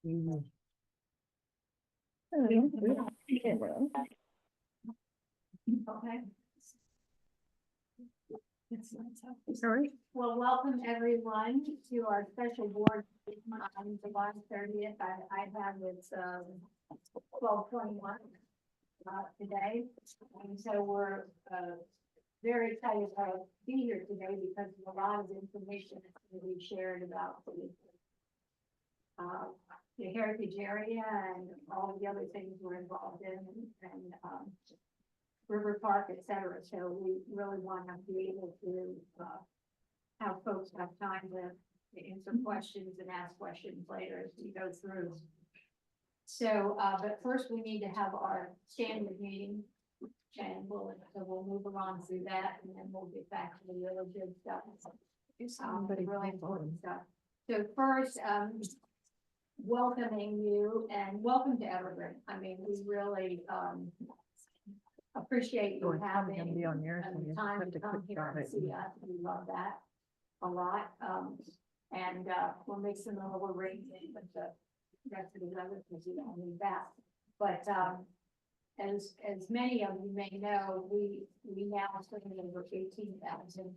Mhm. Okay. All right. Well, welcome everyone to our special board meeting on July 30th. I have it 12:21 today. And so we're very excited to be here today because of a lot of information that we shared about the heritage area and all the other things we're involved in and River Park, et cetera. So we really want to be able to have folks have time to answer questions and ask questions later as we go through. So, but first we need to have our standard meeting, and we'll move along through that, and then we'll get back to the really good stuff. The really important stuff. So first, welcoming you and welcome to Evergreen. I mean, we really appreciate you having time to come here and see us. We love that a lot. And we'll make some little arrangement with the rest of the others because you don't need that. But as many of you may know, we now spend over 18,000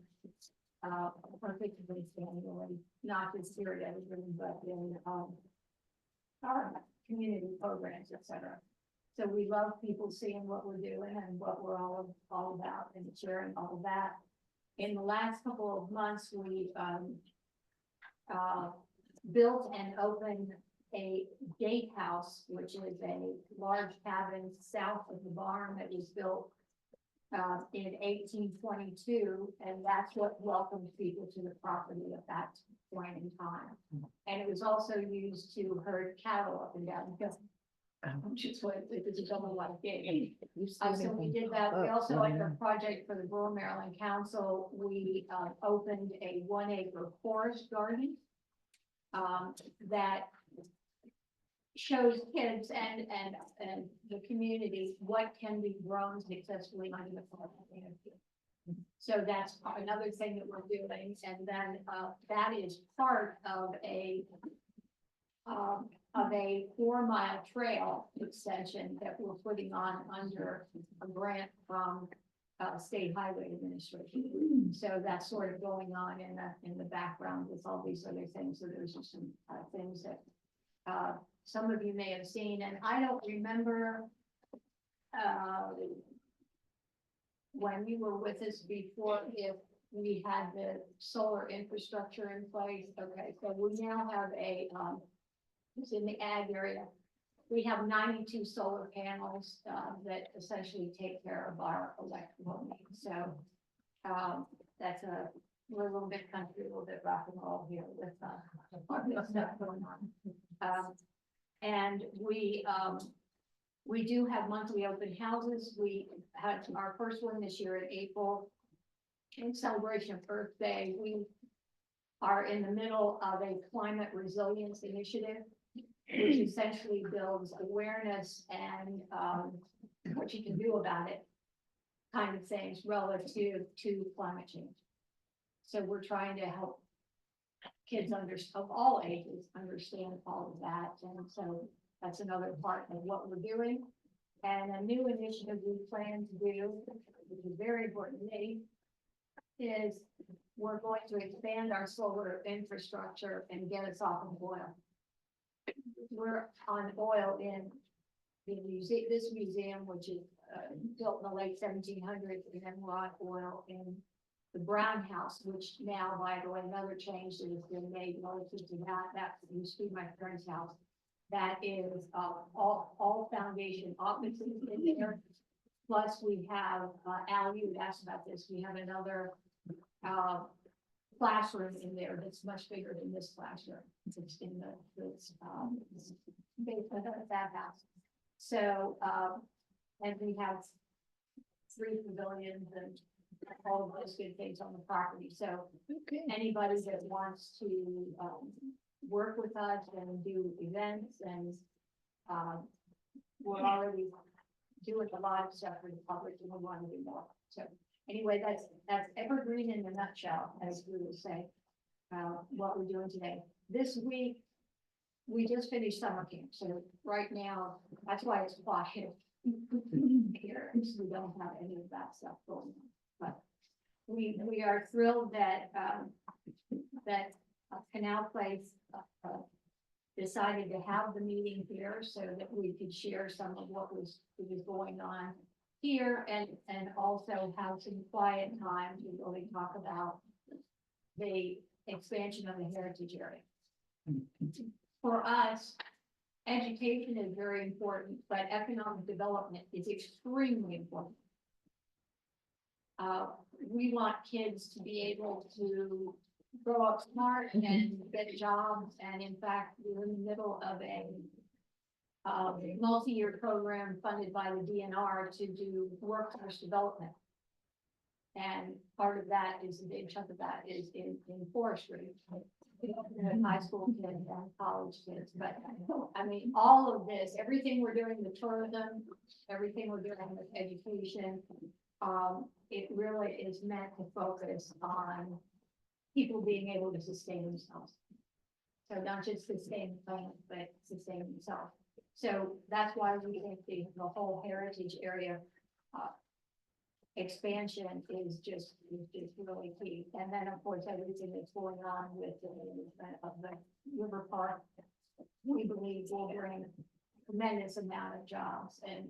participants annually, not just here at Evergreen, but in our community programs, et cetera. So we love people seeing what we're doing and what we're all about and sharing all of that. In the last couple of months, we built and opened a gatehouse, which is a large cabin south of the barn that was built in 1822, and that's what welcomed people to the property at that point in time. And it was also used to herd cattle up and down the hill, which is what it was a double wide gate. So we did that. We also, like a project for the Rural Maryland Council, we opened a 1-acre forest garden that shows kids and the community what can be grown successfully under the farm. So that's another thing that we're doing, and then that is part of a 4-mile trail extension that we're putting on under a grant from State Highway Administration. So that's sort of going on in the background with all these other things. So there's just some things that some of you may have seen, and I don't remember when you were with us before if we had the solar infrastructure in place. Okay, so we now have it's in the ag area. We have 92 solar panels that essentially take care of our electrical needs. So we're a little bit country, a little bit rock and roll here with all this stuff going on. And we do have monthly open houses. We had our first one this year in April in celebration of Earth Day. We are in the middle of a climate resilience initiative, which essentially builds awareness and what you can do about it kind of things relative to climate change. So we're trying to help kids of all ages understand all of that. And so that's another part of what we're doing. And a new initiative we plan to do, which is very important to me, is we're going to expand our solar infrastructure and get us off of oil. We're on oil in the museum, this museum, which is built in the late 1700s, and then we're on oil in the Brown House, which now, by the way, another change that has been made relative to that used to be my friend's house. That is all foundation offices in there. Plus we have, Al, you had asked about this, we have another classroom in there that's much bigger than this classroom. It's in the basement of that house. So, and we have 3 pavilions and all of those good things on the property. So anybody that wants to work with us and do events, and we're already doing a lot of stuff for the public and we want to do more. So anyway, that's Evergreen in a nutshell, as we would say, what we're doing today. This week, we just finished summer camp, so right now, that's why it's quiet here. We don't have any of that stuff going on, but we are thrilled that, that Canal Place, decided to have the meeting here so that we could share some of what was going on here and also have some quiet time to really talk about the expansion of the heritage area. For us, education is very important, but economic development is extremely important. We want kids to be able to grow up smart and get jobs, and in fact, we're in the middle of a multi-year program funded by the DNR to do workforce development. And part of that is, a big chunk of that is in forestry. High school kids and college kids, but I mean, all of this, everything we're doing with tourism, everything we're doing with education, it really is meant to focus on people being able to sustain themselves. So not just sustain the planet, but sustain themselves. So that's why we think the whole heritage area expansion is just really key. And then, of course, everything that's going on with the management of the river park, we believe will bring a tremendous amount of jobs and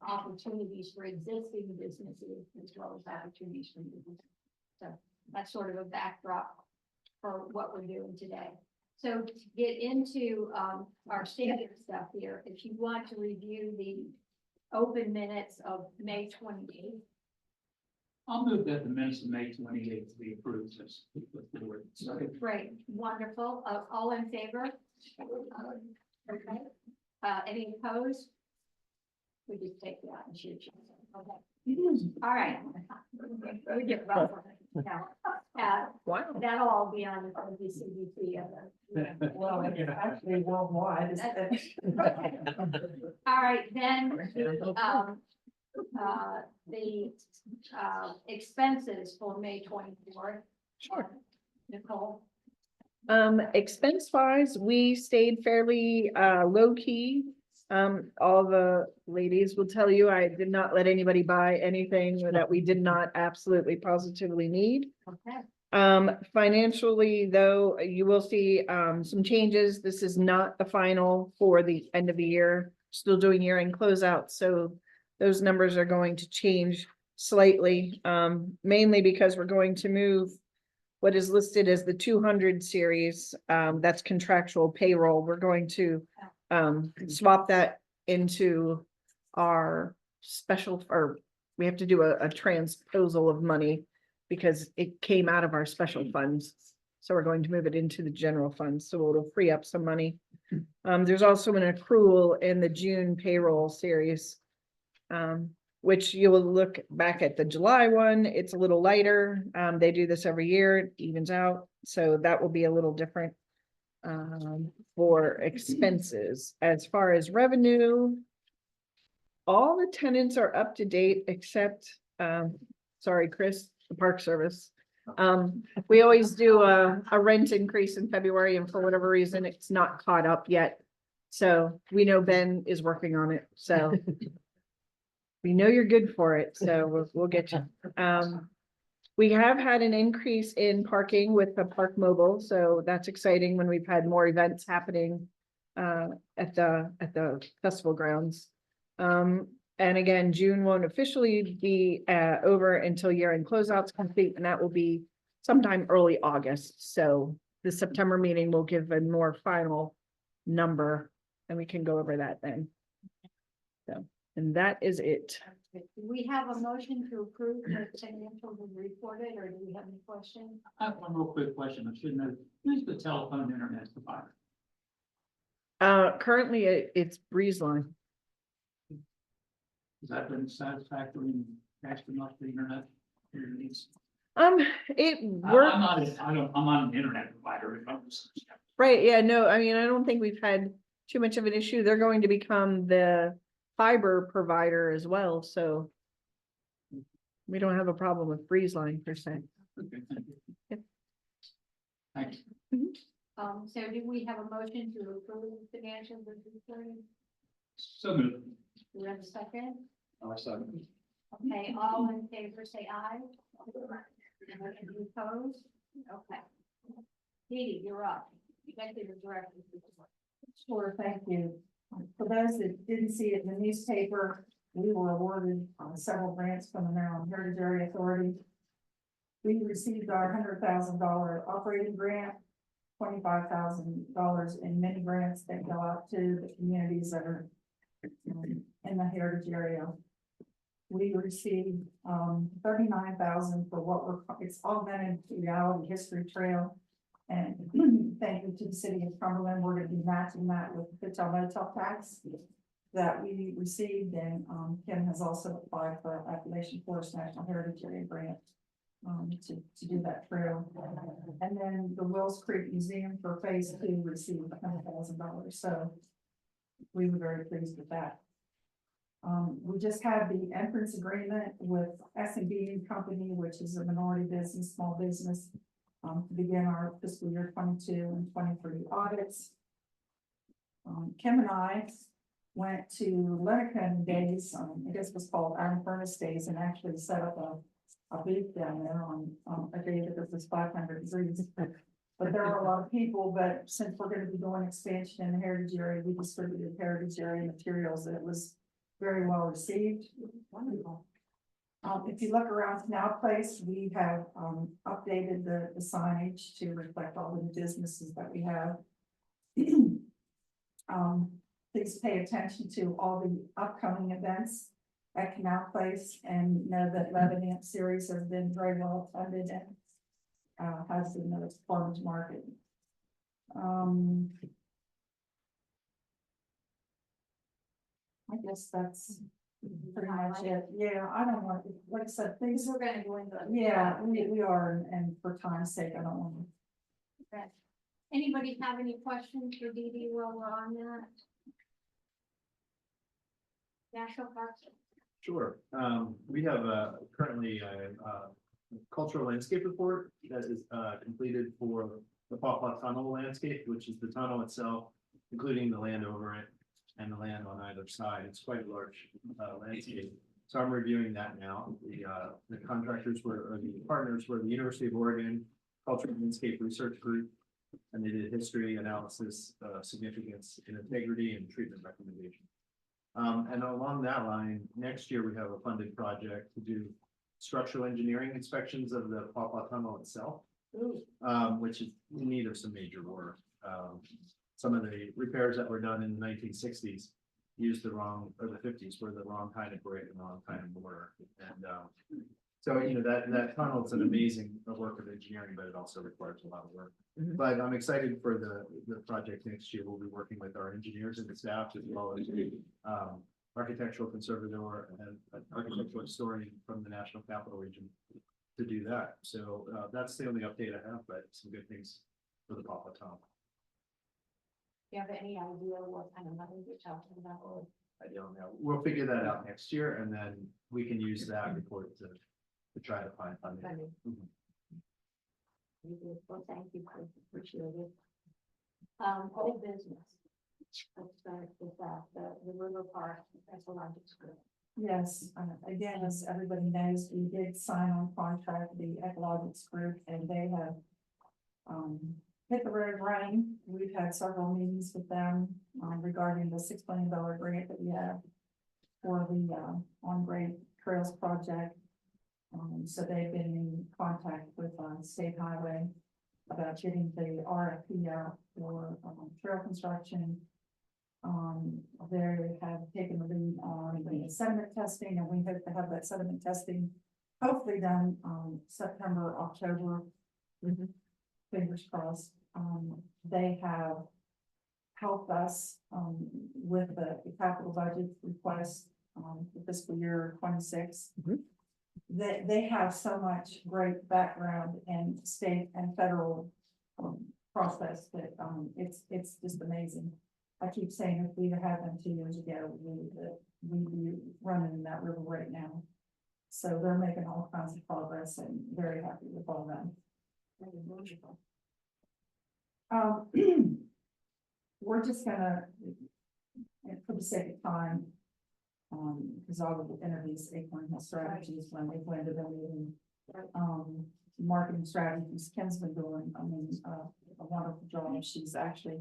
opportunities for existing businesses as well as opportunities for new businesses. So that's sort of a backdrop for what we're doing today. So to get into our standard stuff here, if you want to review the open minutes of May 28th. I'll move that the minutes of May 28th be approved as. Great, wonderful. All in favor? Okay. Any opposed? We just take that and shoot. Okay. All right. We get both of it. Yeah. Wow. That'll all be on the CPPDA. Well, it's actually worldwide. All right, then, the expenses for May 24th. Sure. Nicole. Expense wise, we stayed fairly low key. All the ladies will tell you, I did not let anybody buy anything that we did not absolutely positively need. Okay. Financially, though, you will see some changes. This is not the final for the end of the year. Still doing year-end closeout, so those numbers are going to change slightly, mainly because we're going to move what is listed as the 200 series, that's contractual payroll. We're going to swap that into our special, or we have to do a transposal of money because it came out of our special funds. So we're going to move it into the general fund, so it'll free up some money. There's also an accrual in the June payroll series, which you will look back at the July one. It's a little lighter. They do this every year, it evens out. So that will be a little different for expenses. As far as revenue, all the tenants are up to date except, sorry, Chris, the Park Service. We always do a rent increase in February, and for whatever reason, it's not caught up yet. So we know Ben is working on it, so we know you're good for it, so we'll get you. We have had an increase in parking with the Park Mobile, so that's exciting when we've had more events happening at the festival grounds. And again, June won't officially be over until year-end closeouts complete, and that will be sometime early August. So the September meeting will give a more final number, and we can go over that then. So, and that is it. Do we have a motion to approve the financials as reported, or do we have any questions? I have one real quick question. I should know, who's the telephone internet provider? Currently it's Breezeline. Has that been satisfactory and fast enough for the internet? Needs? It I'm worked. I'm not an internet provider. Right, yeah, no, I mean, I don't think we've had too much of an issue. They're going to become the fiber provider as well, so we don't have a problem with Breezeline per se. Okay, thank you. Yep. Thank you. So do we have a motion to approve the financial reporting? So moved. Do we have a second? I'll second. Okay, all in favor, say aye. Any opposed? Okay. Dee Dee, you're up. Executive Director. Sure, thank you. For those that didn't see it in the newspaper, we were awarded several grants from the Maryland Heritage Area Authority. We received our $100,000 operating grant, $25,000 in mini grants that go out to the communities that are in the heritage area. We received $39,000 for what it's augmented reality history trail. And thank you to the city of Cumberland, we're gonna be matching that with the hotel motel tax that we received, and Kim has also applied for Appalachian Forest National Heritage Area grant to do that trail. And then the Wills Creek Museum for phase 2 received $100,000, so we were very pleased with that. We just had the entrance agreement with S&B Company, which is a minority business, small business, to begin our fiscal year 22 and 23 audits. Kim and I went to Lenacone Days, I guess it was called Iron Furnace Days, and actually set up a booth down there on a day that it was 500 degrees. But there are a lot of people, but since we're going to be doing expansion in the heritage area, we distributed heritage area materials, and it was very well received. Wonderful. If you look around Canal Place, we have updated the signage to reflect all the businesses that we have. Please pay attention to all the upcoming events at Canal Place, and know that Lebanon series has been very well funded and has been the farmers market. I guess that's pretty much it. Yeah, I don't want, like I said, things, We're gonna go into. yeah, we are, and for time's sake, I don't want to. Okay. Anybody have any questions for Dee Dee while we're on that? National Parks. Sure. We have currently a cultural landscape report that is completed for the Pawpaw Tunnel landscape, which is the tunnel itself, including the land over it and the land on either side. It's quite a large landscape. So I'm reviewing that now. The contractors or the partners were the University of Oregon Cultural Landscape Research Group, and they did history analysis, significance and integrity and treatment recommendation. And along that line, next year we have a funded project to do structural engineering inspections of the Pawpaw Tunnel itself, which is in need of some major work. Some of the repairs that were done in the 1960s used the wrong, or the 50s were the wrong kind of brick and the wrong kind of mortar. And so, you know, that tunnel is an amazing work of engineering, but it also requires a lot of work. Mhm. But I'm excited for the project next year. We'll be working with our engineers and the staff, as well as architectural conservator and an architectural historian from the National Capital Region to do that. So that's the only update I have, but some good things for the Pawpaw Tunnel. Do you have any idea what kind of money you're talking about? I don't know. We'll figure that out next year, and then we can use that report to try to find funding. Funding. Mhm. Well, thank you, Chris, appreciate it. Old business. Let's start with the River Park Ecological Group. Yes, again, as everybody knows, we did sign on contract the Ecologics Group, and they have hit the road running. We've had several meetings with them regarding the $6 million grant that we have for the on-grade trails project. So they've been in contact with State Highway about getting the RFP out for trail construction. They have taken the lead on the sediment testing, and we hope to have that sediment testing hopefully done September, October. Mhm. Fingers crossed. They have helped us with the capital budget request for fiscal year 26. Mhm. They have so much great background in state and federal process that it's just amazing. I keep saying if we'd had them 2 years ago, we'd be running in that river right now. So they're making all kinds of progress, and very happy with all that. Um, we're just gonna, and for the sake of time, because all of the interviews, Acorn has strategies when they went to the meeting. Marketing strategies, Ken's been doing, I mean, a wonderful job. She's actually,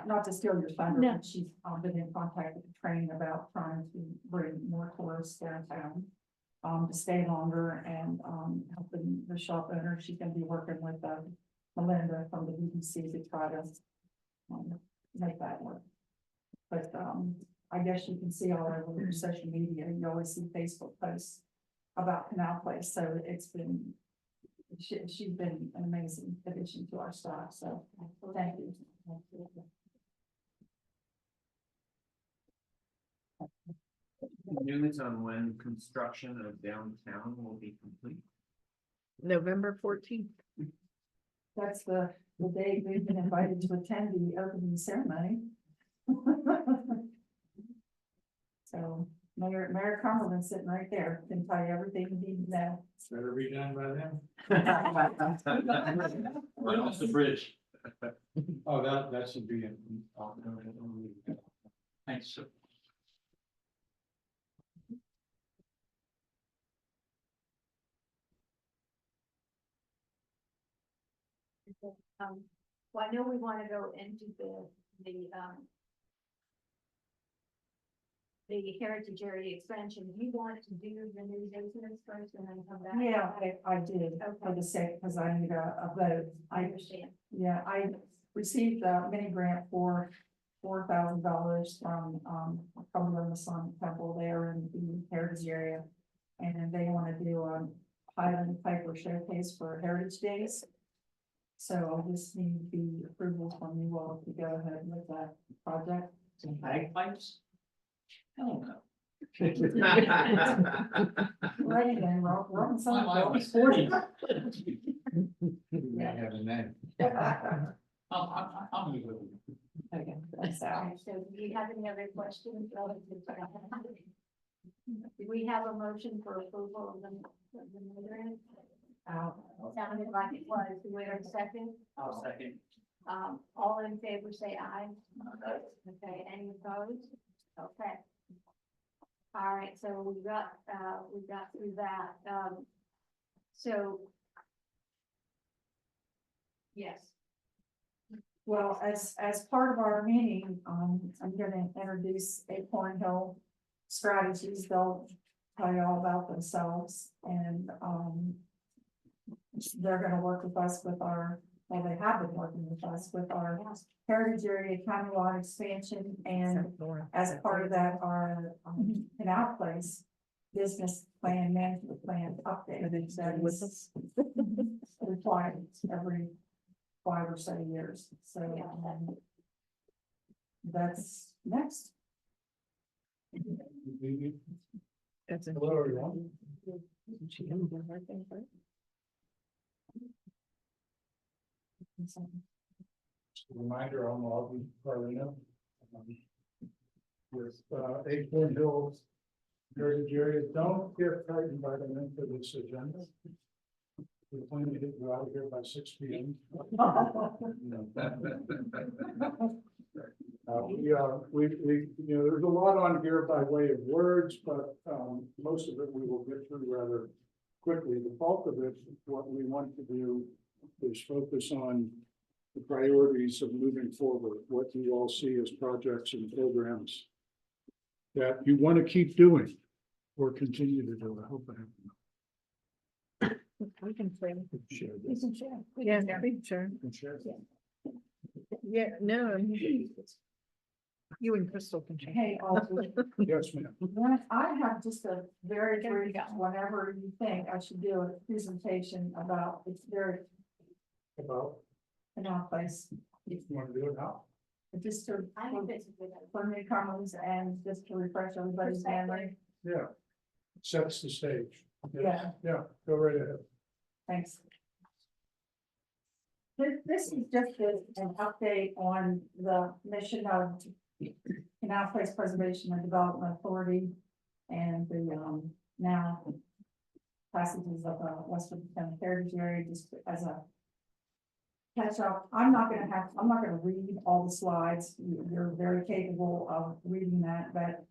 not to steal your thunder, No. but she's been in contact with the train about trying to bring more tourists downtown. To stay longer and, helping the shop owner. She's gonna be working with, Melinda from the BBC to try to, make that work. But, I guess you can see all over your social media, you always see Facebook posts about Canal Place, so it's been, she's been an amazing addition to our staff, so thank you. News on when construction of downtown will be complete. November 14th. That's the day we've been invited to attend the opening ceremony. So Mayor Cumberland sitting right there, can tell you everything you need to know. Better be done by then. Or else the bridge. Oh, that should be in. Thanks. Well, I know we want to go into the heritage area expansion. Do you want to do the new business first and then come back? Yeah, I did, for the sake, because I need a vote. I understand. Yeah, I received a mini grant for $4,000 from, Cumberland Masonic Temple there in the heritage area. And they want to do a Highland Piper showcase for Heritage Days. So I just need the approval from you all to go ahead with that project. Some bagpipes? Hell no. Ready then, we're on some. I was 40. You may have a name. I'll move it. Okay, that's All out. right, so do you have any other questions relative to that? Do we have a motion for approval of the new grant? Sounded like it was. Do we have a second? I'll second. All in favor, say aye. Okay, any opposed? Okay. All right, so we got through that. So. Yes. Well, as part of our meeting, I'm gonna introduce Acorn Hill Strategies. They'll tell you all about themselves and, they're gonna work with us with our, well, they have been working with us with our heritage area countywide expansion, and as part of that, our, Canal Place business plan, management plan update. That is required every 5 or so years, so, that's next. That's a. Hello, everyone. And so, Just a reminder, I'm Alvin Carlino. With Acorn Hills Heritage Area. Don't get frightened by the length of this agenda. We plan to get you out of here by 6 p.m. We, you know, there's a lot on here by way of words, but most of it we will get through rather quickly. The bulk of it, what we want to do is focus on the priorities of moving forward, what you all see as projects and programs that you want to keep doing or continue to do. I hope I have. We can share. Share You this. can share. Yeah, we can share. Can share. Yeah, no, you and Crystal can share. Hey, Alvin, Yes, ma'am. I have just a very There we brief, go. whenever you think I should do a presentation about, it's very, About, Canal Place. you want to do it now? Just to, I think this is good. for newcomers and just to refresh everybody's memory. Yeah. Sets the stage. Yeah. Yeah, go right ahead. Thanks. This is just an update on the mission of Canal Place Preservation and Development Authority and the, now passages of the Western County Heritage Area, just as a, catch up. I'm not gonna read all the slides. You're very capable of reading that, but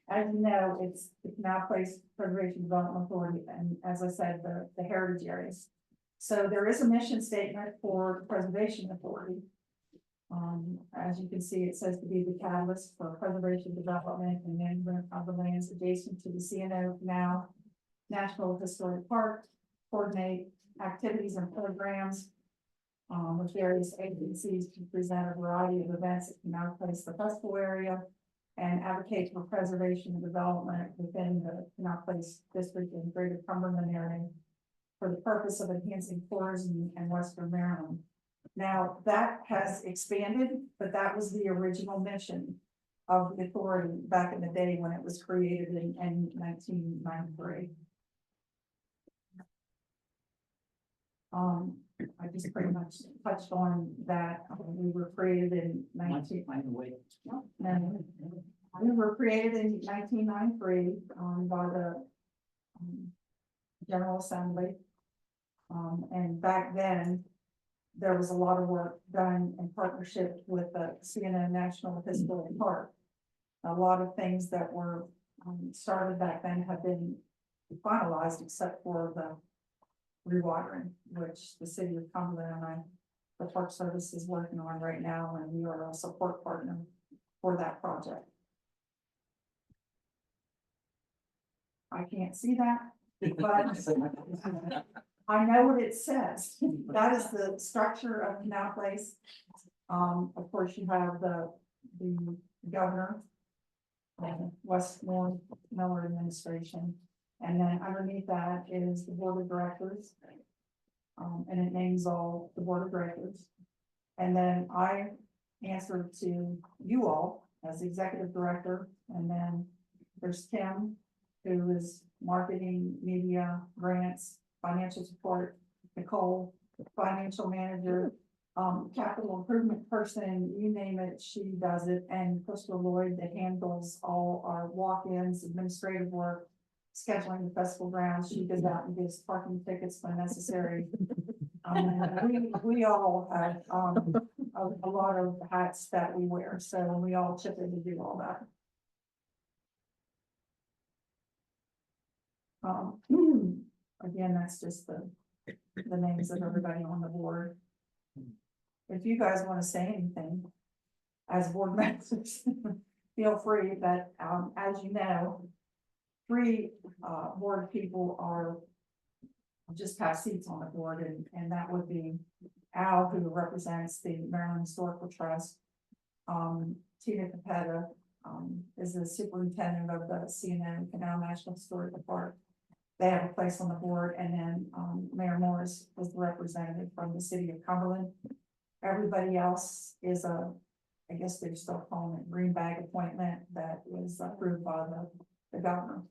as you know, it's the Canal Place Preservation Development Authority, and as I said, the heritage areas. So there is a mission statement for the Preservation Authority. As you can see, it says to be the catalyst for preservation, development, and management of the lands adjacent to the CNO Canal National Historic Park, coordinate activities and programs with various agencies to present a variety of events at Canal Place, the festival area, and advocate for preservation and development within the Canal Place district and greater Cumberland area for the purpose of enhancing tourism in Western Maryland. Now, that has expanded, but that was the original mission of the authority back in the day when it was created in 1993. I just pretty much touched on that. We were created in 1993 by the General Assembly. And back then, there was a lot of work done in partnership with the CNO National Historic Park. A lot of things that were started back then have been finalized, except for the rewatering, which the city of Cumberland and the Park Service is working on right now, and we are a support partner for that project. I can't see that, but I know what it says. That is the structure of Canal Place. Of course, you have the governor, Westmore Miller administration, and then underneath that is the board of directors. And it names all the board of directors. And then I answer to you all as executive director, and then there's Tim, who is marketing, media, grants, financial support, Nicole, financial manager, capital improvement person, you name it, she does it, and Crystal Lloyd that handles all our walk-ins, administrative work, scheduling the festival grounds. She goes out and gives parking tickets when necessary. We all have a lot of hats that we wear, so we all chip in to do all that. Again, that's just the names of everybody on the board. If you guys want to say anything as board members, feel free, but as you know, 3 board people are just past seats on the board, and that would be Al, who represents the Maryland Historical Trust. Tina Capetta is the superintendent of the CNO Canal National Historical Park. They have a place on the board, and then Mayor Morris was the representative from the city of Cumberland. Everybody else is I guess they're still calling it green bag appointment that was approved by the governor.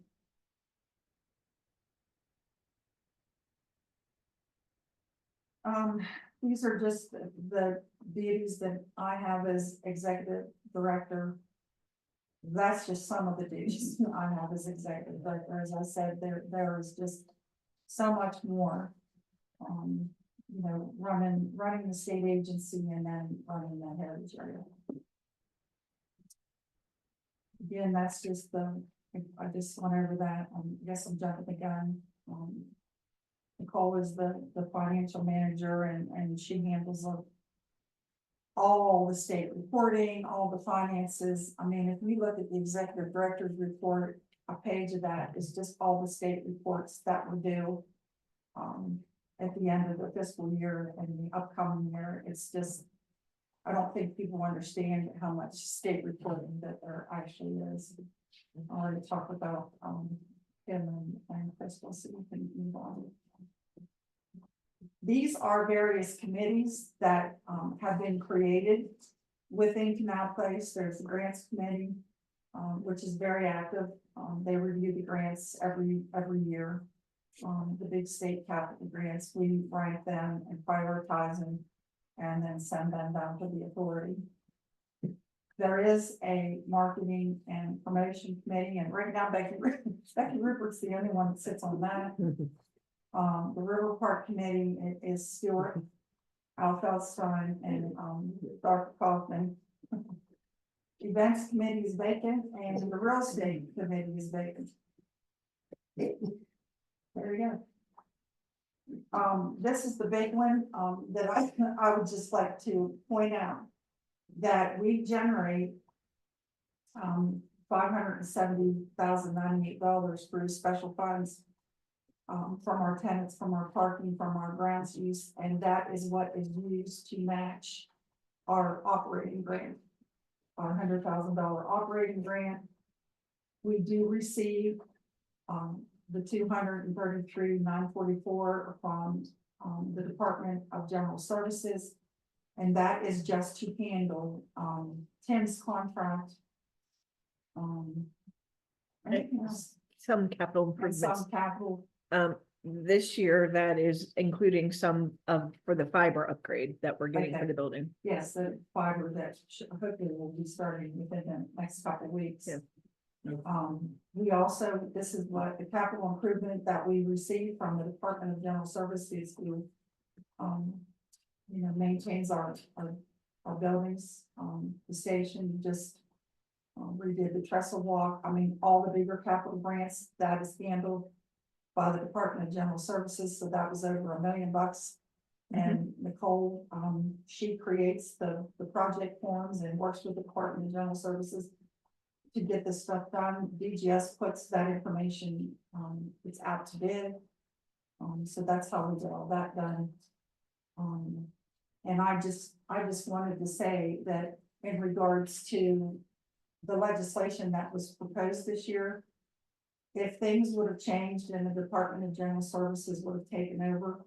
These are just the duties that I have as executive director. That's just some of the duties I have as executive director. As I said, there is just so much more. You know, running the state agency and then running the heritage area. Again, that's just I just went over that. I guess I'm jumping the gun. Nicole is the financial manager, and she handles all the state reporting, all the finances. I mean, if we look at the executive director's report, a page of that is just all the state reports that we do at the end of the fiscal year and the upcoming year. It's just, I don't think people understand how much state reporting that there actually is. I already talked about him and Crystal, so we can move on. These are various committees that have been created within Canal Place. There's the grants committee, which is very active. They review the grants every year. The big state capital grants, we rank them and prioritize them and then send them down to the authority. There is a marketing and promotion committee, and right now Becky Rupert's the only one that sits on that. The River Park Committee is Stuart. Al Feldstein and, Dr. Kaufman. Events committee is vacant and the real estate committee is vacant. There you go. This is the big one, that I would just like to point out that we generate $570,098 through special funds from our tenants, from our parking, from our grounds use, and that is what is used to match our operating grant, our $100,000 operating grant. We do receive the $233,944 from the Department of General Services, and that is just to handle Tim's contract. Anything else? Some capital And improvements. some capital, This year, that is including some of, for the fiber upgrade that we're getting for Okay. the building. yes, the fiber that hopefully will be starting within the next couple of weeks. Yeah. We also, this is what the capital improvement that we received from the Department of General Services, who, maintains our buildings, the station just redid the trestle walk. I mean, all the bigger capital grants that is handled by the Department of General Services, so that was over $1 million. And Nicole, she creates the project forms and works with the Department of General Services to get this stuff done. DGS puts that information, it's out to bid. So that's how we get all that done. And I just wanted to say that in regards to the legislation that was proposed this year, if things would have changed and the Department of General Services would have taken over,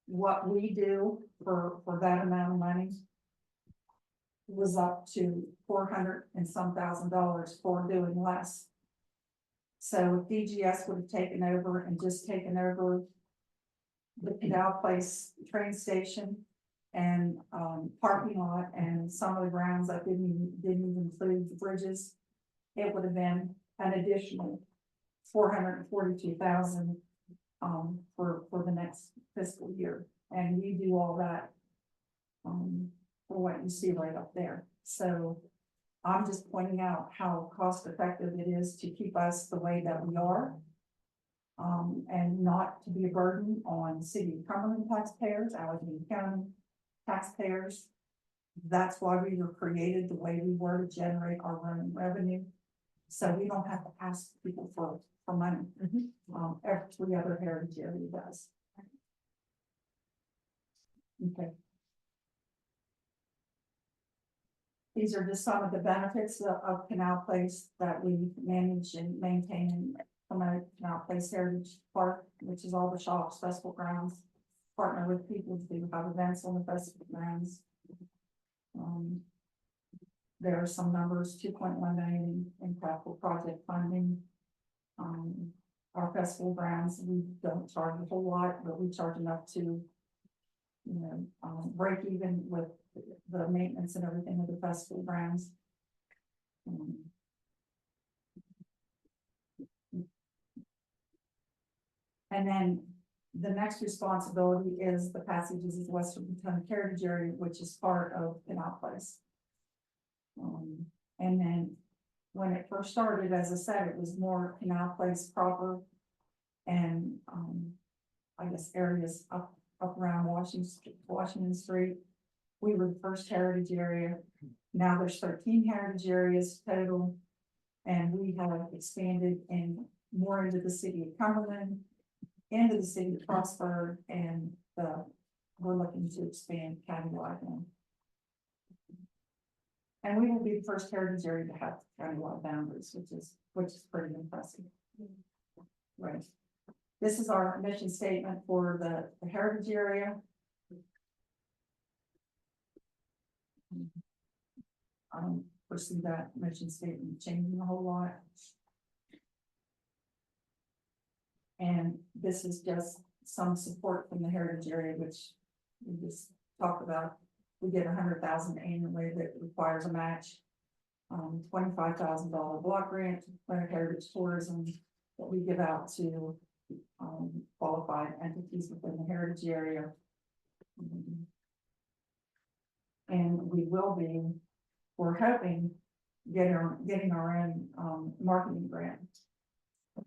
what we do for that amount of money was up to $400 and some thousand for doing less. So if DGS would have taken over and just taken over the Canal Place train station and parking lot and some of the grounds that didn't even include the bridges, it would have been an additional $442,000 for the next fiscal year. And we do all that for what you see right up there. So I'm just pointing out how cost effective it is to keep us the way that we are. And not to be a burden on city of Cumberland taxpayers, Allegheny County taxpayers. That's why we were created the way we were, to generate our own revenue. So we don't have to ask people for money. Every other heritage area does. Okay. These are just some of the benefits of Canal Place that we manage and maintain and promote. Canal Place Heritage Park, which is all the shops, festival grounds, partner with people to have events on the festival grounds. There are some numbers, 2.1 million in capital project funding. Our festival grounds, we don't charge a whole lot, but we charge enough to, break even with the maintenance and everything of the festival grounds. And then the next responsibility is the passages of the Western Potomac Heritage Area, which is part of Canal Place. And then when it first started, as I said, it was more Canal Place proper and I guess areas up around Washington Street. We were the first heritage area. Now there's 13 heritage areas total. And we have expanded more into the city of Cumberland, into the city of Frostburg, and we're looking to expand countywide now. And we will be the first heritage area to have countywide boundaries, which is pretty impressive. Right. This is our mission statement for the heritage area. I don't foresee that mission statement changing a whole lot. And this is just some support from the heritage area, which we just talked about. We get $100,000 annually that requires a match. $25,000 block grant for heritage tourism that we give out to qualified entities within the heritage area. And we will be, we're hoping, getting our own, marketing grant.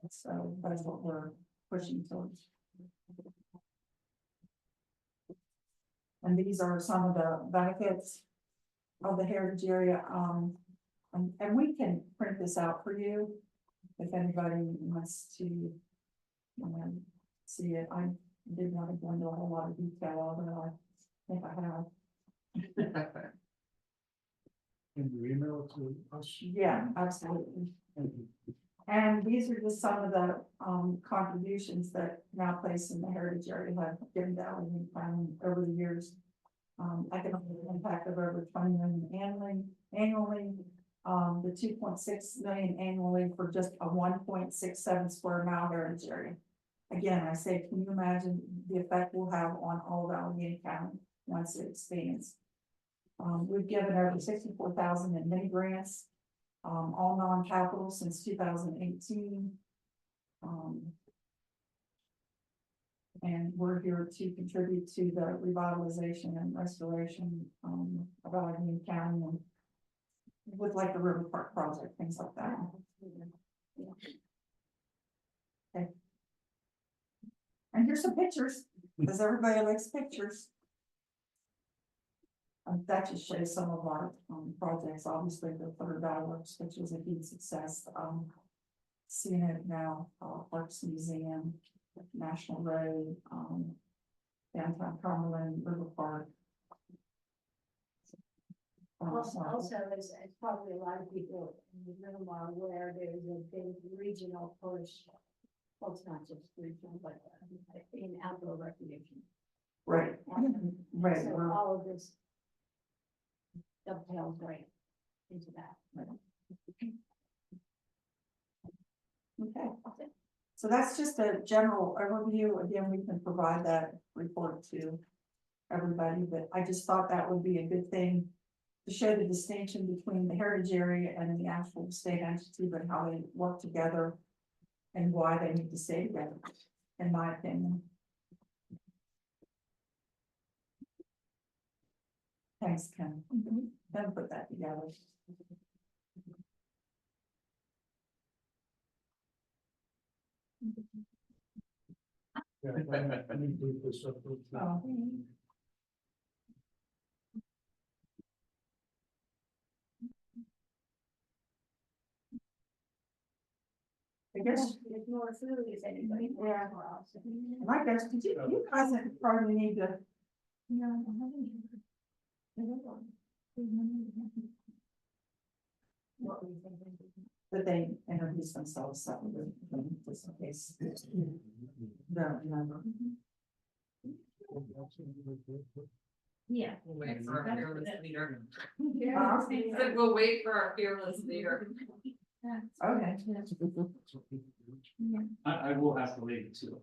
So that's what we're pushing towards. And these are some of the benefits of the heritage area, and we can print this out for you. If anybody wants to, see it, I did want to go into a whole lot of detail, although I think I have. Can you email it to us? Yeah, absolutely. Thank you. And these are just some of the, contributions that now place in the heritage area have given to Allegheny County over the years. Economic impact of over 20 million annually, the 2.6 million annually for just a 1.67 square mile heritage area. Again, I say, can you imagine the effect we'll have on all of Allegheny County once it expands? We've given over 64,000 in mini grants, all non-capital since 2018. And we're here to contribute to the revitalization and restoration, of Allegheny County and with like the River Park project, things like that. Okay. And here's some pictures, because everybody likes pictures. That just shows some of our, projects, obviously the Third Works, which was a huge success, seeing it now, Parks Museum, National Road, downtown Cumberland, River Park. Also, as probably a lot of people in the room are aware, there's a big regional push. Well, it's not just regional, but in outdoor recreation. Right, right. So all of this dovetails right into that. Okay. So that's just a general overview. Again, we can provide that report to everybody, but I just thought that would be a good thing to show the distinction between the heritage area and the actual state entity, but how they work together and why they need to stay together, in my opinion. Thanks, Ken. Then put that together. Yeah, let me do this up. Oh. I guess, There's more food if anybody. Yeah. I guess, did you guys probably need to, What were you thinking? that they introduce themselves separately, just in case. Don't remember. Yeah. We'll wait for our fearless leader. Huh? Said we'll wait for our fearless leader. Okay. I will have to leave too.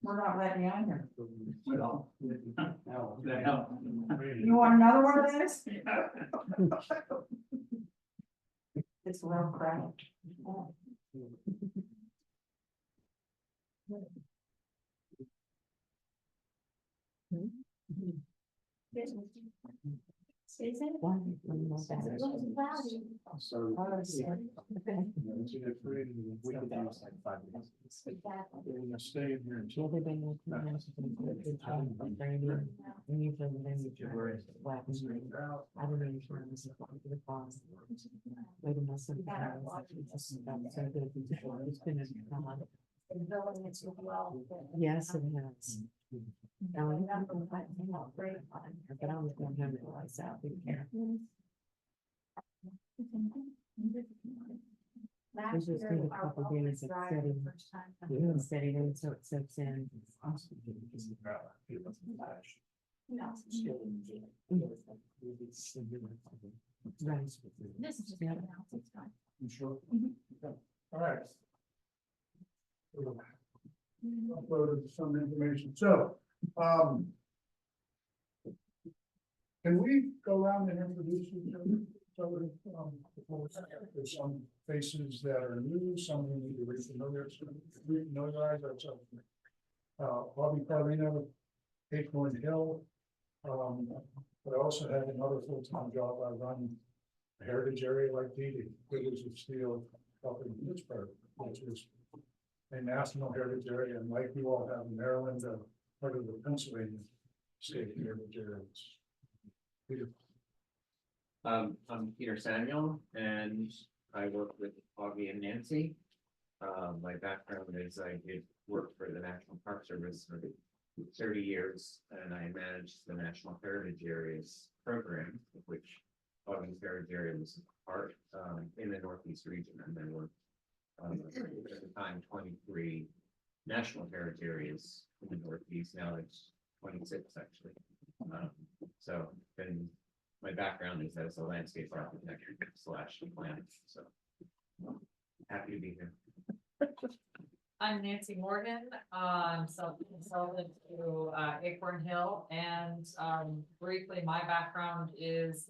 We're not letting you on here. Well, that help. You want another one of those? It's a real crowd. Is it? So. We're gonna stay in here until. Yes, it has. But I was going home and realized that. Last just year, need a our couple well days was of dry setting. the first time. Doing steady then so it soaks in. No. Right. This is just. Yeah. It's fine. You sure? All right. Uploaded some information, so, can we go around and introduce each other? So, there's some faces that are new, some we need to refamiliarize ourselves. Bobby Carlino, Acorn Hill. But I also had another full-time job. I run a heritage area like Dee, Rivers of Steel up in Pittsburgh, which is a national heritage area, and like you all have in Maryland, part of the Pennsylvania state heritage areas. Peter. I'm Peter Samuel and I work with Augie and Nancy. My background is I did work for the National Park Service for 30 years and I managed the National Heritage Areas program, of which Augie's Heritage Area was a part in the Northeast region, and there were at the time 23 National Heritage Areas in the Northeast. Now it's 26 actually. So then my background is as a landscape architect / planner, so happy to be here. I'm Nancy Morgan, self-consultant to Acorn Hill, and briefly, my background is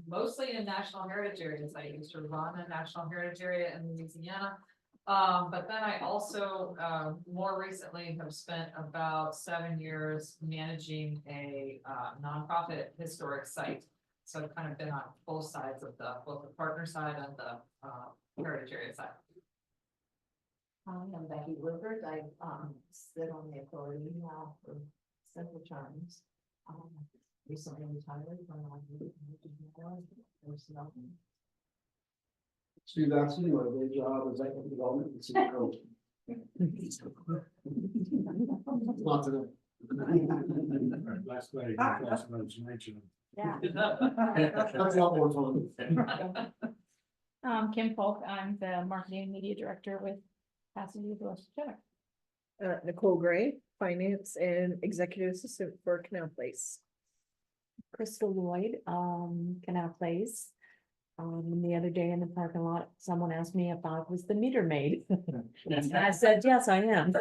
mostly in national heritage areas. I used to run a national heritage area in Louisiana. But then I also more recently have spent about 7 years managing a nonprofit historic site. So I've kind of been on both sides of both the partner side and the heritage area side. I'm Becky Woodward. I sit on the authority now for several terms. Recently retired from Steve Axon, my day job is economic development and city code. Lots of them. Last night, last night's mentioned. Yeah. That's a lot more fun. Kim Polk, I'm the marketing and media director with Passenger West Center. Nicole Gray, finance and executive assistant for Canal Place. Crystal Lloyd, Canal Place. The other day in the parking lot, someone asked me if I was the meter maid. And I said, yes, I am.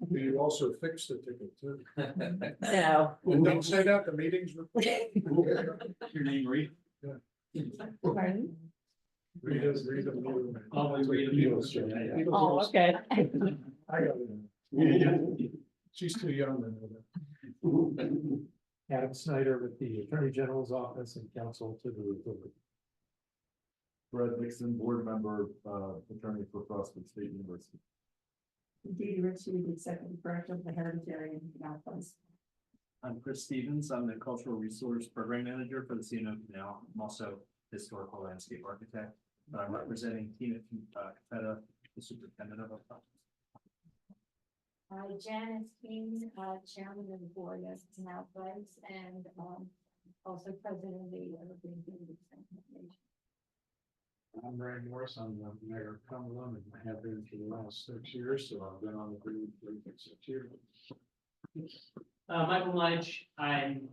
You also fixed the ticket too. No. And don't say that, the meetings. Your name, Reed? Pardon? Rita's Rita. Always Rita. Oh, okay. I got it. She's too young to know that. Adam Snyder with the Attorney General's Office and counsel to the Republic. Brad Nixon, board member, attorney for Prospect State University. Dee Ritchie, the executive director of the heritage area in Canal Place. I'm Chris Stevens. I'm the Cultural Resource Program Manager for the CNO Canal. I'm also historical landscape architect. I'm representing Tina Capetta, the superintendent of our project. Janice King, chairman of the board of Canal Place, and also president of the Evergreen Community Foundation. I'm Ray Morris, I'm the mayor of Cumberland, and I have been for the last 6 years, so I've been on the board for 6 years. Michael Mudge, I'm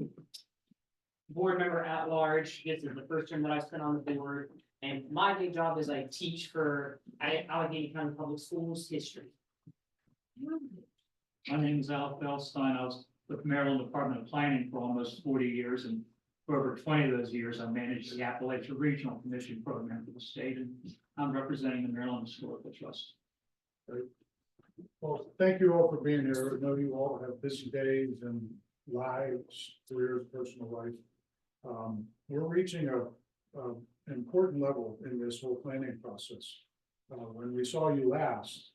board member at large. This is the first term that I spent on the board, and my big job is I teach for Allegheny County Public Schools history. My name is Al Feldstein. I was with Maryland Department of Planning for almost 40 years, and for over 20 of those years, I managed the Appalachian Regional Commission program for the state, and I'm representing the Maryland Historical Trust. Well, thank you all for being here. I know you all have busy days and lives, careers, personal life. We're reaching an important level in this whole planning process. When we saw you last,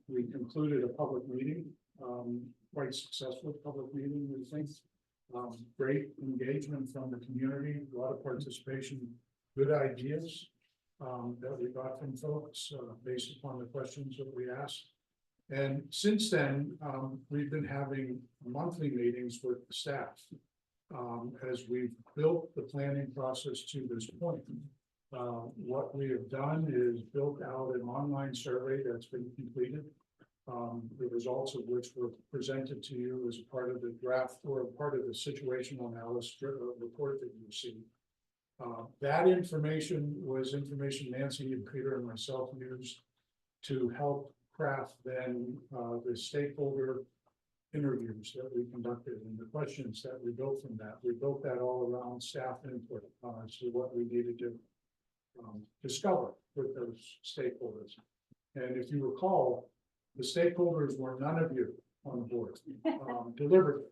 we concluded a public meeting, quite successful public meeting, we think. Great engagement from the community, a lot of participation, good ideas that we got from folks based upon the questions that we asked. And since then, we've been having monthly meetings with the staff as we've built the planning process to this point. What we have done is built out an online survey that's been completed. The results of which were presented to you as part of the draft or part of the situational analysis report that you received. That information was information Nancy and Peter and myself used to help craft then the stakeholder interviews that we conducted and the questions that we built from that. We built that all around staff input to what we needed to discover with those stakeholders. And if you recall, the stakeholders were none of you. on the board, deliberately.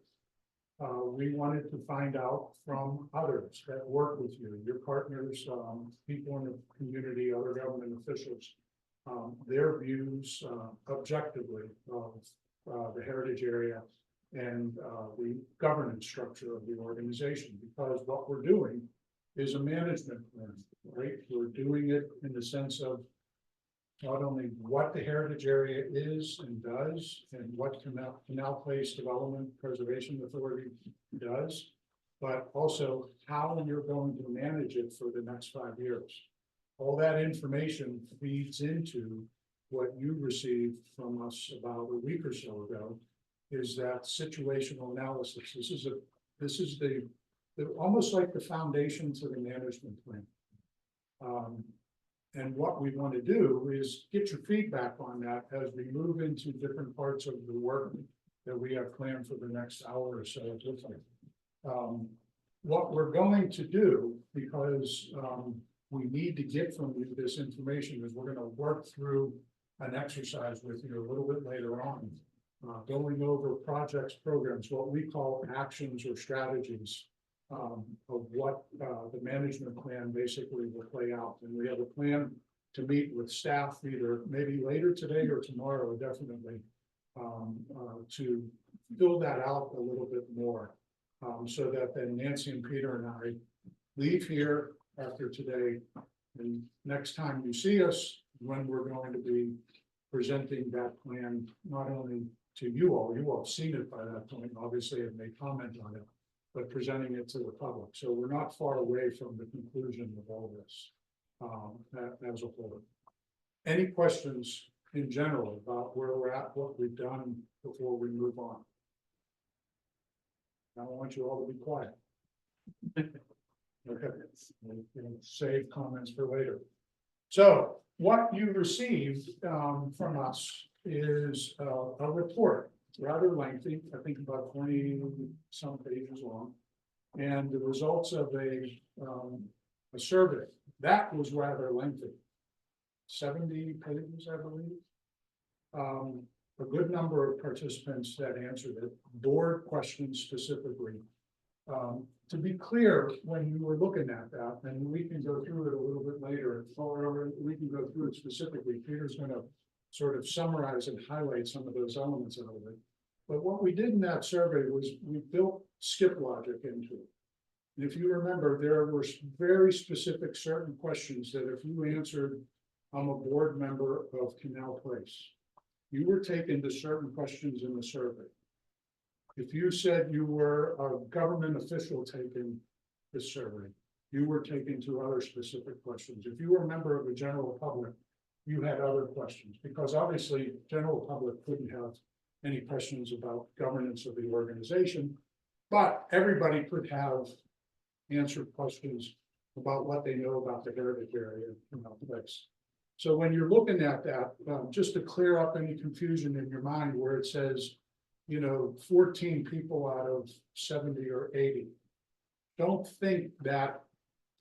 We wanted to find out from others that work with you, your partners, people in the community, other government officials, their views objectively of the heritage area and the governance structure of the organization, because what we're doing is a management plan, right? We're doing it in the sense of not only what the heritage area is and does, and what Canal Place Development Preservation Authority does, but also how you're going to manage it for the next 5 years. All that information feeds into what you received from us about a week or so ago, is that situational analysis. This is the almost like the foundation to the management plan. And what we want to do is get your feedback on that as we move into different parts of the work that we have planned for the next hour or so. What we're going to do, because we need to get from you this information, is we're going to work through an exercise with you a little bit later on, going over projects, programs, what we call actions or strategies of what the management plan basically will play out. And we have a plan to meet with staff either maybe later today or tomorrow, definitely, to fill that out a little bit more, so that then Nancy and Peter and I leave here after today. And next time you see us, when we're going to be presenting that plan, not only to you all seen it by that point, obviously, and may comment on it, but presenting it to the public. So we're not far away from the conclusion of all this, as a whole. Any questions in general about where we're at, what we've done before we move on? Now I want you all to be quiet. Okay, we'll save comments for later. So what you received from us is a report, rather lengthy, I think about 20 some pages long, and the results of a survey that was rather lengthy, 70 pages, I believe. A good number of participants that answered it, board questions specifically. To be clear, when you were looking at that, and we can go through it a little bit later, or we can go through it specifically. Peter's going to sort of summarize and highlight some of those elements a little bit. But what we did in that survey was we built skip logic into it. And if you remember, there were very specific certain questions that if you answered, I'm a board member of Canal Place, you were taken to certain questions in the survey. If you said you were a government official taking the survey, you were taken to other specific questions. If you were a member of the general public, you had other questions, because obviously general public couldn't have any questions about governance of the organization, but everybody could have answered questions about what they know about the heritage area in our place. So when you're looking at that, just to clear up any confusion in your mind where it says, 14 people out of 70 or 80, don't think that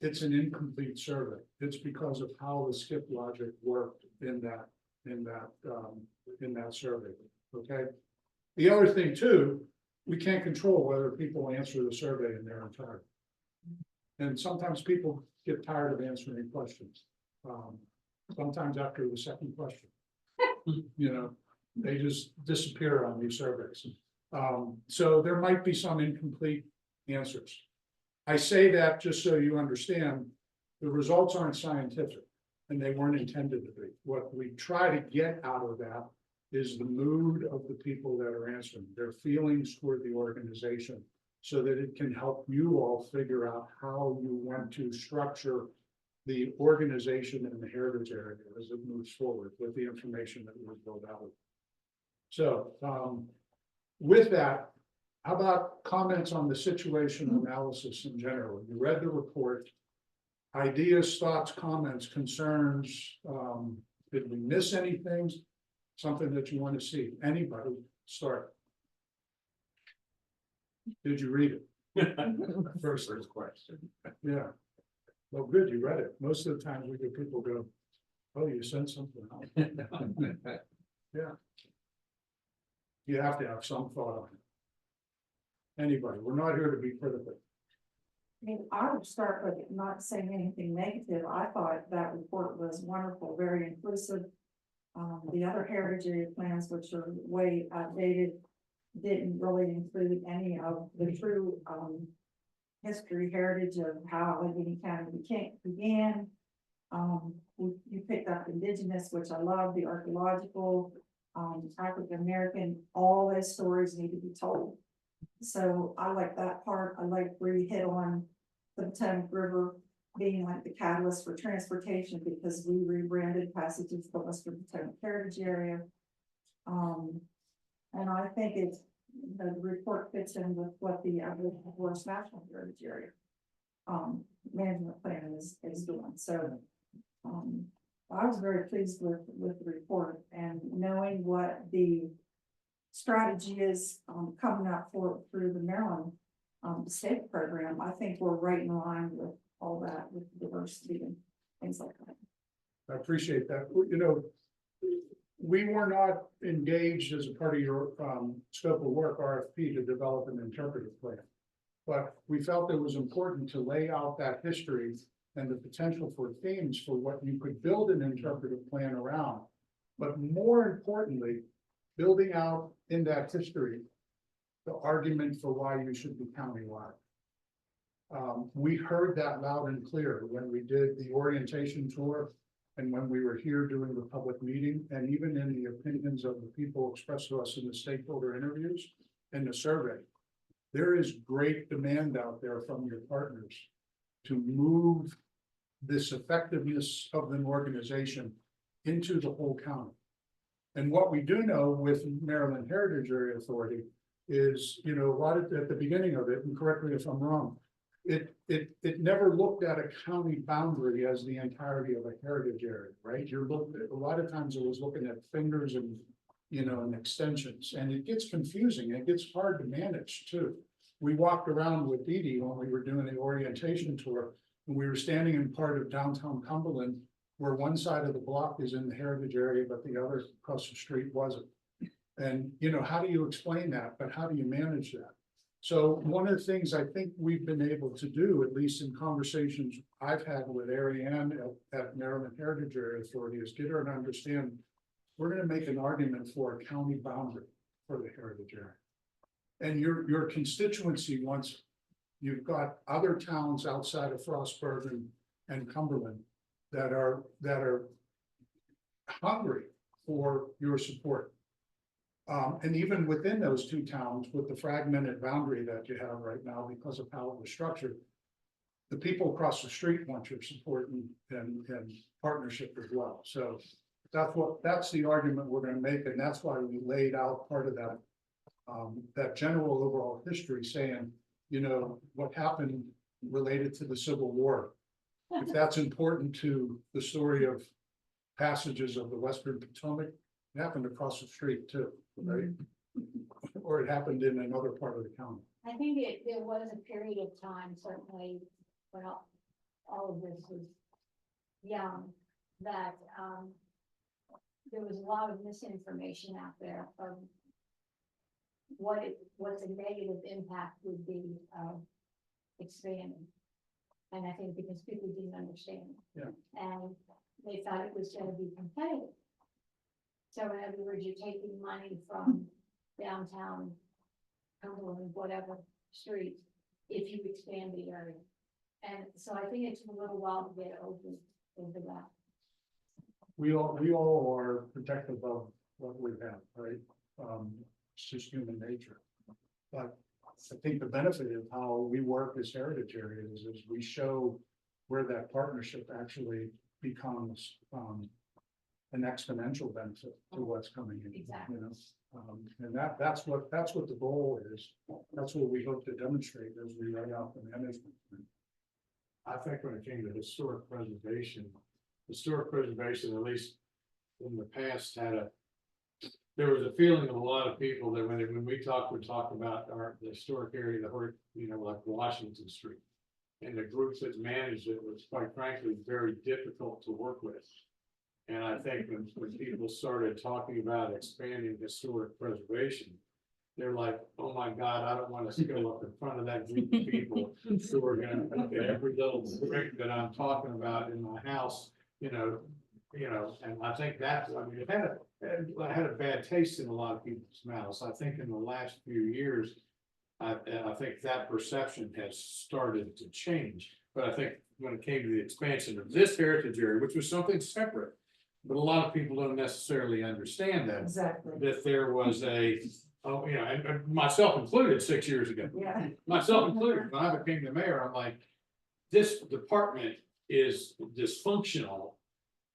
it's an incomplete survey. It's because of how the skip logic worked in that survey. Okay. The other thing too, we can't control whether people answer the survey in their entirety. And sometimes people get tired of answering questions. Sometimes after the second question, they just disappear on these surveys. So there might be some incomplete answers. I say that just so you understand, the results aren't scientific and they weren't intended to be. What we try to get out of that is the mood of the people that are answering, their feelings toward the organization, so that it can help you all figure out how you want to structure the organization in the heritage area as it moves forward with the information that was built out. So with that, how about comments on the situational analysis in general? You read the report, ideas, thoughts, comments, concerns. Did we miss anything? Something that you want to see? Anybody start? Did you read it? First question. Yeah. Well, good, you read it. Most of the times we get people go, oh, you sent something out. Yeah. you have to have some thought on it. Anybody, we're not here to be critical. I mean, I would start with not saying anything negative. I thought that report was wonderful, very inclusive. The other heritage area plans, which are way outdated, didn't really include any of the true, history, heritage of how Allegheny County began. You picked up indigenous, which I love, the archaeological, African American, all those stories need to be told. So I like that part. I like where you hit on the Potomac River being like the catalyst for transportation, because we rebranded passages of the Western Potomac Heritage Area. And I think it's, the report fits in with what the Forest National Heritage Area management plan is doing. So I was very pleased with the report, and knowing what the strategy is coming up through the Maryland state program. I think we're right in line with all that, with diversity and things like that. I appreciate that. You know, we were not engaged as a part of your scope of work RFP to develop an interpretive plan. But we felt it was important to lay out that history and the potential for themes for what you could build an interpretive plan around. But more importantly, building out in that history, the argument for why you should be countywide. We heard that loud and clear when we did the orientation tour and when we were here doing the public meeting, and even in the opinions of the people expressed to us in the stakeholder interviews and the survey. There is great demand out there from your partners to move this effectiveness of an organization into the whole county. And what we do know with Maryland Heritage Area Authority is, you know, a lot of, at the beginning of it, and correct me if I'm wrong, it never looked at a county boundary as the entirety of a heritage area, right? You're looking at, a lot of times it was looking at fingers and, you know, and extensions, and it gets confusing. It gets hard to manage too. We walked around with Dee Dee when we were doing the orientation tour, and we were standing in part of downtown Cumberland where one side of the block is in the heritage area, but the other across the street wasn't. And, you know, how do you explain that? But how do you manage that? So one of the things I think we've been able to do, at least in conversations I've had with Ariane at Maryland Heritage Area Authority, is get her to understand, we're going to make an argument for a county boundary for the heritage area. And your constituency, once you've got other towns outside of Frostburg and Cumberland that are hungry for your support. And even within those two towns, with the fragmented boundary that you have right now because of how it was structured, the people across the street want your support and partnership as well. So that's the argument we're going to make, and that's why we laid out part of that that general overall history, saying, you know, what happened related to the Civil War. If that's important to the story of passages of the Western Potomac, it happened across the street too, right? Or it happened in another part of the county. I think there was a period of time, certainly, when all of this was young, that there was a lot of misinformation out there of what the negative impact would be of expanding. And I think because people didn't understand. Yeah. And they thought it was gonna be competitive. So in other words, you're taking money from downtown Cumberland, whatever street, if you expand the area. And so I think it took a little while to get over that. We all are protective of what we have, right? It's just human nature. But I think the benefit of how we work as heritage areas is we show where that partnership actually becomes an exponential benefit to what's coming in. Exactly. You know, and that's what the goal is. That's what we hope to demonstrate as we lay out the management. I think when it came to historic preservation, at least in the past, there was a feeling of a lot of people that when we talk about the historic area, you know, like Washington Street. And the groups that managed it was, quite frankly, very difficult to work with. And I think when people started talking about expanding historic preservation, they're like, oh my God, I don't want to go up in front of that group of people who are gonna, every little brick that I'm talking about in my house, and I think that, I mean, it had a bad taste in a lot of people's mouths. I think in the last few years, I think that perception has started to change. But I think when it came to the expansion of this heritage area, which was something separate, but a lot of people don't necessarily understand that, Exactly. that there was and myself included 6 years ago. Yeah. Myself included, when I became the mayor, I'm like, this department is dysfunctional.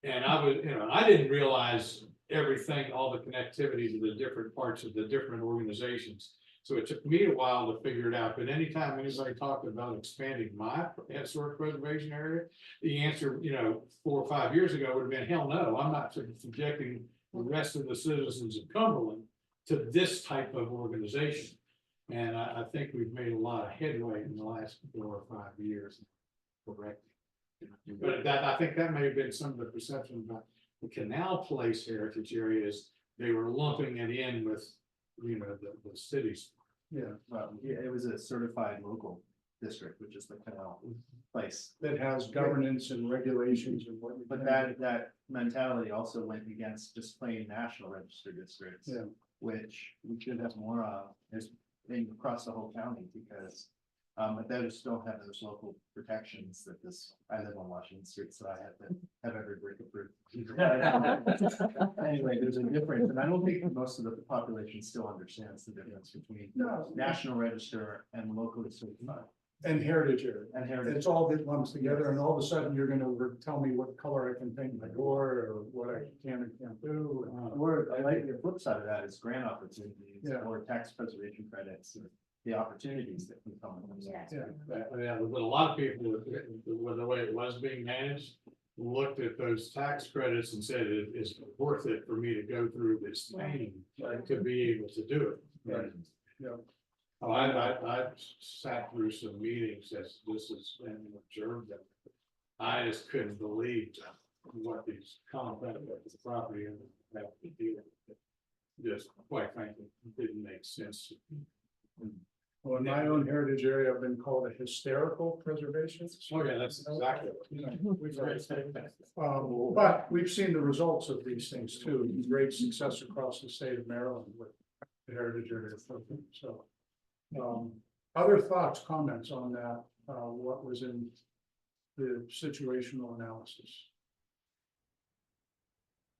And I didn't realize everything, all the connectivities of the different parts of the different organizations. So it took me a while to figure it out, but anytime anybody talked about expanding my historic preservation area, the answer, 4 or 5 years ago would have been, hell no, I'm not subjecting the rest of the citizens of Cumberland to this type of organization. And I think we've made a lot of headway in the last 4 or 5 years. Correct. But I think that may have been some of the perception about the Canal Place heritage areas. They were lumping it in with, the cities. It was a certified local district, which is the Canal Place. That has governance and regulations and what. But that mentality also went against just plain national register districts. Yeah. Which we should have more of, is being across the whole county, because but they just don't have those local protections that I live on Washington Street, so I have to have every brick approved. Anyway, there's a difference, and I don't think most of the population still understands the difference between national register and locally certified. And heritage area. And heritage. It's all that lumps together, and all of a sudden you're gonna tell me what color I can paint my door, or what I can and can't do. Or I like the flip side of that is grant opportunities Yeah. or tax preservation credits, or the opportunities that can come with them. Yeah, but a lot of people, with the way it was being managed, looked at those tax credits and said, it's worth it for me to go through this pain to be able to do it. Right. Yeah. Oh, I sat through some meetings and observed them. I just couldn't believe what these contracts with the property owners have to deal with. Just quite frankly, didn't make sense. Well, in my own heritage area, I've been called a hysterical preservationist. Oh, yeah, that's exactly. But we've seen the results of these things too, great success across the state of Maryland with the heritage area. So, other thoughts, comments on that, what was in the situational analysis?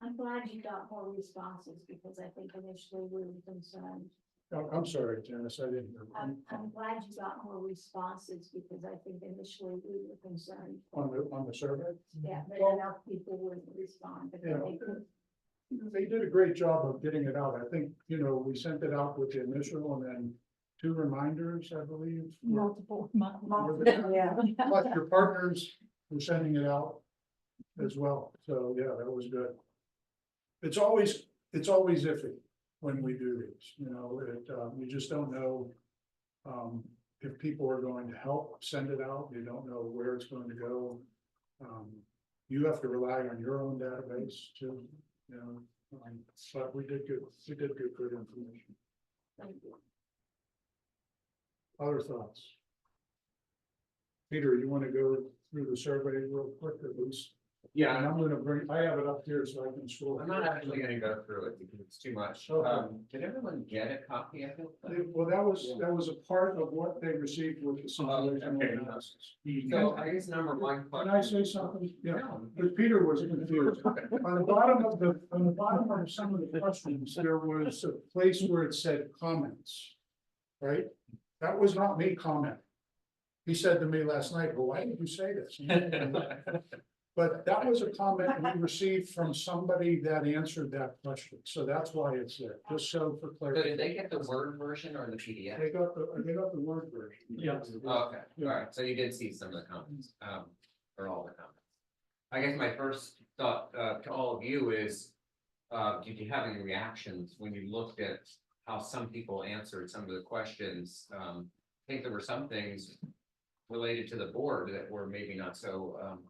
I'm glad you got more responses because I think initially we were concerned. Oh, I'm sorry, Janice, I didn't hear. I'm glad you got more responses because I think initially we were concerned. On the survey? Yeah, that Well, enough people would respond. But Yeah. they could. They did a great job of getting it out. I think, we sent it out with the initial and then 2 reminders, I believe. Multiple. Yeah. Plus your partners were sending it out as well. So, yeah, that was good. It's always iffy when we do these, you just don't know. If people are going to help send it out, you don't know where it's going to go. You have to rely on your own database too, but we did good information. Thank you. Other thoughts? Peter, you want to go through the survey real quick at least? Yeah, And I'm gonna I have it up here so I can scroll. I'm not actually gonna go through it because it's too much. Okay. Did everyone get a copy of it? Well, that was a part of what they received with the situational okay. analysis. So I guess number one Can question. I say something? Yeah, but Peter was confused. On the bottom of some of the questions, there was a place where it said comments. Right? That was not me commenting. He said to me last night, well, why did you say this? But that was a comment we received from somebody that answered that question. So that's why it's there, just so for So clarity. did they get the Word version or the PDF? They got the word version. Yeah. Okay, all right, so you did see some of the comments, or all the comments. I guess my first thought, to all of you is, did you have any reactions when you looked at how some people answered some of the questions? I think there were some things related to the board that were maybe not so,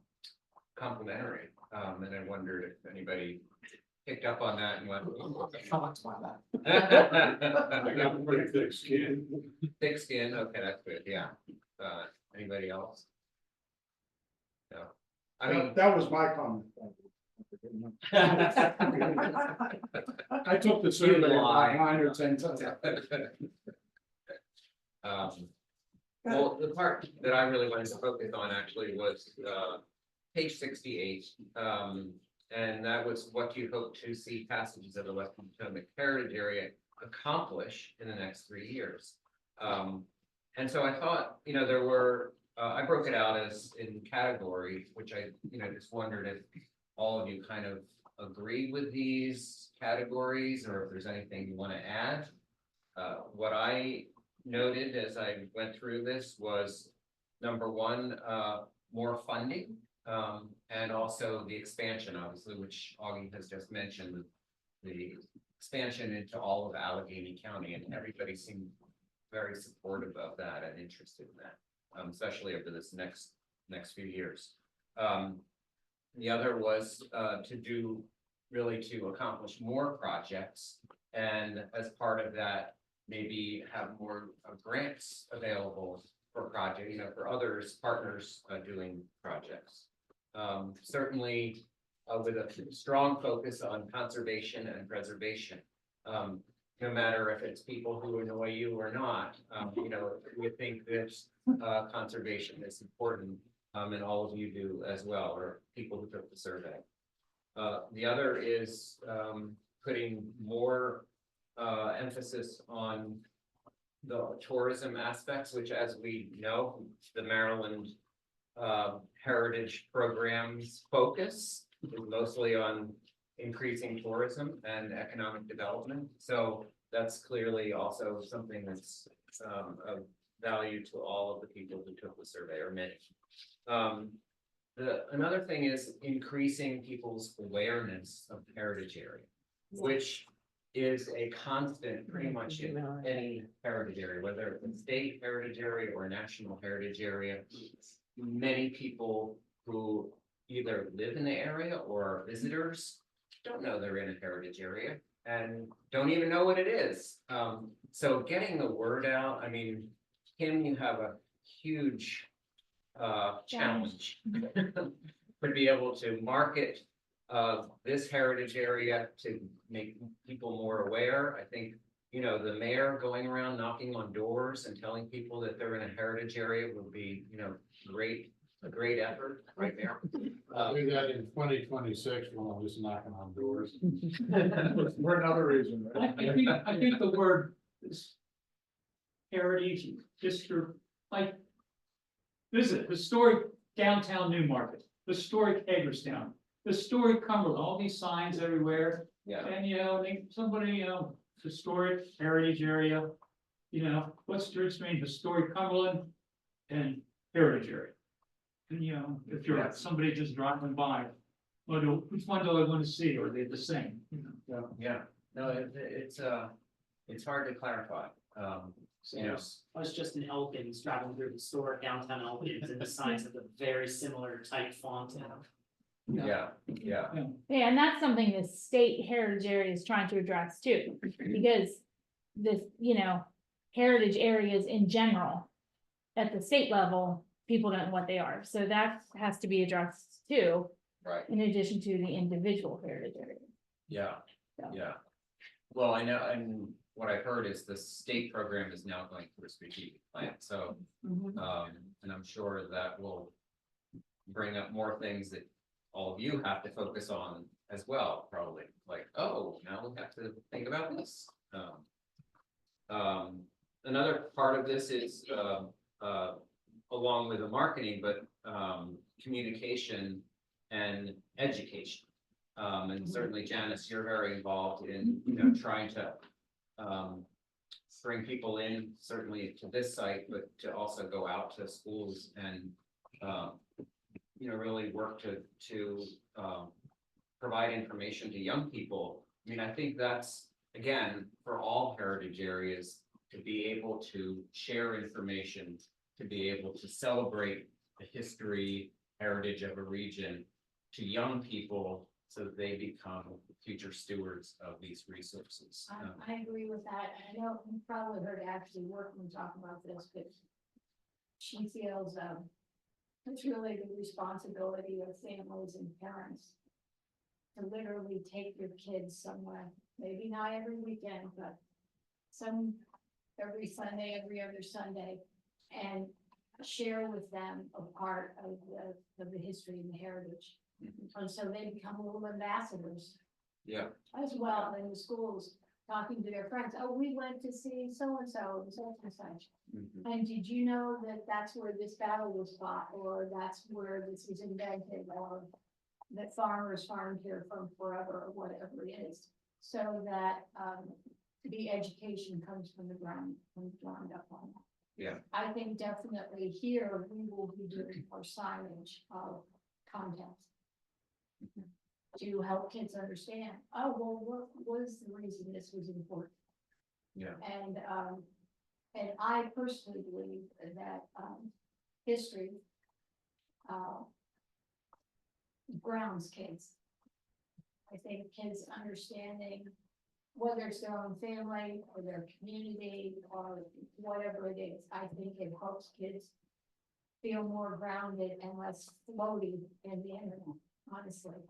complimentary. And I wondered if anybody picked up on that and went. Shocked by that. I got pretty thick skin. Thick skin, okay, that's good, yeah. Anybody else? No, I mean. That was my comment. I took the survey about 9 or 10 times. Well, the part that I really wanted to focus on actually was, page 68. And that was what you hope to see passages of the Western Potomac Heritage Area accomplish in the next 3 years. And so I thought, there were, I broke it out as in categories, which I, just wondered if all of you kind of agree with these categories, or if there's anything you want to add. What I noted as I went through this was, number one, more funding, and also the expansion, obviously, which Augie has just mentioned, the expansion into all of Allegheny County, and everybody seemed very supportive of that and interested in that, especially over this next few years. The other was to accomplish more projects, and as part of that, maybe have more grants available for project, for others, partners doing projects. Certainly with a strong focus on conservation and preservation. No matter if it's people who annoy you or not, we think that conservation is important, and all of you do as well, or people who took the survey. The other is putting more emphasis on the tourism aspects, which, as we know, the Maryland Heritage Program's focus is mostly on increasing tourism and economic development. So that's clearly also something that's of value to all of the people who took the survey, or many. Another thing is increasing people's awareness of the heritage area, which is a constant pretty much in any heritage area, whether it's a state heritage area or a national heritage area. Many people who either live in the area or are visitors don't know they're in a heritage area and don't even know what it is. So getting the word out, I mean, Kim, you have a huge challenge to be able to market this heritage area to make people more aware. I think, the mayor going around knocking on doors and telling people that they're in a heritage area would be, a great effort, right, Mayor? I'll do that in 2026 when I'm just knocking on doors. For another reason, right? I think the word is heritage, history, like, visit historic downtown Newmarket, historic Hagerstown, historic Cumberland, all these signs everywhere. Yeah. And, somebody, historic heritage area, what's the difference between historic Cumberland and heritage area? And, if you're somebody just driving by, which one do I want to see? Or are they the same? Yeah, no, it's hard to clarify. I was just in Elkins, traveling through historic downtown Elkins, and the signs have a very similar type font in them. Yeah. Yeah, and that's something the state heritage area is trying to address too, because this, heritage areas in general, at the state level, people don't know what they are, so that has to be addressed too, Right. in addition to the individual heritage areas. Yeah, So. yeah. Well, I know, and what I've heard is the state program is now going through a strategic plan, so, and I'm sure that will bring up more things that all of you have to focus on as well, probably, like, oh, now we have to think about this. Another part of this is, along with the marketing, but communication and education. And certainly, Janice, you're very involved in, trying to bring people in, certainly to this site, but to also go out to schools and, really work to provide information to young people. I mean, I think that's, again, for all heritage areas, to be able to share information, to be able to celebrate the history, heritage of a region, to young people so that they become future stewards of these resources. I agree with that. I know you probably heard Ashley Workman talk about this, but she feels, it's really the responsibility of families and parents to literally take your kids somewhere, maybe not every weekend, but every Sunday, every other Sunday, and share with them a part of the history and the heritage. And so they become little ambassadors Yeah, as well in the schools, talking to their friends. Oh, we went to see so-and-so and such and such. mhm, And did you know that that's where this battle was fought, or that's where this was invented, or that farmers farmed here from forever, or whatever it is. So that, the education comes from the ground up on that. yeah, I think definitely here, we will be doing more signage of content to help kids understand, oh, well, what was the reason this was important? yeah, And I personally believe that, history, grounds kids. I think kids understanding, whether it's their own family or their community or whatever it is, I think it helps kids feel more grounded and less floaty in the internet, honestly.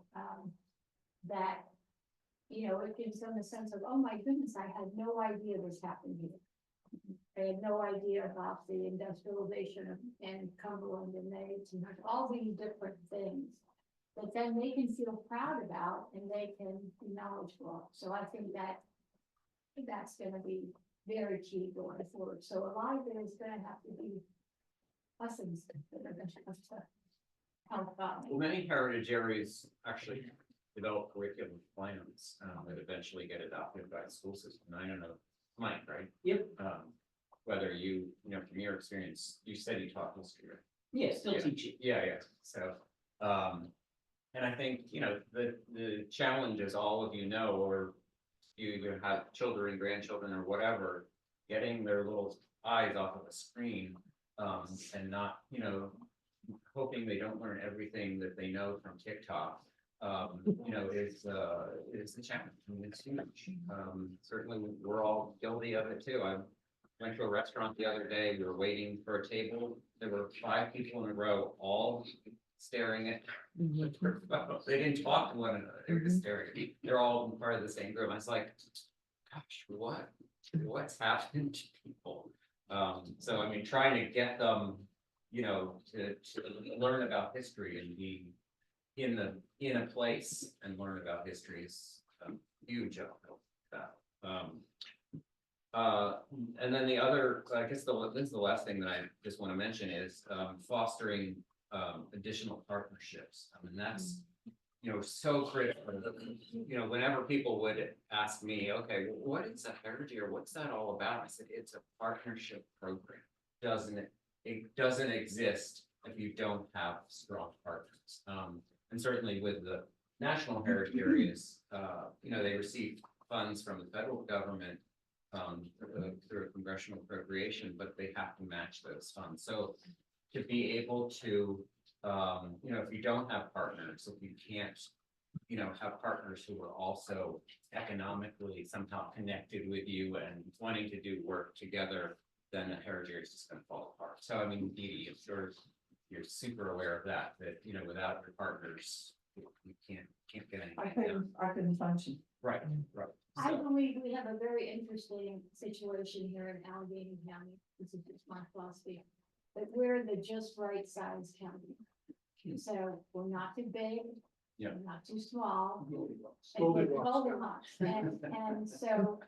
That, it gives them a sense of, oh my goodness, I had no idea this happened here. I had no idea about the industrialization in Cumberland and Maids and all these different things. But then they can feel proud about and they can be knowledgeable. So I think that's gonna be very key going forward. So a lot of it is gonna have to be lessons that are gonna have to help out. well, many heritage areas actually develop curriculum plans, that eventually get adopted by the school system. I don't know, Mike, right? Yep. Whether from your experience, you said you taught history, right? Yeah, still Yeah. teaching. Yeah, yeah, so, and I think, the challenge, as all of you know, or you have children, grandchildren, or whatever, getting their little eyes off of a screen, and not, hoping they don't learn everything that they know from TikTok, is the challenge. I mean, it's huge. Certainly, we're all guilty of it too. I went to a restaurant the other day, we were waiting for a table, there were 5 people in a row, all staring at. They didn't talk to one another, they were just staring at me, they're all part of the same group. I was like, gosh, what's happened to people? So I mean, trying to get them, to learn about history and be in a place and learn about history is a huge uphill battle. And then the other, I guess this is the last thing that I just want to mention is, fostering, additional partnerships. I mean, that's, so critical. Whenever people would ask me, okay, what is a heritage or what's that all about? I said, it's a partnership program. It doesn't exist if you don't have strong partners. And certainly with the national heritage areas, they receive funds from the federal government, through a congressional appropriation, but they have to match those funds. So to be able to, if you don't have partners, if you can't, have partners who are also economically somehow connected with you and wanting to do work together, then the heritage area is just going to fall apart. So I mean, Dee, I'm sure you're super aware of that, without your partners, you can't get anything. I couldn't function. Right. I believe we have a very interesting situation here in Allegheny County. This is just my philosophy, that we're the just right size county. So we're not too big. Yeah. We're not too small. Goldilocks. Goldilocks. And so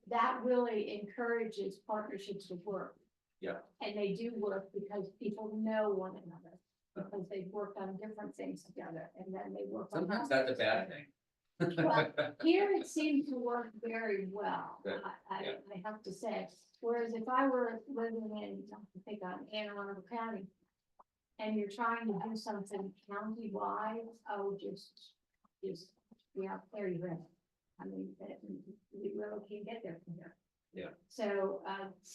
that really encourages partnerships to work. Yeah. And they do work because people know one another, because they've worked on different things together, and then they work on. Sometimes that's a bad thing. Well, here it seems to work very well, Good. I Yeah. have to say, whereas if I were living in, I think on Anne Arundel County, and you're trying to do something county-wide, there you go. I mean, we really can't get there from here. Yeah. So,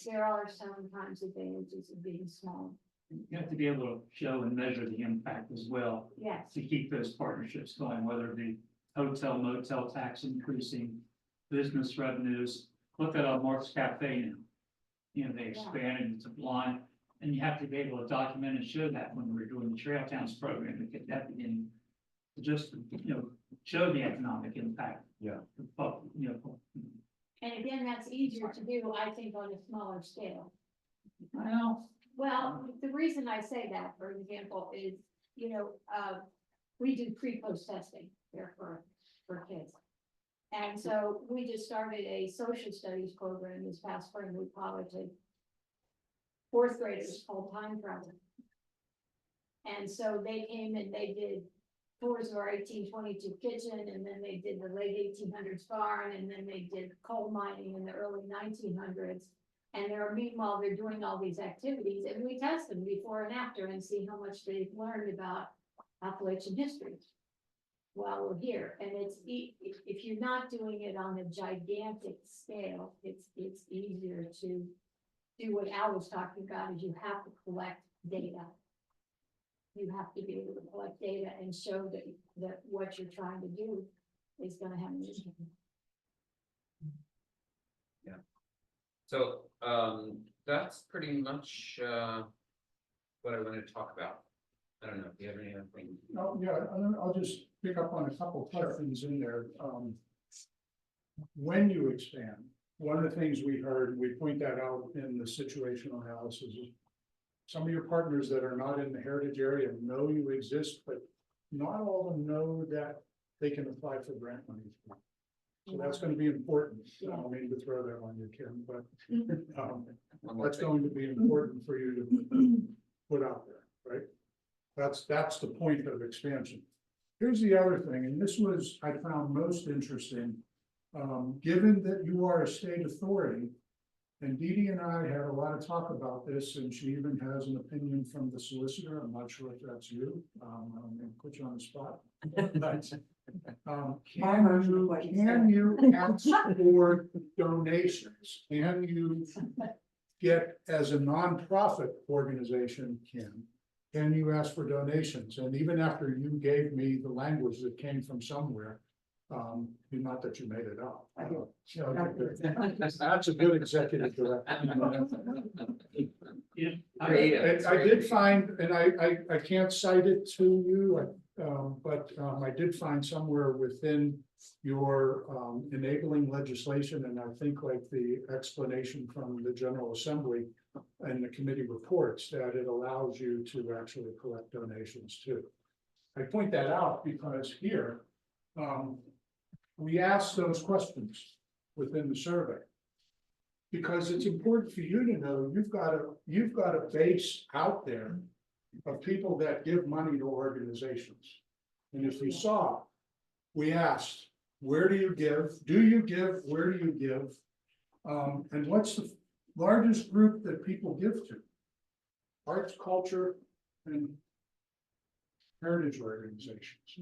there are sometimes advantages of being small. you have to be able to show and measure the impact as well Yes, to keep those partnerships going, whether it be hotel, motel tax increasing, business revenues. Look at Mark's Cafe now. You know, they expanded into blind, and you have to be able to document and show that when we're doing the Trail Towns program, to get that beginning. To just, you know, show the economic impact. Yeah. But, you know, and again, that's easier to do, I think, on a smaller scale. well, Well, the reason I say that, for example, is, you know, we do pre-post testing there for kids. And so we just started a social studies program this past spring with college and fourth graders called Time Travel. And so they came and they did tours of our 1822 kitchen, and then they did the late 1800s barn, and then they did coal mining in the early 1900s. And meanwhile, they're doing all these activities, and we test them before and after and see how much they've learned about Appalachian history while we're here. And it's, if you're not doing it on a gigantic scale, it's easier to do what Al was talking about, is you have to collect data. You have to be able to collect data and show that what you're trying to do is gonna have an impact. So, that's pretty much, what I wanted to talk about. I don't know, if you have any other things? Oh, yeah, I'll just pick up on a couple of things in there. When you expand, one of the things we heard, we point that out in the situational analysis, is some of your partners that are not in the heritage area know you exist, but not all of them know that they can apply for grant money. So that's going to be important. I don't mean to throw that on you, Kim, but that's going to be important for you to put out there, right? That's the point of expansion. Here's the other thing, and this was, I found most interesting. Given that you are a state authority, and Dee Dee and I had a lot of talk about this, and she even has an opinion from the solicitor. I'm not sure if that's you. I don't mean to put you on the spot. But, can you ask for donations? Can you get, as a nonprofit organization, can you ask for donations? And even after you gave me the language that came from somewhere, not that you made it up. That's a good executive director. I did find, and I can't cite it to you, but I did find somewhere within your enabling legislation, and I think like the explanation from the General Assembly and the committee reports, that it allows you to actually collect donations too. I point that out because here, we ask those questions within the survey. Because it's important for you to know you've got a base out there of people that give money to organizations. And if you saw, we asked, where do you give? Do you give? Where do you give? And what's the largest group that people give to? Arts, culture, and heritage organizations.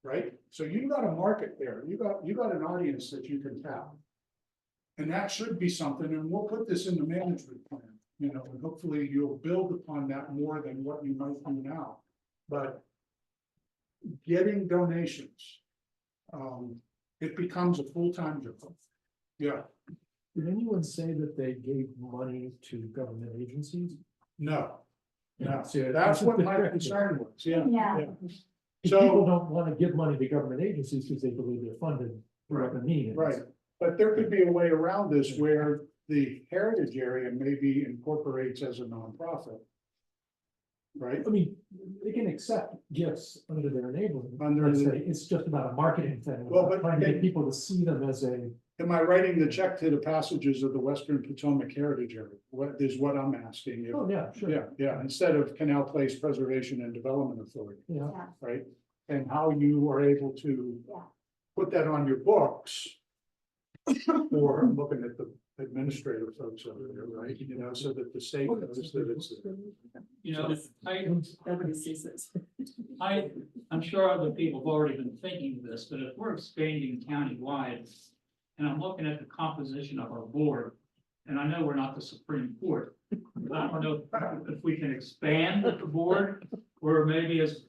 Right? So you've got a market there. You got an audience that you can tap. And that should be something, and we'll put this in the management plan, and hopefully you'll build upon that more than what you might do now. But getting donations, it becomes a full-time job. Yeah. Did anyone say that they gave money to government agencies? No. No, See, that's what my concern was. Yeah. Yeah. So people don't want to give money to government agencies because they believe they're funded for other means. right, but there could be a way around this where the heritage area maybe incorporates as a nonprofit. Right? I mean, they can accept gifts under their enabling. Under Let's the- say it's just about a marketing thing. Well, about but trying to they- get people to see them as a. Am I writing the check to the passages of the Western Potomac Heritage Area? What is what I'm asking you? Oh, yeah, sure. Yeah, instead of Canal Place Preservation and Development Authority, Yeah. Yeah. right? And how you are able to Yeah. put that on your books. Or I'm looking at the administrative folks over there, right? So that the state knows that it's. Everybody sees this. I'm sure other people have already been thinking of this, but if we're expanding countywide, and I'm looking at the composition of our board, and I know we're not the Supreme Court, I don't know if we can expand the board, or maybe as,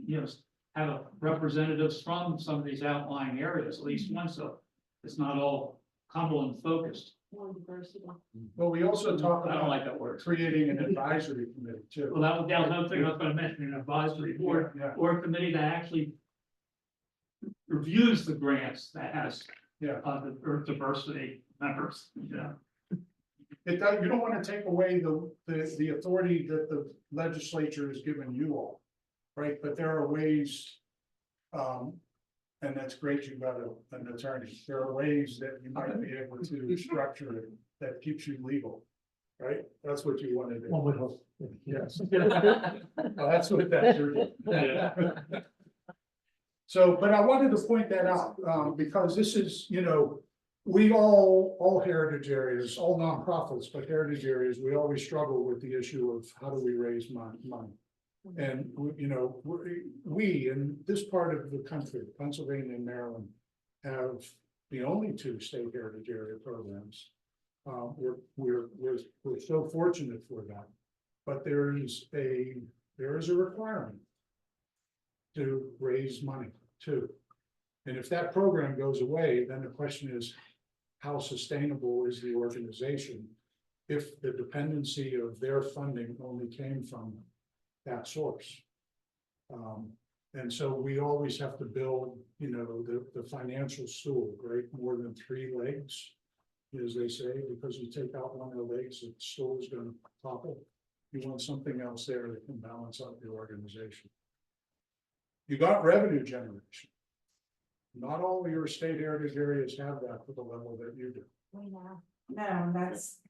you know, have representatives from some of these outlying areas, at least one, so it's not all Cumberland focused. More diversity. Well, we also talk I don't about like that word. creating an advisory committee too. Well, that was another thing I was gonna mention, an advisory board, Yeah, or a committee that actually reviews the grants that has, yeah. or diversity members, yeah. It does, you don't want to take away the authority that the legislature has given you all, right? But there are ways, and that's great, you've got an attorney. There are ways that you might be able to structure it that keeps you legal, right? That's what you want to do. One would hope. Yes. Well, that's what that's. So, but I wanted to point that out, because this is, you know, we all heritage areas, all nonprofits, but heritage areas, we always struggle with the issue of how do we raise money? And, you know, we in this part of the country, Pennsylvania and Maryland, have the only two state heritage area programs. We're so fortunate for that, but there is a requirement to raise money too. And if that program goes away, then the question is, how sustainable is the organization if the dependency of their funding only came from that source? And so we always have to build, you know, the financial stool, right? More than 3 legs, as they say, because you take out one of the legs, the stool is going to topple. You want something else there that can balance out the organization. You got revenue generation. Not all of your state heritage areas have that to the level that you do. We know. No, that's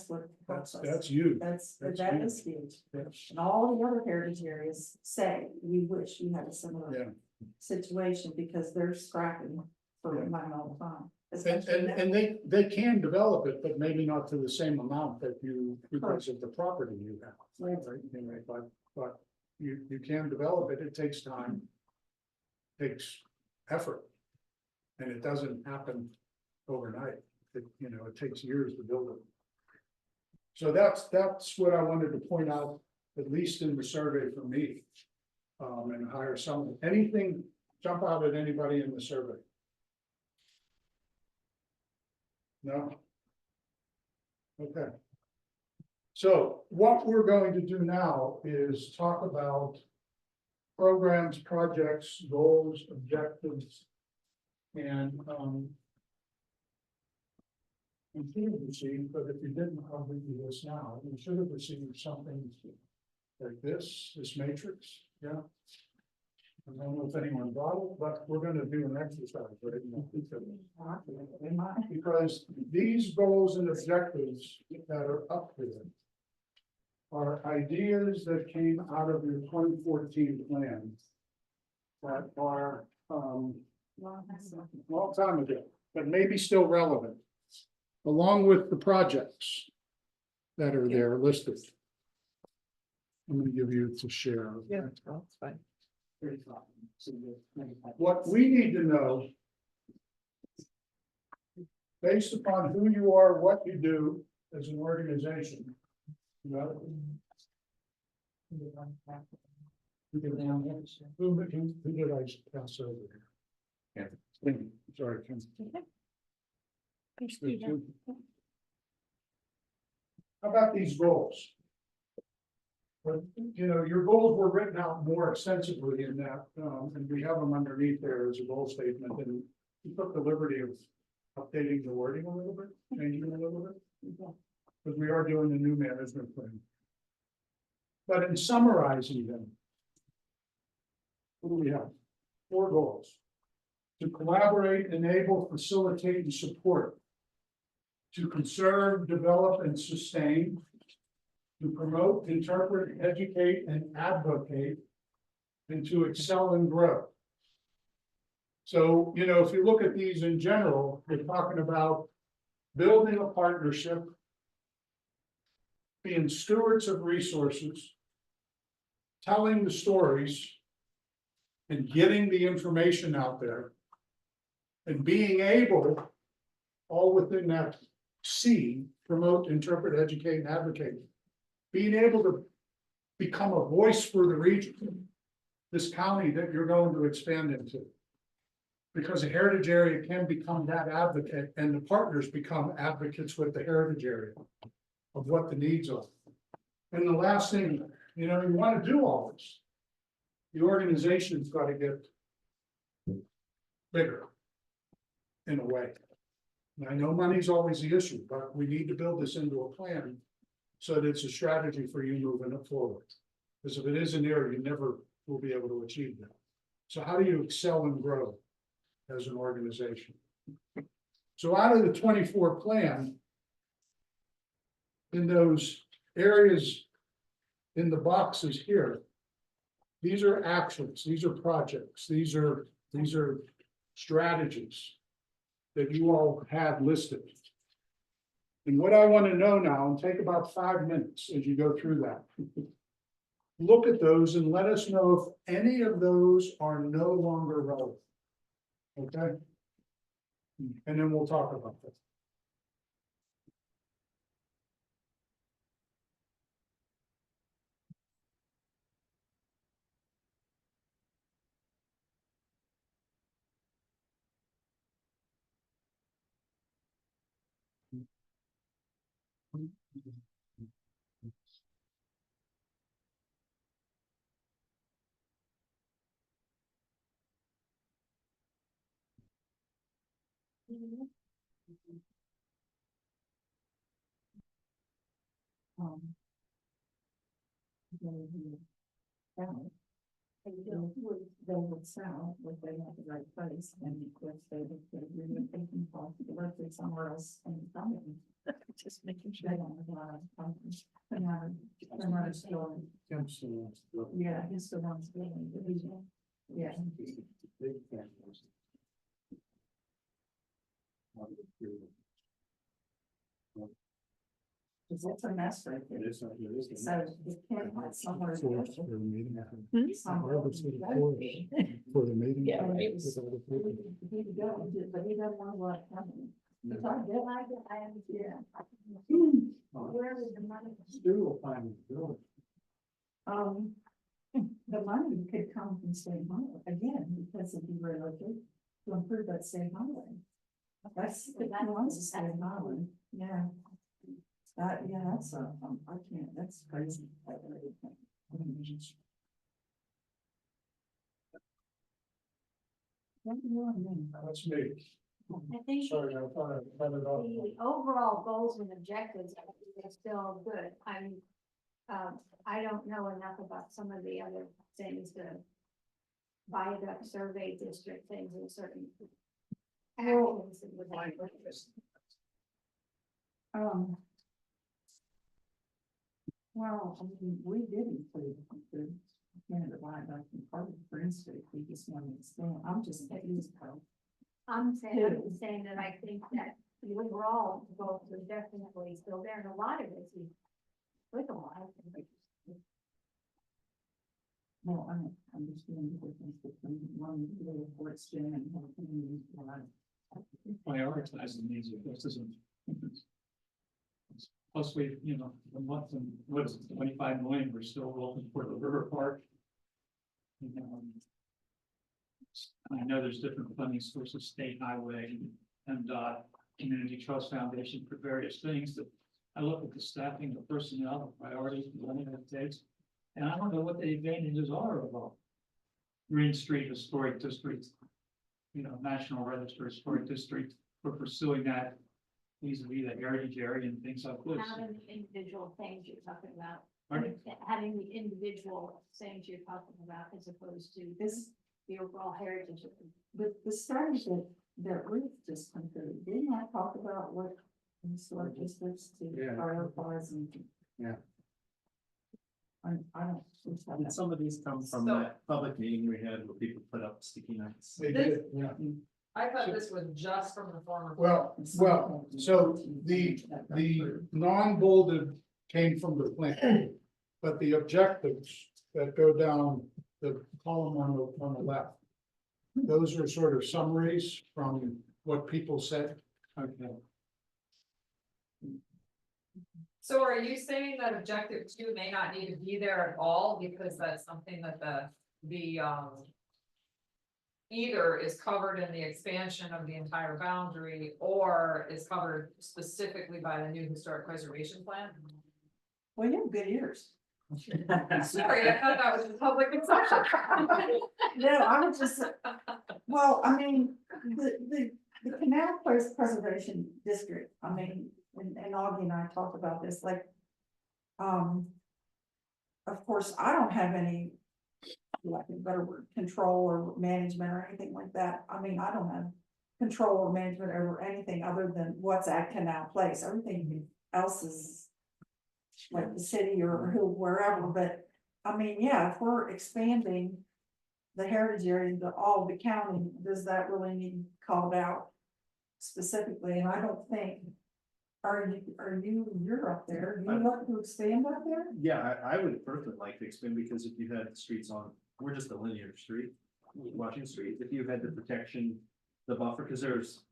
what helps us. That's you. That you. is huge. Yes. And all the other heritage areas say, we wish we had a Yeah. similar situation because they're scrapping for Yeah. money all the time. And, Especially now. and they can develop it, but maybe not to the same amount that you, because of the property you have. Right. Anyway, but you can develop it, it takes time. Takes effort. And it doesn't happen overnight, it, you know, it takes years to build it. So that's what I wanted to point out, at least in the survey for me. And hire someone, anything jump out at anybody in the survey? No? Okay. So what we're going to do now is talk about programs, projects, goals, objectives, and you should have received, but if you didn't, I'll read you this now. You should have received something like this matrix, yeah. I don't know if anyone brought it, but we're gonna do an exercise right now. Because these goals and objectives that are up there are ideas that came out of your 2014 plan that are long time ago, but maybe still relevant, along with the projects that are there listed. I'm gonna give you to share. Yeah, that's fine. What we need to know, based upon who you are, what you do as an organization. You know? Who did I pass over here? Yeah. Sorry, Ken. How about these goals? But, you know, your goals were written out more extensively in that, and we have them underneath there as a goal statement, and we took the liberty of updating the wording a little bit, changing it a little bit. Because we are doing a new management plan. But in summarizing them, what do we have? 4 goals. To collaborate, enable, facilitate, and support. To conserve, develop, and sustain. To promote, interpret, educate, and advocate. And to excel and grow. So, you know, if you look at these in general, we're talking about building a partnership, being stewards of resources, telling the stories, and getting the information out there, and being able, all within that C, promote, interpret, educate, and advocate. being able to become a voice for the region, this county that you're going to expand into. Because a heritage area can become that advocate, and the partners become advocates with the heritage area of what the needs are. And the last thing, you know, you want to do all this. The organization's got to get bigger in a way. And I know money's always the issue, but we need to build this into a plan so that it's a strategy for you moving it forward. Because if it isn't there, you never will be able to achieve that. So how do you excel and grow as an organization? So out of the 24 plan, in those areas in the boxes here, these are actions, these are projects, these are strategies that you all had listed. And what I want to know now, and take about 5 minutes as you go through that. Look at those and let us know if any of those are no longer relevant. Okay? And then we'll talk about that. They would sell if they had the right place, and of course they would really thinking of directly somewhere else and something. Just making sure they don't have a lot of companies. Another story. Yeah, he's the one's building. Yeah. It's a mess right there. So you can't have somewhere. For the meeting. For the meeting. Yeah, right. He could go, but he doesn't want to let company. If I did like it, I understand. Where is the money? Stu will find the building. The money could come from state highway again, because it'd be relative to improve that state highway. That's, if that wants to state highway, yeah. Yeah, that's, I can't, that's crazy. I really can't. What do you want to mean? That's me. I think Sorry, I thought I had it off. the overall goals and objectives are still good. I don't know enough about some of the other things, the viaduct survey district things and certain actions that would like. Well, I mean, we did include the Canada viaduct and part of Green Street, we just wanted to stand, I'm just saying this part. I'm saying that I think that the overall goals are definitely still there, and a lot of it is with a lot. No, I don't understand the difference between one little question and one. Prioritizing these, this isn't. Plus we, you know, the month and what's 25 million, we're still looking for the river park. I know there's different funding sources, state highway and community trust foundation for various things that I look at the staffing, the personnel, the priorities, the money that it takes. And I don't know what the advantages are of Green Street Historic District, you know, National Register Historic District for pursuing that vis-a-vis the heritage area and things like this. Having the individual things you're talking about, Pardon? having the individual things you're talking about as opposed to This, the overall heritage. the study that Ruth just concluded, didn't I talk about what historic districts to Yeah. prioritize and? Yeah. I don't. And some of these come from So- that public meeting we had where people put up sticky notes. They did, yeah. I thought this was just from the former. Well, so the non-bolded came from the plan. But the objectives that go down the column on the left, those are sort of summaries from what people said. Okay. So are you saying that objective 2 may not need to be there at all, because that's something that either is covered in the expansion of the entire boundary, or is covered specifically by the new historic preservation plan? Well, you have good ears. Sorry, I thought that was a public consumption. No, I would just, well, I mean, the Canal Place Preservation District, I mean, and Augie and I talked about this, like, of course, I don't have any, like a better word, control or management or anything like that. I mean, I don't have control or management over anything other than what's at Canal Place. Everything else is like the city or who, wherever, but I mean, yeah, if we're expanding the heritage area to all the county, does that really need called out specifically? And I don't think, you're up there, do you want to expand up there? Yeah, I would personally like to expand, because if you had streets on, we're just a linear street, Washington Street, if you had the protection, the buffer, because there's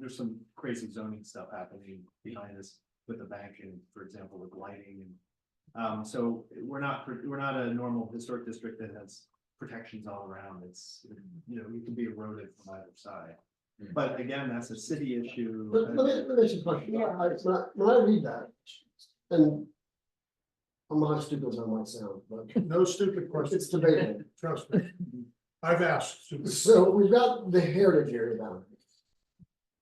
some crazy zoning stuff happening behind us with the bank and, for example, with lighting and, so we're not a normal historic district that has protections all around. It's, you know, you can be eroded from either side. But again, that's a city issue. But let me ask you a question. When I read that, and I'm not as stupid as I might sound, but No stupid questions. it's debatable. Trust me. I've asked. stupid So we've got the heritage area boundary.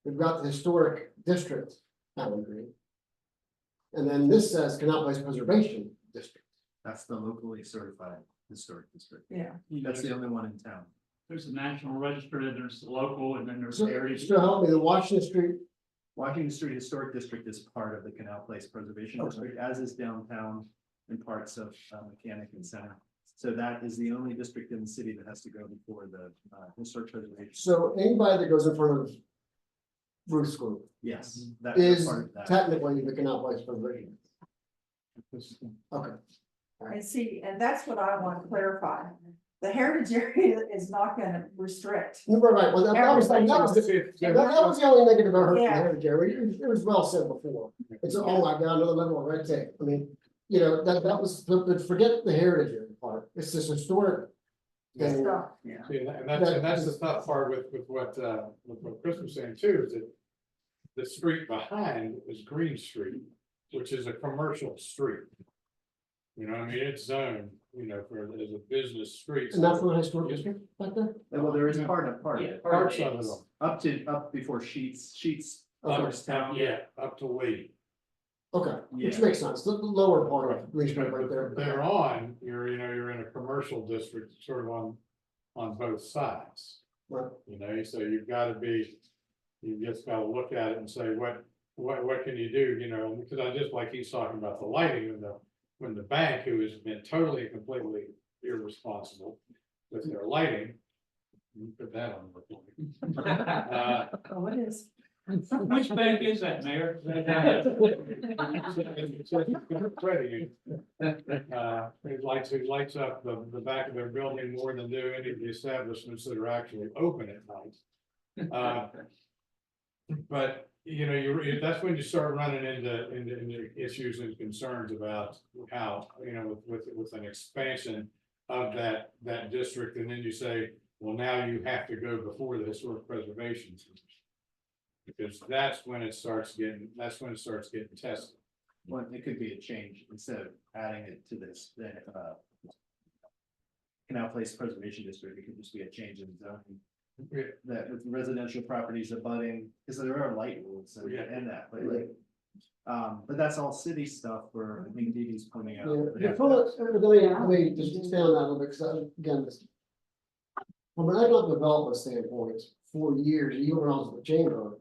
We've got the historic district boundary. And then this says Canal Place Preservation District. That's the locally certified historic district. Yeah. That's the only one in town. There's the National Register, and there's the local, and then there's So, heritage. so help me, the Washington Street, Washington Street Historic District is part of the Canal Place Preservation Okay. District, as is downtown and parts of Mechanic and Center. So that is the only district in the city that has to go before the historic preservation. so anybody that goes in front of Ruth School Yes, that's is part of that. technically the Canal Place Preservation. Okay. And see, and that's what I want to clarify. The heritage area is not gonna restrict. Right, well, that was the only negative I heard from the Yeah. heritage area. It was well said before. It's, oh my God, another level of red tape. I mean, you know, that was, but forget the heritage area part. It's this historic thing. Stuff, yeah. See, and that's the tough part with what Chris was saying too, is that the street behind is Green Street, which is a commercial street. You know, I mean, it's zoned, you know, for, as a business street. And that's what historic district back there? Well, there is part of Yeah, it, Parts of it. up before Sheets, Up, towards town. yeah, up to Lee. Okay, which Yeah. makes sense. The lower part of Green Street right there. They're on, you're in a commercial district, sort of on both sides. Right. You know, so you've just gotta look at it and say, what can you do, you know, because I just, like he's talking about the lighting, when the bank, who has been totally and completely irresponsible with their lighting. you Put that on the report. Oh, it is. Which bank is that, Mayor? It lights up the back of their building more than do any of the establishments that are actually open at night. But, you know, that's when you start running into issues and concerns about how, you know, with an expansion of that district, and then you say, well, now you have to go before the historic preservation. Because that's when it starts getting tested. Well, it could be a change, instead of adding it to this, Canal Place Preservation District, it could just be a change in zoning. That with residential properties abutting, because there are light rules and that, but like. But that's all city stuff where I think Dee Dee's pointing out. Yeah, let me just stay on that a little bit, because again, from an economic development standpoint, for years, even when I was with the chamber,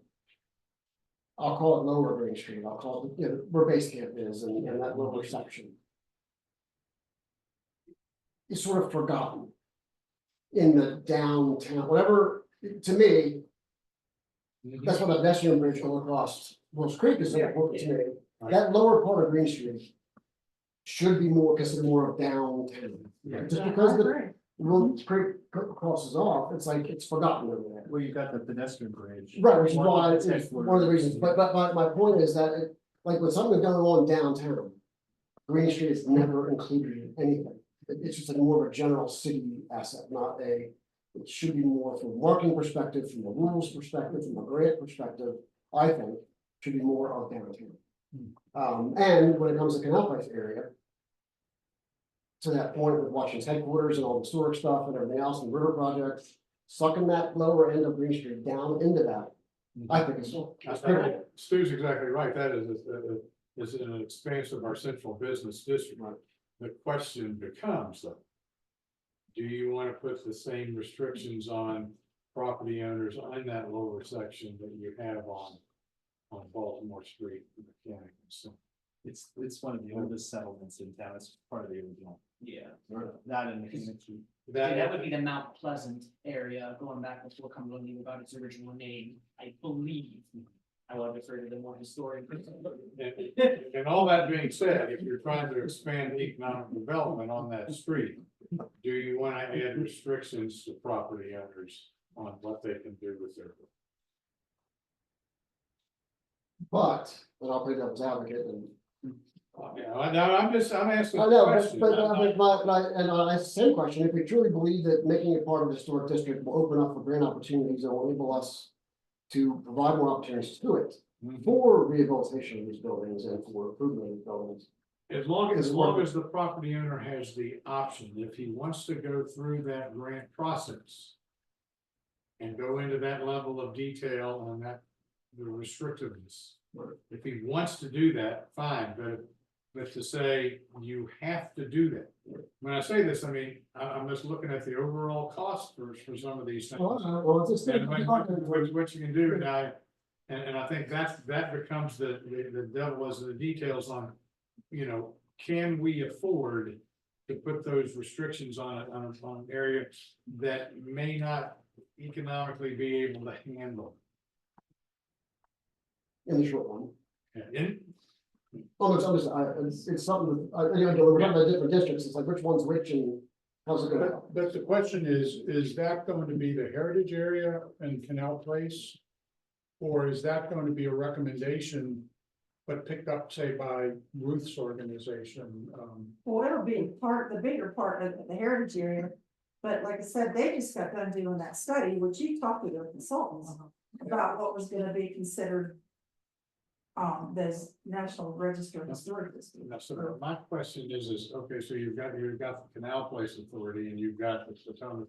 I'll call it Lower Green Street, I'll call it, you know, where base camp is and that lower section. It's sort of forgotten in the downtown, whatever, to me, that's what a pedestrian bridge going across Wolf's Creek is important to me. That lower part of Green Street should be more considered more of downtown. Just because the Wolf's Creek crosses off, it's like it's forgotten over there. Well, you've got the pedestrian bridge. Right, which is why it's one of the reasons, but my point is that like when something's going on downtown, Green Street is never included in anything. It's just like more of a general city asset, not a, it should be more from a marketing perspective, from a rules perspective, from a grant perspective, I think, should be more of downtown. And when it comes to Canal Place area, to that point with Washington's headquarters and all the historic stuff and everything else and river projects, sucking that lower end of Green Street down into that, I think is. Stu's exactly right, that is an expanse of our central business district. The question becomes though, do you want to put the same restrictions on property owners in that lower section that you have on Baltimore Street and Mechanic? So It's one of the oldest settlements in town. It's part of the original. Yeah. That and the That would be the Mount Pleasant area, going back before Cumberland knew about its original name, I believe. I will defer to the more historian. And all that being said, if you're trying to expand economic development on that street, do you want to add restrictions to property owners on what they can do with their? But, and I'll play devil's advocate and. Yeah, I'm asking. I a know, question. but I ask the same question, if we truly believe that making it part of the historic district will open up for grant opportunities and will enable us to provide more opportunities to it for rehabilitation of these buildings and for improvement of these buildings. As long as the property owner has the option, if he wants to go through that grant process. And go into that level of detail on that, the restrictiveness. If he wants to do that, fine, but to say you have to do that. When I say this, I mean, I'm just looking at the overall cost for some of these things. Well, it's just. And what you can do now, and I think that becomes the devil is in the details on, you know, can we afford to put those restrictions on an area that may not economically be able to handle? In the short run. And It's something that, anyway, we're talking about different districts, it's like which one's which and how's it going? But the question is that going to be the heritage area and Canal Place? Or is that going to be a recommendation, but picked up, say, by Ruth's organization? Well, it'll be the bigger part of the heritage area. But like I said, they just got done doing that study, which you talked to their consultants about what was gonna be considered. This National Register of Historic District. so my question is, okay, so you've got the Canal Place Authority and you've got the Potomac.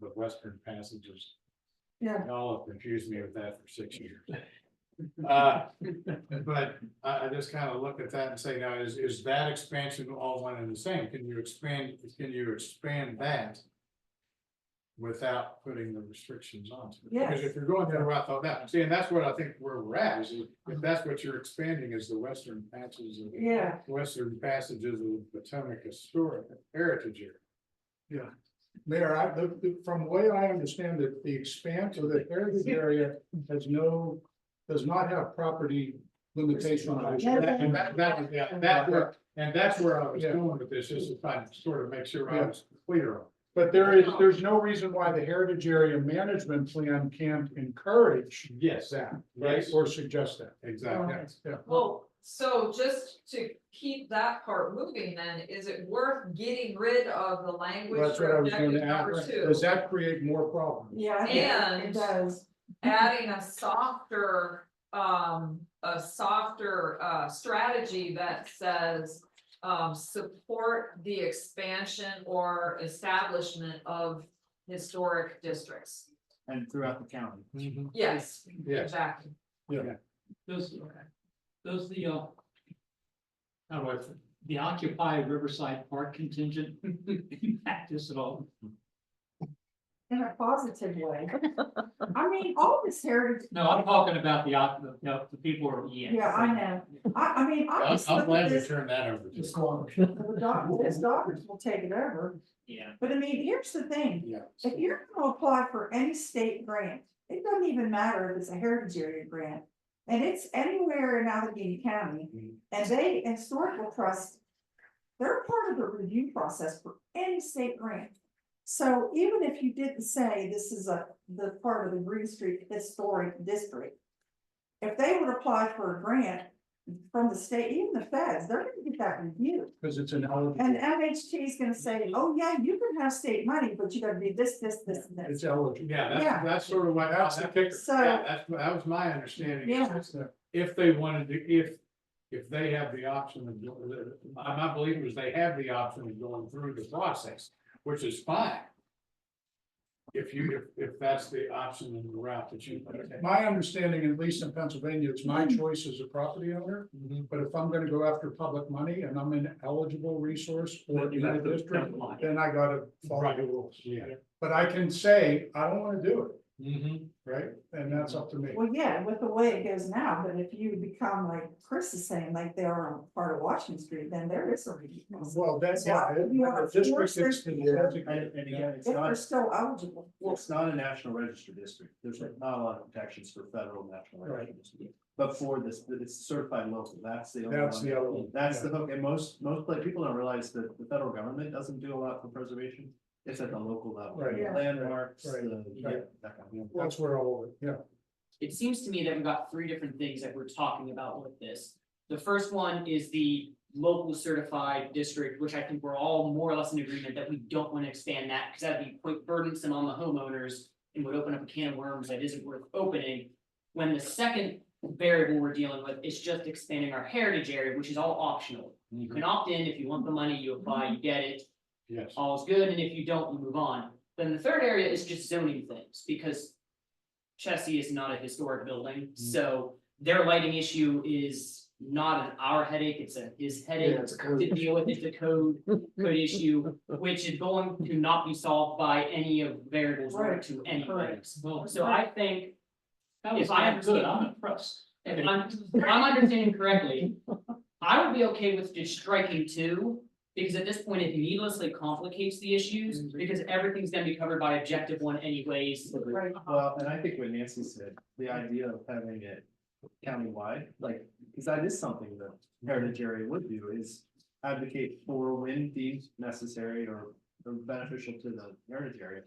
The Western Passages. Yeah. Y'all have confused me with that for 6 years. But I just kind of look at that and say, now, is that expansion all one and the same? Can you expand that? Without putting the restrictions on it? Yes. Because if you're going that route, I thought that, see, and that's what I think where we're at, is if that's what you're expanding is the Western Passages of. Yeah. Western Passages of the Potomac Historic Heritage Area. Yeah. Mayor, from the way I understand it, the expanse of the heritage area does not have property limitation on it. And that's where I was going with this, just to kind of sort of make sure I was clear on. But there's no reason why the heritage area management plan can't encourage Yes. that, right? Yes. Or suggest that. Exactly. Yeah. Well, so just to keep that part moving, then, is it worth getting rid of the language That's what I for was going objective to number ask. 2? Does that create more problems? Yeah, And- it does. Adding a softer strategy that says, support the expansion or establishment of historic districts. And throughout the county. Yes, Yes. exactly. Does the Occupy Riverside Park contingent impact this at all? In a positive way. I mean, all this heritage. No, I'm talking about the people who are. Yeah, I know. I mean, I just I'm look glad at you this, turned that over to. The squatters. the doctors will take it over. Yeah. But I mean, here's the thing. Yeah. If you're gonna apply for any state grant, it doesn't even matter if it's a heritage area grant. And it's anywhere in Allegheny County, and Historical Trust, they're part of the review process for any state grant. So even if you didn't say this is the part of the Green Street Historic District, if they would apply for a grant, from the state, even the feds, they're gonna get that reviewed. Because it's an eligible, And MHT is gonna say, oh, yeah, you can have state money, but you gotta be this, and this. it's eligible. Yeah, Yeah. that's sort of what, That's the kicker. So- that was my understanding. Yeah. If they wanted to, if they have the option of, my belief was they have the option of going through the process, which is fine. If that's the option and the route that you. My understanding, at least in Pennsylvania, it's my choice as a property owner. But if I'm gonna go after public money and I'm an eligible resource or Then you in have the to district, come line. then I gotta follow the rules. Yeah. But I can say, I don't wanna do it, Mm-hmm. right? And that's up to me. Well, yeah, with the way it goes now, but if you become like Chris is saying, like they are on part of Washington Street, then there is a. Well, that's, yeah. So, you wanna the district force is this the here? designated- And again, it's If they're not, still eligible. it's not a national register district. There's not a lot of protections for federal national register Right. district. But for this, it's certified local. That's the only That's one. the other one, That's yeah. the hook. And most people don't realize that the federal government doesn't do a lot for preservation. It's at the local level. Right. Yeah. Landmarks, Right. yeah, that kind of thing. That's where all of it, yeah. It seems to me that we've got three different things that we're talking about with this. The first one is the local certified district, which I think we're all more or less in agreement that we don't want to expand that, because that'd be quite burdensome on the homeowners and would open up a can of worms that isn't worth opening. When the second variable we're dealing with is just expanding our heritage area, which is all optional. You can opt in, if you want the money, you apply, you get it. Yes. All's good, and if you don't, you move on. Then the third area is just zoning things, because Chessie is not a historic building, so their lighting issue is not our headache, it's his headache it's a code. to deal with. It's a code issue, which is going to not be solved by any of variables one or two anyways. So I think That was if I good, understand- I'm impressed. if I'm understanding correctly, I would be okay with just striking two, because at this point it needlessly complicates the issues, because everything's gonna be covered by objective one anyways. Right. Well, and I think what Nancy said, the idea of having it countywide, like, because that is something that Heritage Area would do, is advocate for when deemed necessary or beneficial to the Heritage Area.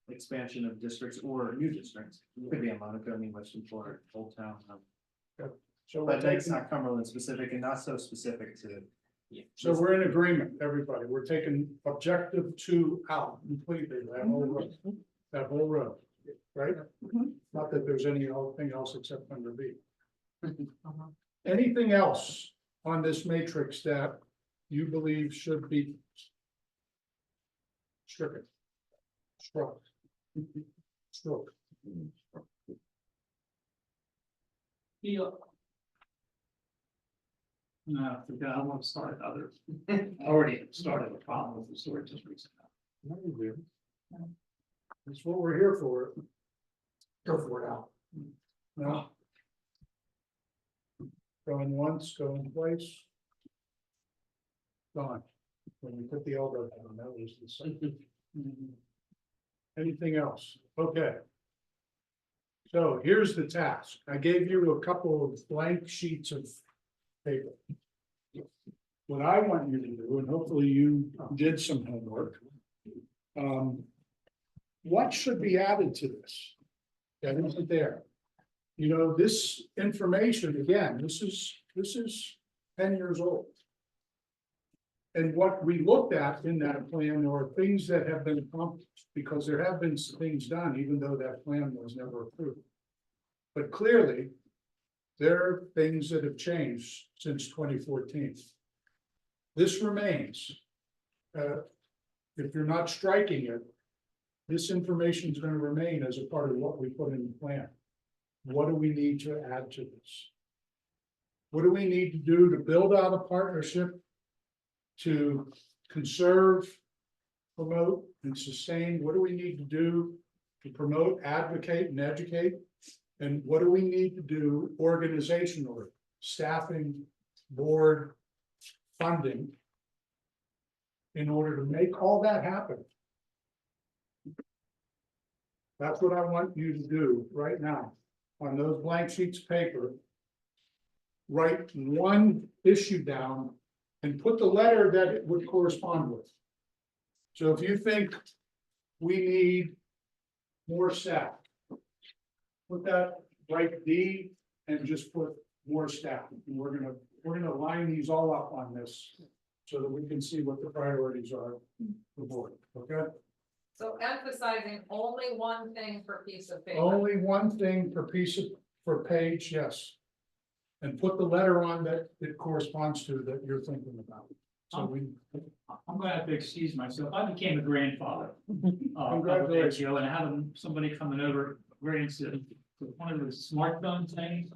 Expansion of districts or new districts, could be in Monaco, New Western Florida, Old Town. So we're But that's taking, not Cumberland specific and not so specific to. so we're in agreement, everybody. We're taking objective 2 out completely, that whole row, right? Mhm. Not that there's anything else except under B. Anything else on this matrix that you believe should be stricken? Struck. Struck. No, because I want to start other, already started a problem with the storage districts. No, you do. That's what we're here for. Go for it out. No. Going once, going twice. Gone. When we put the elbow down, that was the second. Anything else? Okay. So here's the task. I gave you a couple of blank sheets of paper. What I want you to do, and hopefully you did some homework. What should be added to this? That isn't there. You know, this information, again, this is 10 years old. And what we looked at in that plan are things that have been accomplished, because there have been some things done, even though that plan was never approved. But clearly, there are things that have changed since 2014. This remains. If you're not striking it, this information is going to remain as a part of what we put in the plan. What do we need to add to this? What do we need to do to build out a partnership to conserve, promote, and sustain? What do we need to do to promote, advocate, and educate? And what do we need to do organizationally, staffing, board, funding, in order to make all that happen? That's what I want you to do right now. On those blank sheets of paper, write one issue down and put the letter that it would correspond with. So if you think we need more staff, put that, write D and just put more staff. And we're gonna we're gonna line these all up on this, so that we can see what the priorities are for the board, okay? So emphasizing only one thing per piece of paper. Only one thing per piece of, per page, yes. And put the letter on that it corresponds to that you're thinking about. So we, I'm gonna have to excuse myself. I became a grandfather. A couple days Congratulations. ago, and having somebody coming over, grandson, with one of those smartphone things.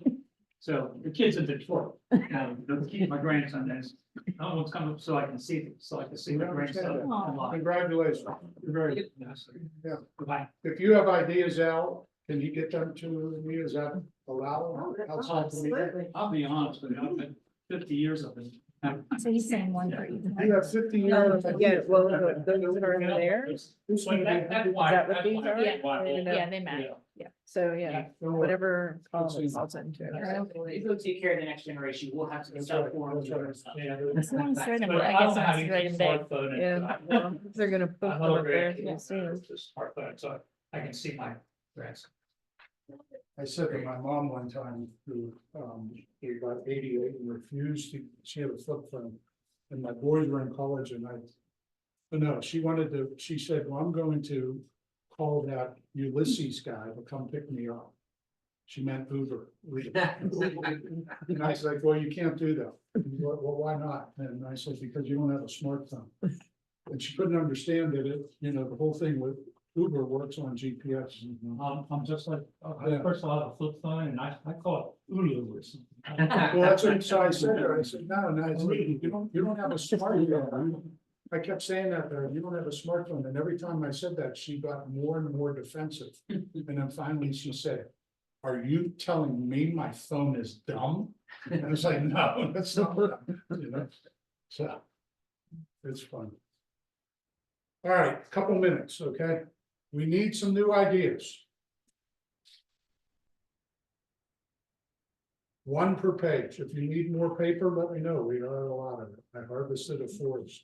So the kids in Detroit, they'll keep my grandson there. I want to come up so I can see, my grandson. congratulations. You're very good. Yeah. Goodbye. If you have ideas, Al, can you get them to me? Is that allowed outside the meeting? I'll be honest with you, I've been 50 years of it. So he's saying one for each. You have 50 years. Yeah, well, those that are in there, That's why. that what these are? Yeah, I don't know. yeah, they match. So, yeah, whatever calls it falls into. If you take care of the next generation, we'll have to start forms and stuff. Someone's trying to- But I I guess don't know how to it's use right a in bed. smartphone. Yeah, well, if they're gonna put them up there, you'll see them. Smartphone, so I can see my grandson. I said to my mom one time, who, was about 88 and refused to, she had a flip phone. And my boys were in college and but no, she wanted to, she said, well, I'm going to call that Ulysses guy to come pick me up. She meant Uber. And I was like, well, you can't do that. Well, why not? And I said, because you don't have a smartphone. And she couldn't understand that it, the whole thing with Uber works on GPS. I'm just like, Yeah. first of all, I have a flip phone and I call it Ulu or something. Well, that's what so I said to her. I said, no, I said, you don't have a smartphone. I kept saying that to her, you don't have a smartphone. And every time I said that, she got more and more defensive. And then finally she said, are you telling me my phone is dumb? And I was like, no, that's not dumb, So it's fun. All right, couple minutes, okay? We need some new ideas. One per page. If you need more paper, let me know. We have a lot of it. I harvested a forest.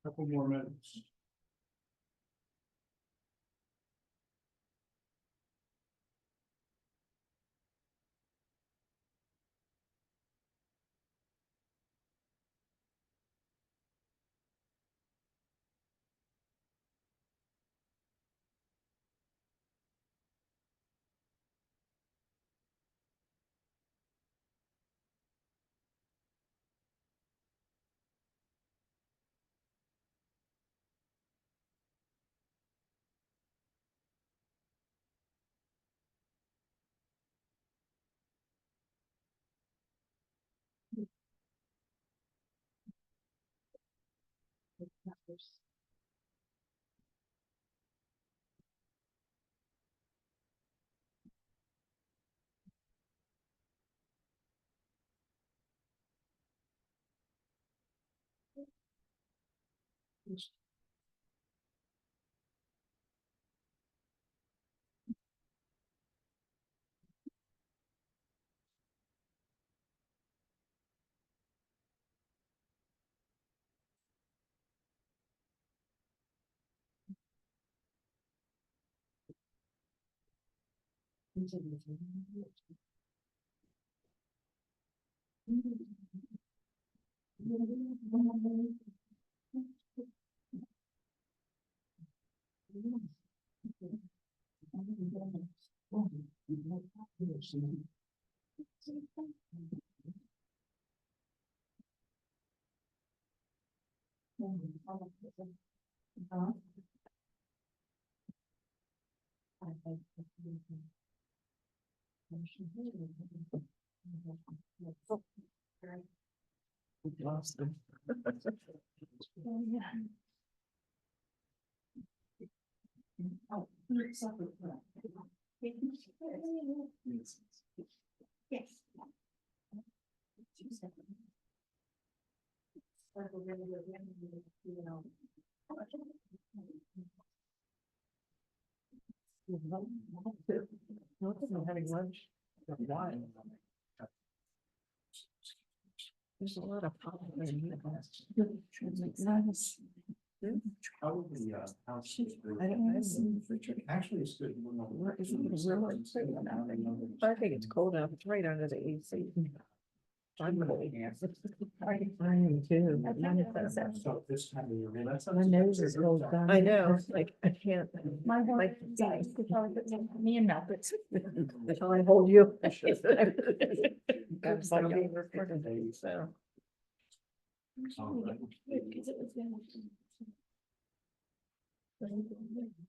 Couple more minutes. Lost them. Yes. Having lunch. Wine. There's a lot of pop there. Nice. Probably, house. I don't know. Actually, it's good. Where is it? I think it's cold out. It's right under the AC. I'm cold. I am too. So this time of year, that's. My nose is rolled down. I know, like, I can't. My whole Like, size could probably put me in milk, but That's how I hold you. Got somebody being recorded, so. because it was gonna.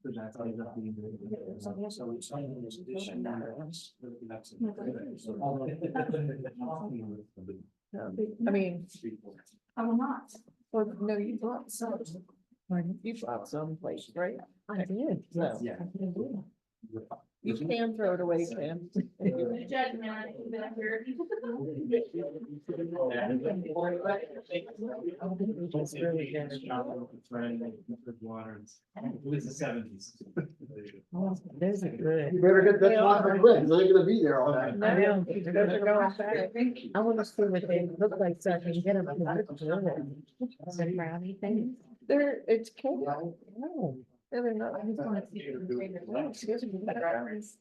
That's how you got the. So it's something that's additional. That's. I mean, I will not. well, no, you brought some. You brought some place, right? I did. So Yeah. you can throw it away, Sam. Judge me on it, but I'm here. It's really good. It was the seventies. Those are good. You better get that chocolate quick, 'cause I ain't gonna be there all night. I know, those are going fast. I wanna see what they look like so I can get them. The brownie thing. It's cold. Oh. They're not. I just wanna see. Oh, excuse me. Brownies.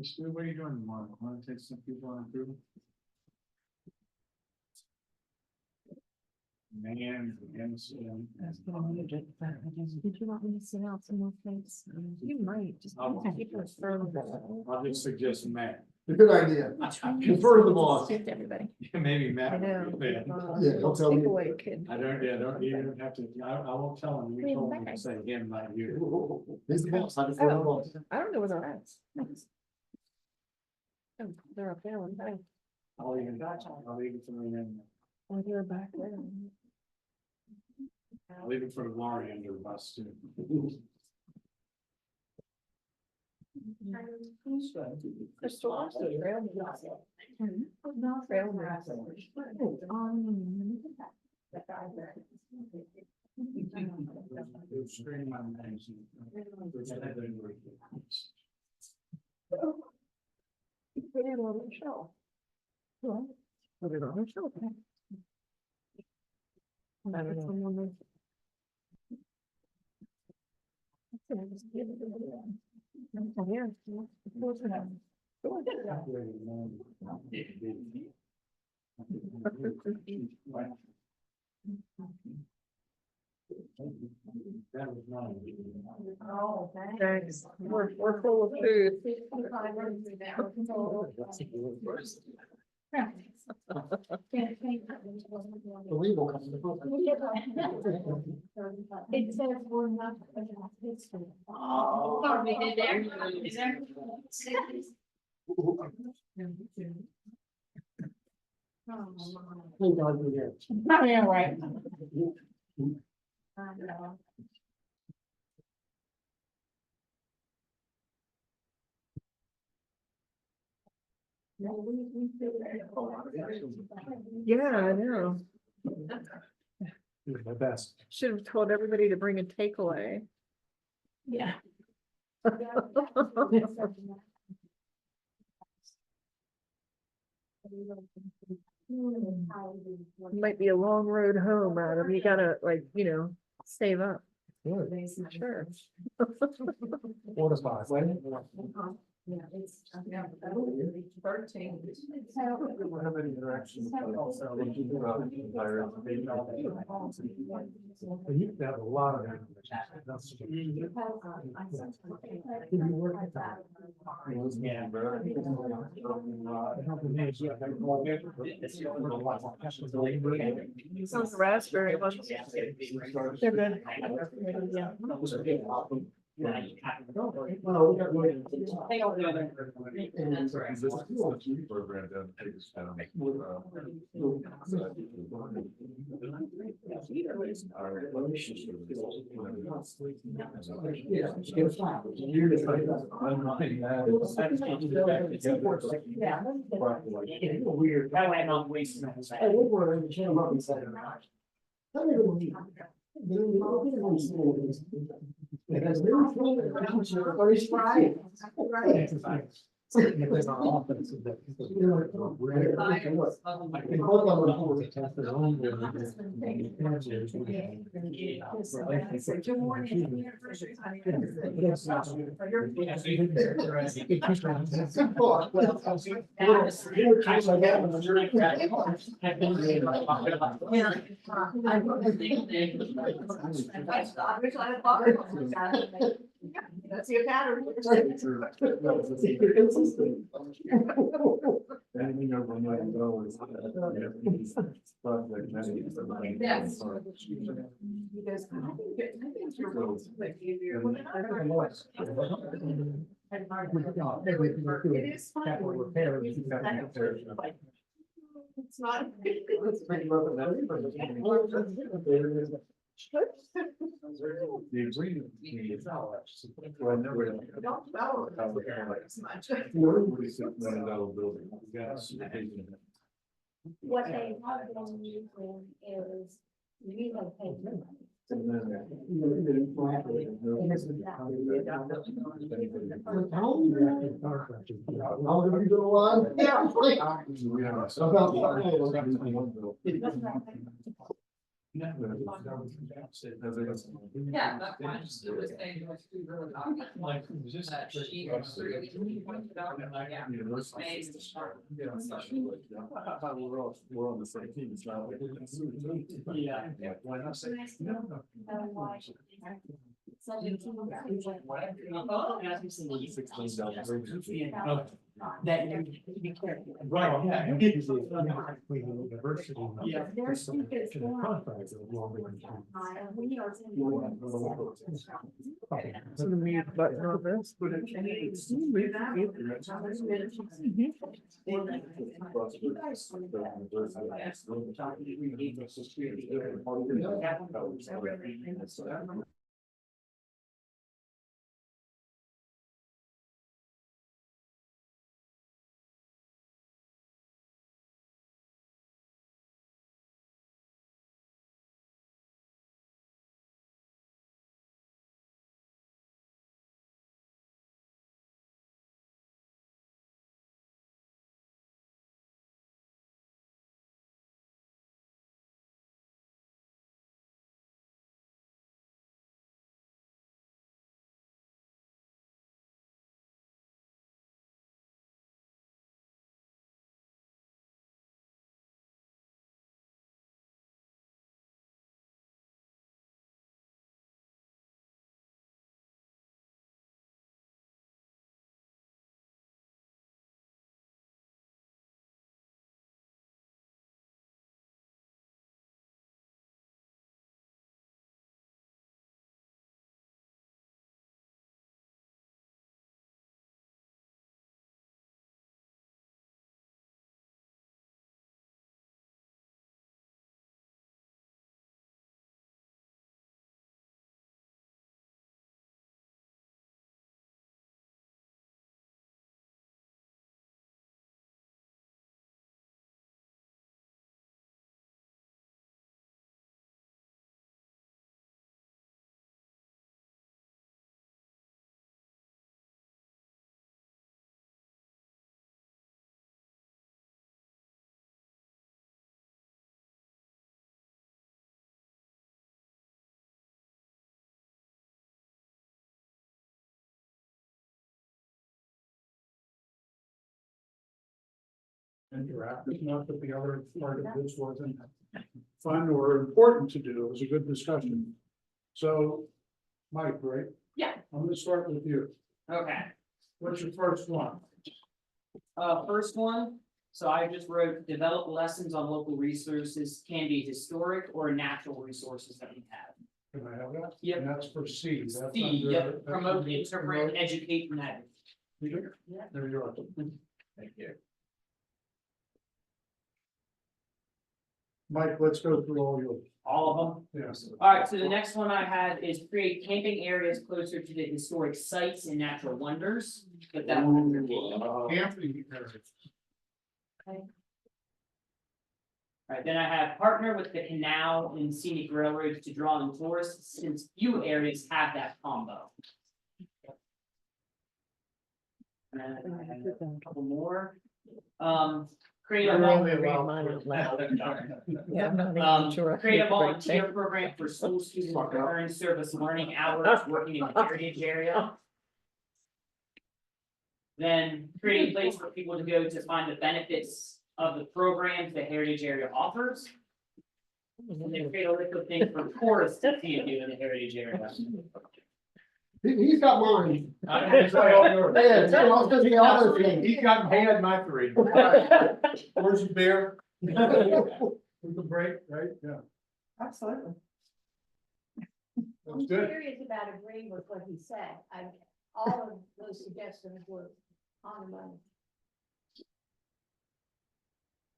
Stu, what are you doing tomorrow? Want to take some people on through? Man, Did you want me to send out some more things? You might, just keep it further. I'll just suggest Matt. A good idea. Confer to the boss. Give to everybody. Maybe I Matt. know. Yeah, don't tell me. Take away, kid. I don't, yeah, don't, you don't have to, I won't tell him, you told me to say him, not you. He's the boss, I defer to the Oh, boss. I don't know where they're at. Oh, they're up there one time. I'll leave it for him, Oh, they're back there. I'll leave it for Laurie under the bus too. Crystal. Put it on the shelf. Put it on the shelf. I don't know. Thanks. We're full of food. The legal company. It says we're not. Oh, are we in there? Is there? Thank God we're here. Yeah, right. Yeah, I know. My best. Should have told everybody to bring a takeaway. Yeah. Might be a long road home, Adam. You gotta save up. Good. Sure. 4 to 5. Yeah, it's. 13. Have any interactions? You used to have a lot of. That's- Those raspberry ones. They're good. Yeah. Well, we got one. Program down, take us down. Our relationship. Weird. That way I'm not wasting. Hey, we were in the chamber and said, "Tell me what we- Because we were trying to reach your first right. There's an offense of that. That's your pattern. Anything over $1 million is. Yes. Because I think it's your. It is fun. Capital repairs. It's not. The agreement. Well, I never. Don't know as much. $46 million building. Yes. What they have been using is relocating money. And then. How did we do one? Yeah. We have. Yeah, that's fine. It was saying it was too really like, that she was really pointed out, yeah. Space to start. We're on the same team, it's not. Yeah. Why not say? That you be careful. Right, yeah. University. Yeah. There's some contracts that are longer than two. So the mute button on this. Mhm. interactive, not that the other part of this wasn't fun or important to do, it was a good discussion. So, Mike, right? Yeah. I'm gonna start with you. Okay. What's your first one? First one, so I just wrote, develop lessons on local resources, can be historic or natural resources that we have. Can I have that? Yep. And that's for C. That's C, under- yep, that's promote, under- interpret, and educate from that. There you are. Thank you. Mike, let's go through all yours. All of them. Yes. Alright, so the next one I had is create camping areas closer to the historic sites and natural wonders. But that one under D. Camping areas. Alright, then I have partner with the canal and scenic railroads to draw in tourists, since few areas have that combo. And I have a couple more. Create a Read mine out loud. Yeah, I'm not even sure I create a did great volunteer there. program for school students to earn service learning hours working in the heritage area. Then create a place for people to go to find the benefits of the programs the heritage area offers. And then create a list of things for tourists to see and do in the heritage area. He's got mine. It's all yours. Yeah, it's all gonna be all those things. He's got had my three. Where's your beer? We can break, right? Yeah, Absolutely. I'm that's good. curious about agreeing with what he said. All of those suggestions were on the money.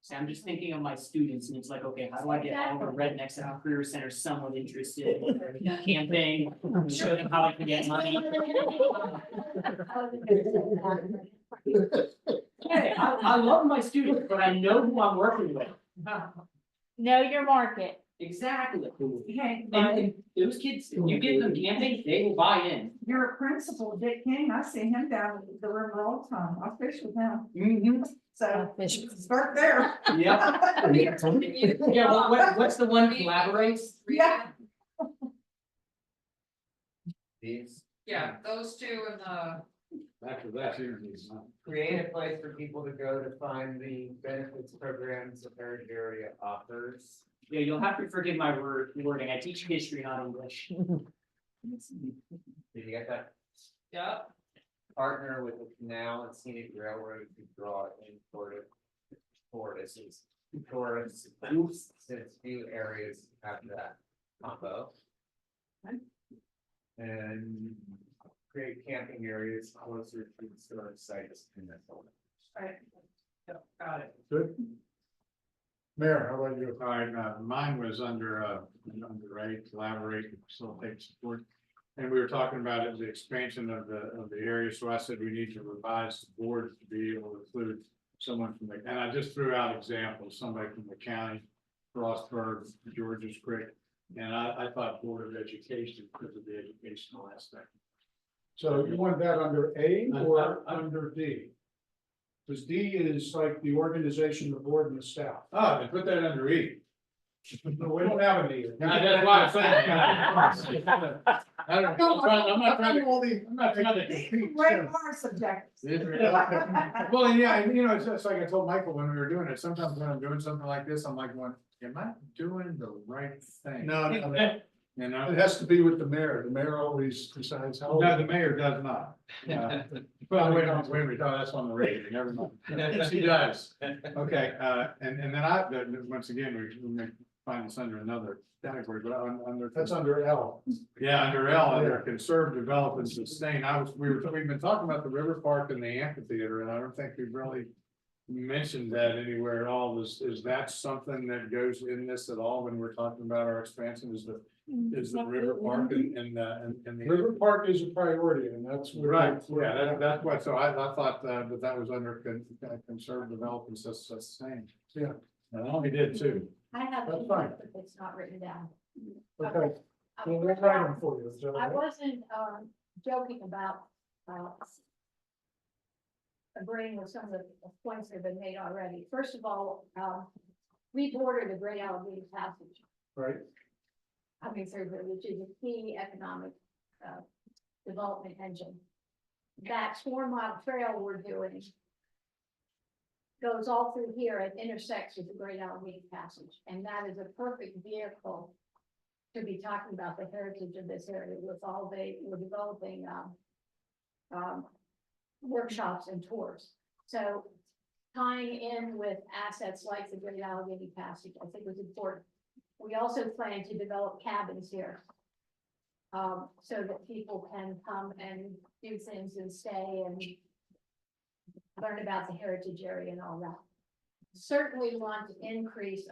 So I'm just thinking of my students and it's like, okay, how do I get all the rednecks at the career center somewhat interested in camping, show them how I can get money. Hey, I love my students, but I know who I'm working with. Know your market. Exactly. Hey, And those kids, if you get them camping, they will buy in. your principal, Dick King, I see him down at the river all the time. I fish with him. Mm-hmm. So Fish. start there. Yeah. Yeah, what's the one collaborates? Yeah. These, Yeah, those two and the, After that. create a place for people to go to find the benefits programs the heritage area offers. Yeah, you'll have to forgive my wording. I teach history, not English. Did you get that? yeah, Partner with the canal and scenic railroad to draw in tourists, since few areas have that combo. And create camping areas closer to historic sites in the zone. got it. Good. Mayor, how about you? All right, mine was under right, collaborate, and facilitate support. And we were talking about it, the expansion of the area, so I said we need to revise the board to be able to include someone from the, and I just threw out examples, somebody from the county, Frostburg, Georges Creek. And I thought Board of Education because of the educational aspect. So you want that under A or under D? Because D is like the organization, the board and the staff. Oh, then put that under E. No, we don't have an E. That's why I'm saying. I'm not trying to compete. Right, our subjectives. Well, yeah, and you know, it's just like I told Michael when we were doing it, sometimes when I'm doing something like this, I'm like, going, am I doing the right thing? No, You know, it has to be with the mayor. The mayor always decides how. no, the mayor does not. Well, wait a minute, oh, that's on the radio, never mind. Yes, he does. Okay, and then once again, we may find this under another category, but under. That's under L. Yeah, under L, under conserve, develop and sustain. We've been talking about the river park and the amphitheater, and I don't think we've really mentioned that anywhere at all. Is that something that goes in this at all when we're talking about our expansion? Is the river park and the. River Park is a priority and that's. Right, yeah, that's what, so I thought that was under conserve, develop and sustain. Yeah. And I only did two. I have, That's fine. but it's not written down. Okay, well, we'll write them for you. Is that all I right? wasn't, joking about, agreeing with some of the points that have been made already. First of all, we border the Great Allegheny Passage. Right, Coming through here, which is a key economic, development engine. That 4 mile trail we're doing goes all through here and intersects with the Great Allegheny Passage, and that is a perfect vehicle to be talking about the heritage of this area with all we're developing, workshops and tours. So tying in with assets like the Great Allegheny Passage, I think was important. We also plan to develop cabins here. So that people can come and do things and stay and learn about the heritage area and all that. Certainly want to increase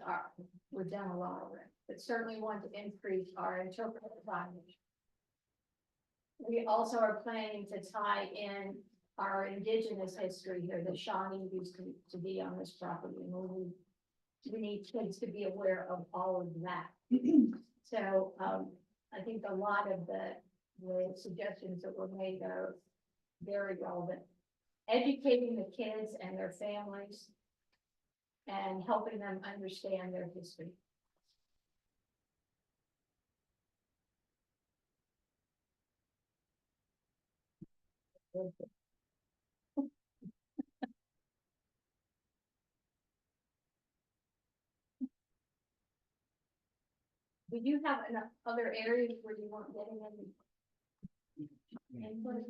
we've done a lot of it, but certainly want to increase our interpretive signage. We also are planning to tie in our indigenous history here, the Shawnee used to be on this property, and we need kids to be aware of all of that. So, I think a lot of the suggestions that were made are very relevant. Educating the kids and their families and helping them understand their history. Do you have other areas where you weren't getting any input?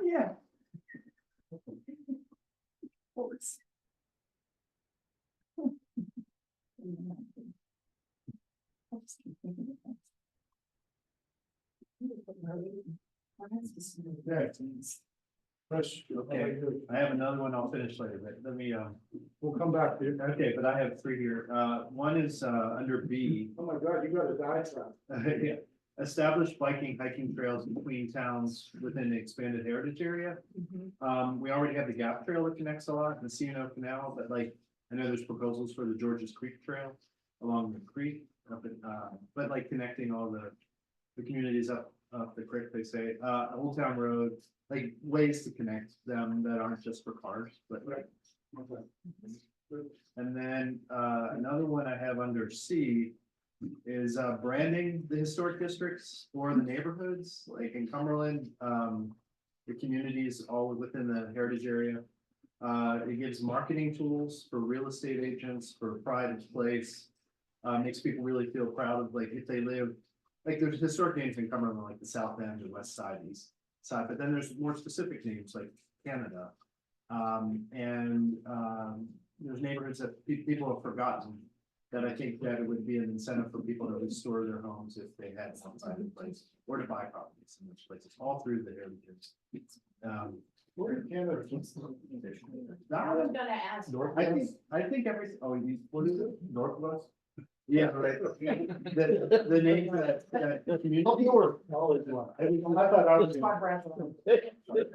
Yeah. Okay, I have another one I'll finish later, but let me, We'll come back to you. okay, but I have three here. One is, under B. Oh my God, you got a diatribe. Yeah. Establish biking, hiking trails between towns within the expanded heritage area. We already have the Gap Trail that connects a lot, and the C&O Canal, but like, I know there's proposals for the Georges Creek Trail along the creek, but like connecting all the communities up the creek, they say, Old Town Road, like ways to connect them that aren't just for cars, but. Right. Okay. And then, another one I have under C is branding the historic districts or the neighborhoods, like in Cumberland, the communities all within the heritage area. It gives marketing tools for real estate agents, for pride of place. Makes people really feel proud of, like, if they live, like, there's historic names in Cumberland, like the South End or West Side, East Side, but then there's more specific names like Canada. There's neighborhoods that people have forgotten, that I think that it would be an incentive for people to restore their homes if they had some kind of place, or to buy properties in those places, all through the heritage. Where in Canada? I was gonna ask. I think every, What is it? Northwest? yeah, right. The name that community. Up north. I thought I was.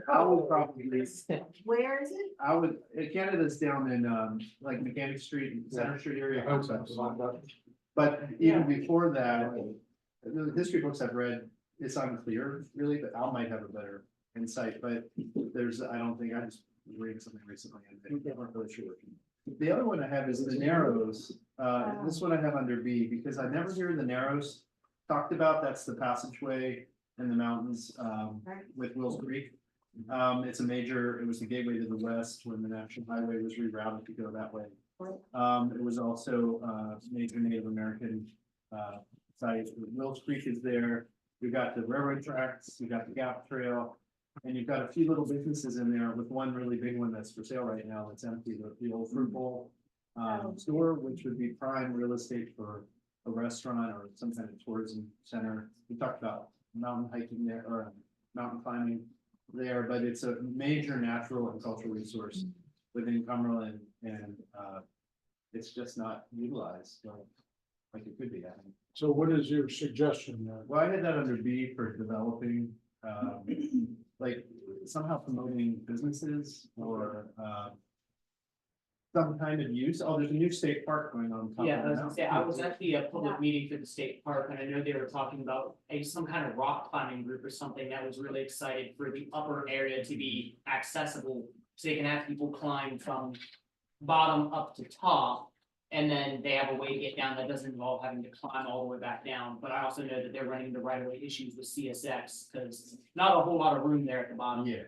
I would probably, Where is it? Canada's down in, like Mechanic Street and Center Street area. But even before that, the history books I've read, it's unclear really, but Al might have a better insight, but there's, I don't think, I just read something recently and I'm not really sure. The other one I have is the Narrows. This one I have under B, because I never hear the Narrows talked about. That's the passageway in the mountains, with Wills Creek. It's a major, it was the gateway to the west when the National Highway was rerouted to go that way. It was also, major Native American, site. Wills Creek is there. We've got the railroad tracks, you've got the Gap Trail, and you've got a few little businesses in there with one really big one that's for sale right now. It's empty, the old fruit bowl, store, which would be prime real estate for a restaurant or some kind of tourism center. We talked about mountain hiking there, or mountain climbing there, but it's a major natural and cultural resource within Cumberland, and it's just not utilized like it could be. I think. So what is your suggestion there? Well, I had that under B for developing, like somehow promoting businesses or some kind of use. Oh, there's a new state park going on. Yeah, I was gonna say, I was actually at a public meeting for the state park, and I know they were talking about some kind of rock climbing group or something that was really excited for the upper area to be accessible. So they can have people climb from bottom up to top, and then they have a way to get down that doesn't involve having to climb all the way back down. But I also know that they're running the right of way issues with CSX, because not a whole lot of room there at the bottom. Yeah,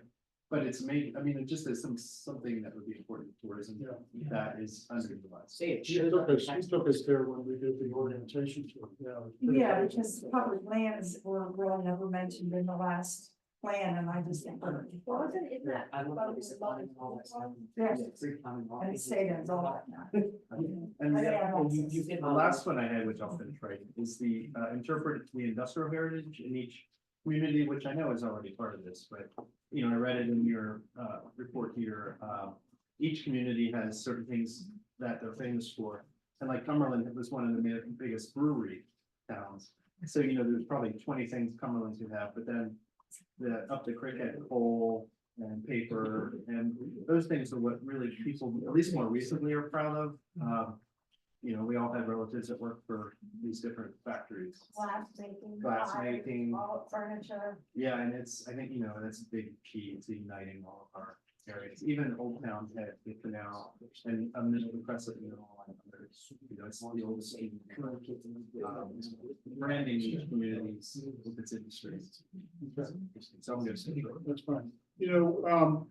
But it's made, I mean, it just is something that would be important to tourism that is underutilized. Say it He should. took us there when we did the orientation tour, yeah. it was pretty Yeah, amazing. because public lands were really never mentioned in the last plan, and I just think. Well, isn't that? I love this planning and all that stuff. Yes, Free planning and all and that. it stayed in all that now. And I think I'm the last one I had, which I'll finish right, is the interpret the industrial heritage in each community, which I know is already part of this, but you know, I read it in your report here. Each community has certain things that they're famous for. And like Cumberland was one of the biggest brewery towns. So, you know, there's probably 20 things Cumberland would have, but then up to cricket, coal and paper, and those things are what really people, at least more recently, are proud of. You know, we all have relatives that work for these different factories. Glass making. All furniture. Yeah, and I think, you know, that's a big key to uniting all of our areas, even Old Town had the canal and middle of Crescent Mill and others, you know, it's the oldest. Branding each communities with its industries. So I'm gonna say. That's fine. You know,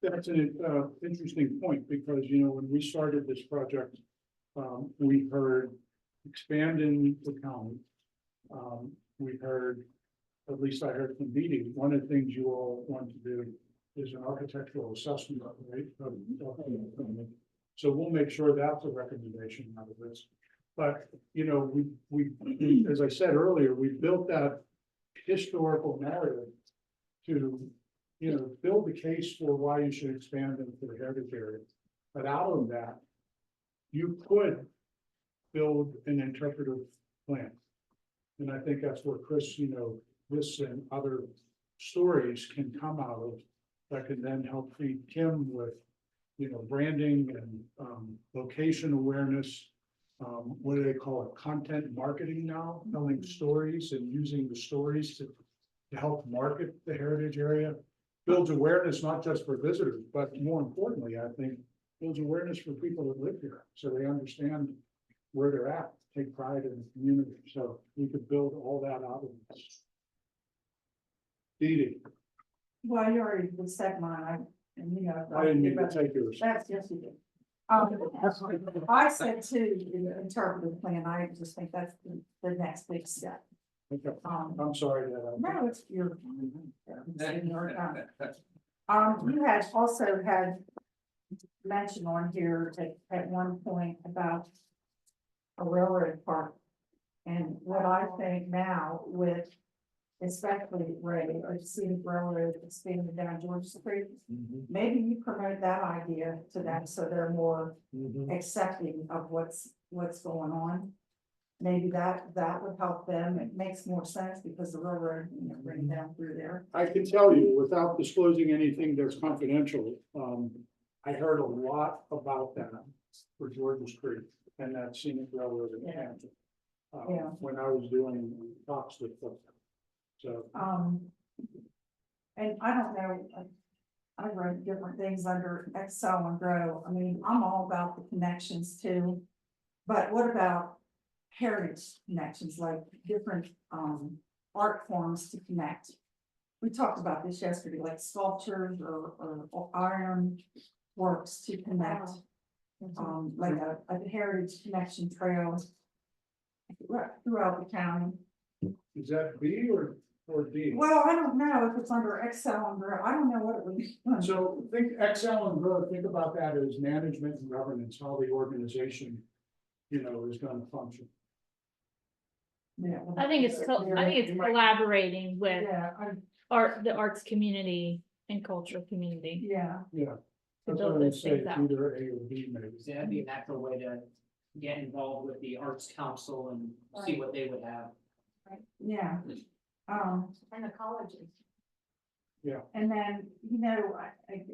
that's an interesting point, because, you know, when we started this project, we heard expanding the county. We heard, at least I heard from Dee Dee, one of the things you all want to do is an architectural assessment, right? So we'll make sure that's a recommendation out of this. But, you know, we, as I said earlier, we built that historical narrative to, you know, build the case for why you should expand into the heritage area. But out of that, you could build an interpretive plan. And I think that's where Chris, you know, this and other stories can come out of, that can then help feed Kim with, you know, branding and location awareness. What do they call it? Content marketing now, telling stories and using the stories to help market the heritage area. Builds awareness not just for visitors, but more importantly, I think, builds awareness for people that live here, so they understand where they're at, take pride in the community. So we could build all that out of this. Dee Dee, Well, you already said mine, and you know. I didn't mean to take yours. That's, yes, you did. I said too, the interpretive plan, I just think that's the next big step. Okay. I'm sorry that No, it's your. You had also had mentioned on here at one point about a railroad park. And what I think now with, especially Ray, or Scenic Railroad expanding down Georgia Street, maybe you promote that idea to them so they're more accepting of what's going on. Maybe that would help them. It makes more sense because the railroad, you know, running down through there. I can tell you, without disclosing anything that's confidential, I heard a lot about that for Georgia Street and that scenic railroad in Hampton. Yeah. When I was doing talks with them. So, And I don't know, I wrote different things under Excel and Grow. I mean, I'm all about the connections too. But what about heritage connections, like different art forms to connect? We talked about this yesterday, like sculptures or iron works to connect. Like a heritage connection trail throughout the county. is that B or D? Well, I don't know if it's under Excel and Grow. I don't know what it was. So think Excel and Grow, think about that as management and governance, how the organization, you know, is gonna function. Yeah. I think it's collaborating with Yeah, the arts community and cultural community. yeah. Yeah. To That's build what I those say, things it's out. either A or B maybe. So that'd be a natural way to get involved with the Arts Council and see what they would have. Yeah. And the colleges. And then, you know,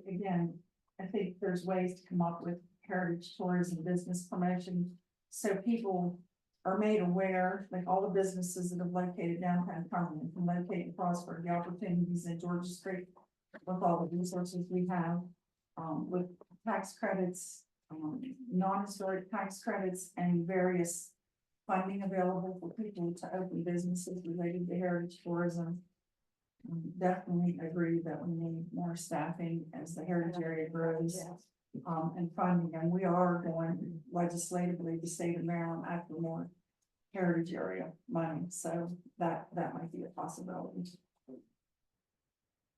again, I think there's ways to come up with heritage tourism business promotion. So people are made aware, like all the businesses that have located downtown Cumberland can locate and prosper the opportunities in Georgia Street with all the resources we have, with tax credits, non-historic tax credits and various funding available for people to open businesses related to heritage tourism. Definitely agree that we need more staffing as the heritage area grows. And funding, and we are going legislatively, the state of Maryland, after more heritage area money, so that might be a possibility.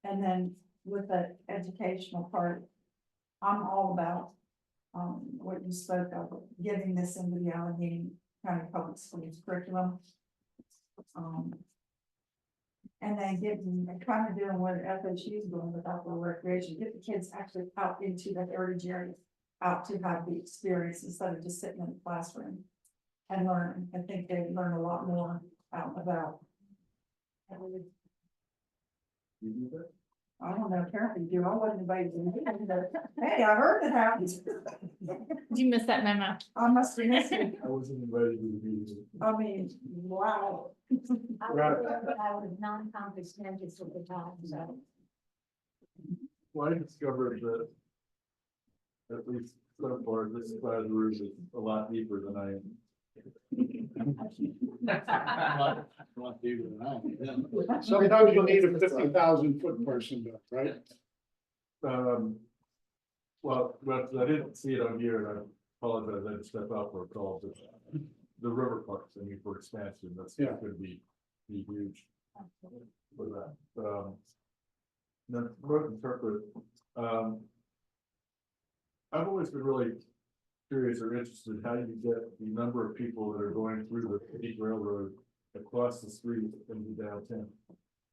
And then with the educational part, I'm all about what you spoke of, getting this into the Allegheny County Public Schools curriculum. And then kind of doing what FSU is doing with outdoor recreation, get the kids actually out into the heritage area, out to have the experience instead of just sitting in the classroom and learn. I think they learn a lot more out and about. I don't know, apparently you do. I wasn't invited to the hey, I heard it happened. Did you miss that memo? I must have missed it. I wasn't invited to the meeting. I mean, wow. I was non-conference at the time, so. Well, I discovered that at least so far, this side of the roof is a lot deeper than I am. Sometimes you need a 50,000 foot person, right? Well, I didn't see it on here, and I apologize, I had to step out for a call, but the river parks, I mean, for expansion, that's Yeah. gonna be huge for that. Then, road interpret, I've always been really curious or interested how you get the number of people that are going through the Peak Railroad across the street into downtown.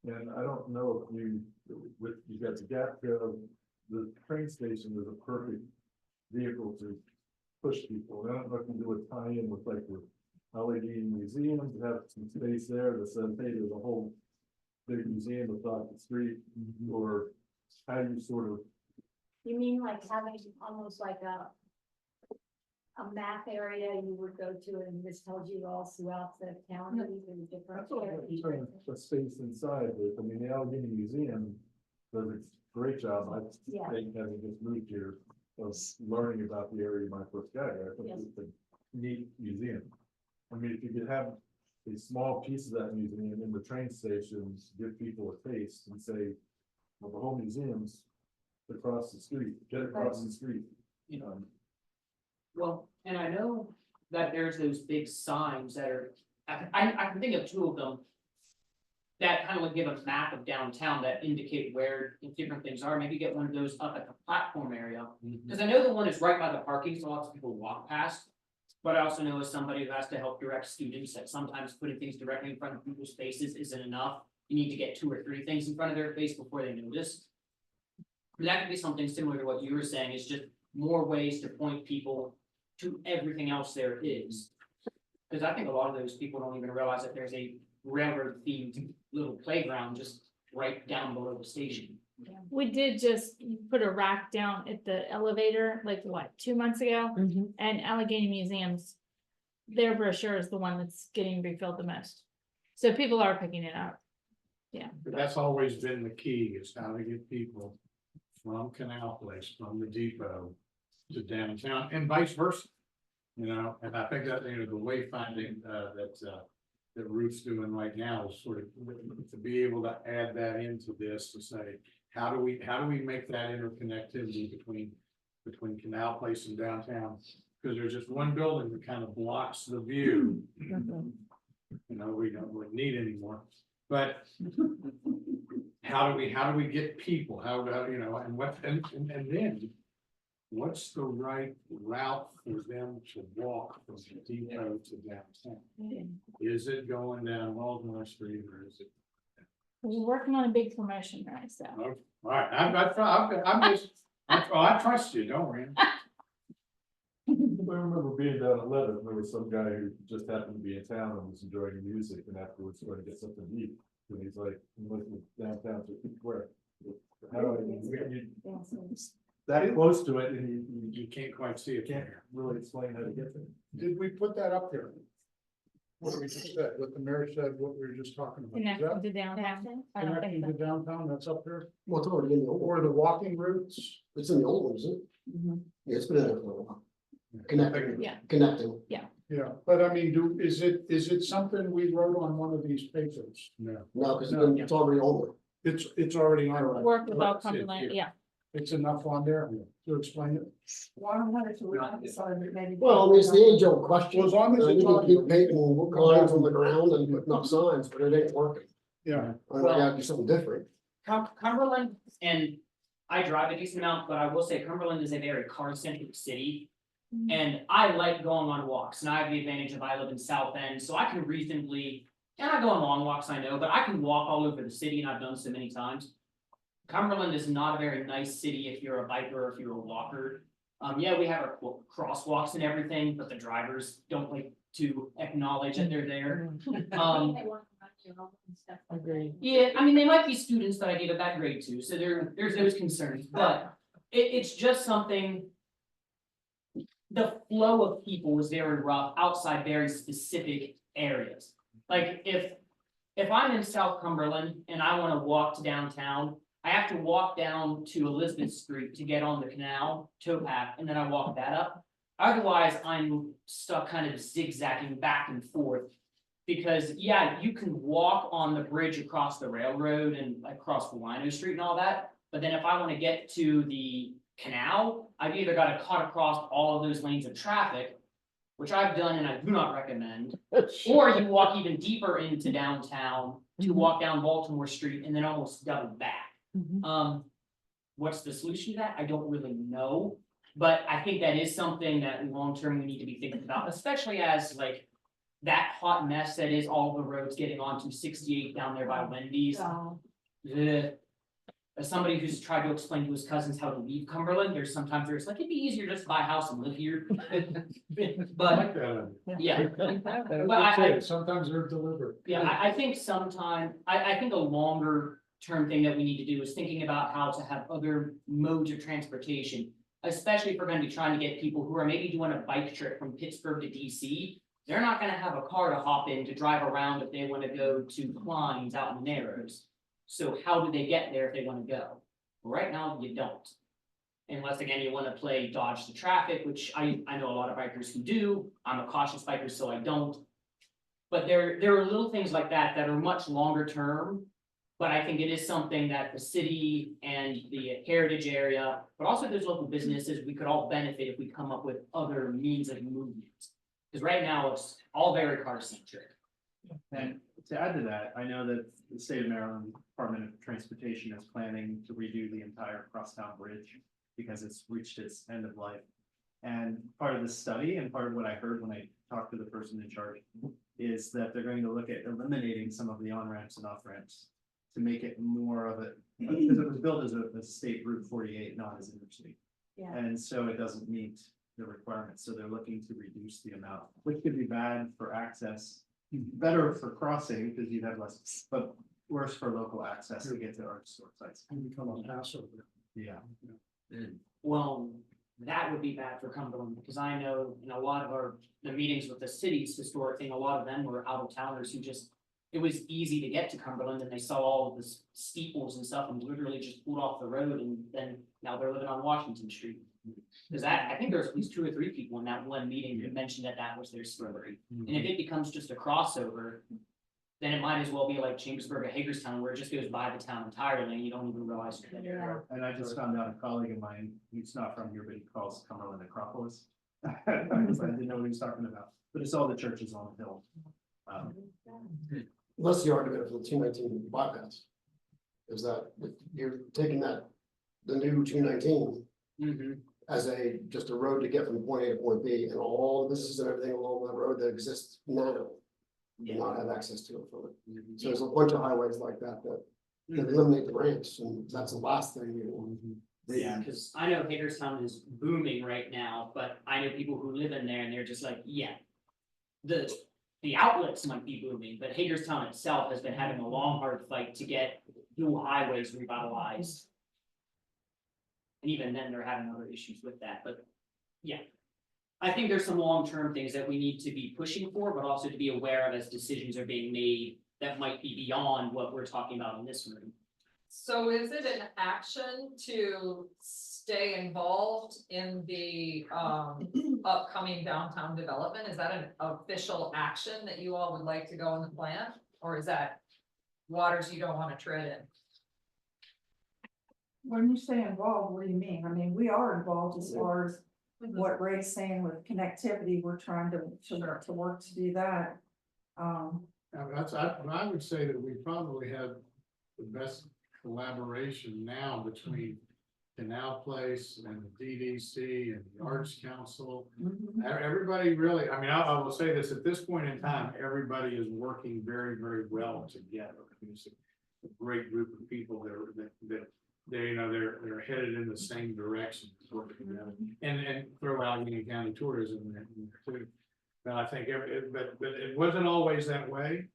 And I don't know if you got the gap, the train station is a perfect vehicle to push people. And I don't know if you do a tie-in with like the Allegheny Museum, to have some space there that says, hey, there's a whole big museum across the street, or how you sort of. You mean like having almost like a map area you would go to and this tells you all throughout the county, the different That's what I'm areas. saying, the space inside it. I mean, the Allegheny Museum does a great job. I Yeah. think having just moved here, of learning about the area my first got here. I think Yes. it's a neat museum. I mean, if you could have a small piece of that museum in the train stations, give people a taste and say, well, the whole museum's across the street, get across the street. You know. Well, and I know that there's those big signs that are, I can think of two of them. That kind of would give a map of downtown that indicate where different things are, maybe get one of those up at the platform area. Cause I know the one is right by the parking, so lots of people walk past. But I also know as somebody who has to help direct students, that sometimes putting things directly in front of people's faces isn't enough. You need to get 2 or 3 things in front of their face before they notice. That could be something similar to what you were saying, is just more ways to point people to everything else there is. Cause I think a lot of those people don't even realize that there's a railroad themed little playground just right down below the station. We did just put a rack down at the elevator, like what, 2 months ago? And Allegheny Museums, their brochure is the one that's getting refilled the most. So people are picking it up. Yeah. But that's always been the key, is how to get people from Canal Place, from the depot to downtown and vice versa. You know, and I think that, you know, the wayfinding, that Ruth's doing right now is sort of to be able to add that into this, to say, how do we make that interconnectivity between Canal Place and downtown? Because there's just one building that kind of blocks the view. You know, we don't really need anymore, but how do we get people, how, you know, and what, and then what's the right route for them to walk from the depot to downtown? Is it going down Baltimore Street, or is it? We're working on a big promotion, right? So All right, I trust you, don't worry. I remember being down at Lebanon, there was some guy who just happened to be in town and was enjoying the music, and afterwards going to get something to eat. And he's like, I'm looking downtown to where? How do I, that close to it, and You can't quite see it. can't really explain how to get there. Did we put that up there? What we just said, what the mayor said, what we were just talking about. Is connected that to downtown. I don't connecting think to so. downtown, that's up there? Well, it's already in the old, Or the walking routes? it's in the old one, isn't it? Yeah, it's been in there for a while. Connecting. Yeah. Connecting. Yeah, but I mean, is it something we wrote on one of these papers? No. No, because it's already over. It's already on. work without It's- it- Cumberland, yeah. It's enough on there to explain it. Well, I wanted to emphasize that maybe. Well, I mean, it's the age old question. Well, as long as We it's can on- keep painting lines on the ground and putting up signs, but it ain't working. Yeah, I gotta do something different. Cumberland, and I drive a decent amount, but I will say Cumberland is a very car-centric city. And I like going on walks, and I have the advantage of I live in South End, so I can reasonably, and I go on long walks, I know, but I can walk all over the city, and I've done so many times. Cumberland is not a very nice city if you're a biker or if you're a walker. Yeah, we have our crosswalks and everything, but the drivers don't like to acknowledge that they're there. Agree. Yeah, I mean, they might be students that I gave a bad grade to, so there's those concerns, but it's just something. The flow of people was very rough outside very specific areas. Like if I'm in South Cumberland and I wanna walk to downtown, I have to walk down to Elizabeth Street to get on the canal towpath, and then I walk that up. Otherwise, I'm stuck kind of zigzagging back and forth. Because, yeah, you can walk on the bridge across the railroad and across Lino Street and all that, but then if I wanna get to the canal, I've either gotta cut across all of those lanes of traffic, which I've done and I do not recommend. Or you walk even deeper into downtown to walk down Baltimore Street and then almost double back. What's the solution to that? I don't really know, but I think that is something that long-term we need to be thinking about, especially as like. That hot mess that is all the roads getting onto 68 down there by Wendy's. Ugh. As somebody who's tried to explain to his cousins how to leave Cumberland, there's sometimes there's like, it'd be easier just to buy a house and live here. I But, like that. yeah. But But I- sometimes they're deliberate. Yeah, I think I think a longer term thing that we need to do is thinking about how to have other modes of transportation. Especially if we're gonna be trying to get people who are maybe doing a bike trip from Pittsburgh to DC. They're not gonna have a car to hop in to drive around if they wanna go to Klein's out in the Narrows. So how do they get there if they wanna go? Right now, you don't. Unless again, you wanna play dodge the traffic, which I know a lot of bikers who do. I'm a cautious biker, so I don't. But there are little things like that that are much longer term. But I think it is something that the city and the heritage area, but also those local businesses, we could all benefit if we come up with other means of movement. Because right now, it's all very car centric. And to add to that, I know that the state of Maryland Department of Transportation is planning to redo the entire crosstown bridge because it's reached its end of life. And part of the study and part of what I heard when I talked to the person in charge is that they're going to look at eliminating some of the on-ramps and off-ramps to make it more of a, because it was built as a state Route 48, not as interstate. Yeah. And so it doesn't meet the requirements, so they're looking to reduce the amount, which could be bad for access. Better for crossing, because you'd have less, but worse for local access to get to our historic sites. And become a Passover. Yeah. Well, that would be bad for Cumberland, because I know in a lot of the meetings with the city's historic thing, a lot of them were out of towners who just. It was easy to get to Cumberland and they saw all of the steeples and stuff and literally just pulled off the road and then now they're living on Washington Street. Cause I think there's at least 2 or 3 people in that one meeting who mentioned that was their story. And if it becomes just a crossover. Then it might as well be like Chambersburg or Hagerstown where it just goes by the town entirely and you don't even realize you're there. And I just found out a colleague of mine, he's not from here, but he calls Cumberland Acropolis. I didn't know what he was talking about, but it's all the churches on the hill. That's the argument for the 219 bypass. Is that you're taking that, the new 219 as just a road to get from point A to point B, and all the businesses and everything along that road that exists now do not have access to it from it. So there's a bunch of highways like that that eliminate the ramps, and that's the last thing you want. Yeah, because I know Hagerstown is booming right now, but I know people who live in there and they're just like, yeah. The outlets might be booming, but Hagerstown itself has been having a long, hard fight to get dual highways revitalized. And even then, they're having other issues with that, but yeah. I think there's some long-term things that we need to be pushing for, but also to be aware of as decisions are being made that might be beyond what we're talking about in this room. So is it an action to stay involved in the upcoming downtown development? Is that an official action that you all would like to go in the plan? Or is that waters you don't want to tread in? When you say involved, what do you mean? I mean, we are involved as far as Mhm. what Ray's saying with connectivity, we're trying to work to do that. I would say that we probably have the best collaboration now between Canal Place and the DDC and the Arts Council. Everybody really, I mean, I will say this, at this point in time, everybody is working very, very well together. I mean, it's a great group of people that they, you know, they're headed in the same direction. Working together. And throw out Union County tourism in there too. But I think, but it wasn't always that way.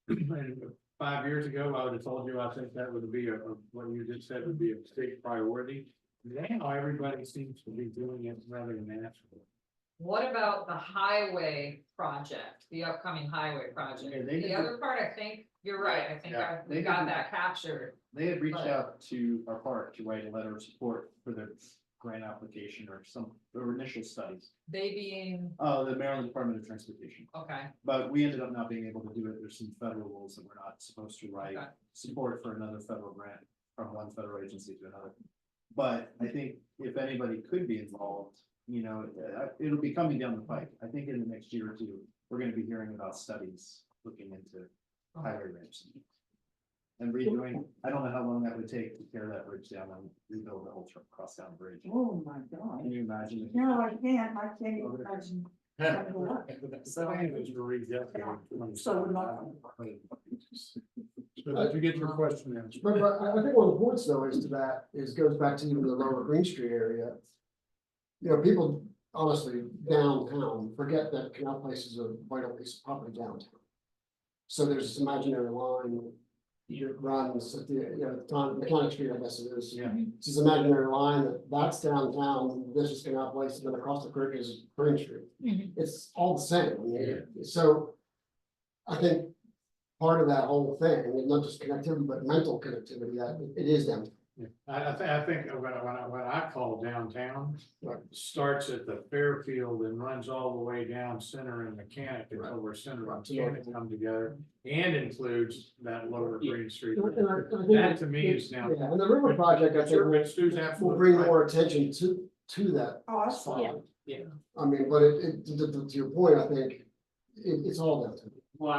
And 5 years ago, I would have told you, I think that would be what you just said would be a state priority. Now, everybody seems to be doing it rather naturally. What about the highway project, the upcoming highway project? Yeah, they The did other part, I think, you're right, I think Yeah, we they got did- that captured. They had reached But- out to our park to write a letter of support for their grant application or or initial studies. They being, The Maryland Department of Transportation, okay, but we ended up not being able to do it. There's some federal rules that we're not supposed to write Okay. support for another federal grant from one federal agency to another. But I think if anybody could be involved, you know, it'll be coming down the pike. I think in the next year or two, we're gonna be hearing about studies looking into highway ramps. And redoing, I don't know how long that would take to tear that bridge down and rebuild the whole cross down bridge. Oh, my God. Can you imagine? if- No, I can't imagine. So anyways, we're redecorating. So we're not. So did you get your question answered? But I think one of the points though is to that goes back to even the lower Green Street area. You know, people honestly downtown forget that Canal Place is a vital piece of property downtown. So there's this imaginary line that runs at the Mechanic Street, I guess it is. Yeah. It's this imaginary line that's downtown, this is Canal Place, and then across the creek is Green Street. It's all the same. I mean, so I think part of that whole thing, and not just connectivity, but mental connectivity, that it is downtown. I think when I call downtown, starts at the Fairfield and runs all the way down Center and Mechanic until where Center and Mechanic come together. And includes that lower Green Street. And I think That to me is Yeah, downtown. and the river project, I think, Stu's will absolutely bring right. more attention to that. Oh, I saw spot. it. Yeah. I mean, but to your point, I think it's all downtown. Well,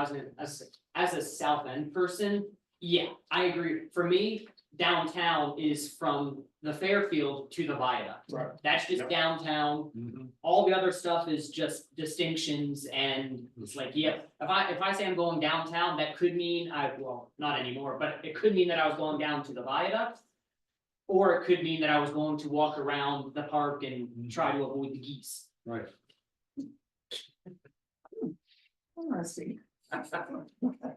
as a South End person, yeah, I agree. For me, downtown is from the Fairfield to the Viaduct. Right. That's just Yep. downtown. All the other stuff is just distinctions and it's like, yeah, if I say I'm going downtown, that could mean well, not anymore, but it could mean that I was going down to the Viaduct. Or it could mean that I was going to walk around the park and try to avoid the geese. Right. Interesting.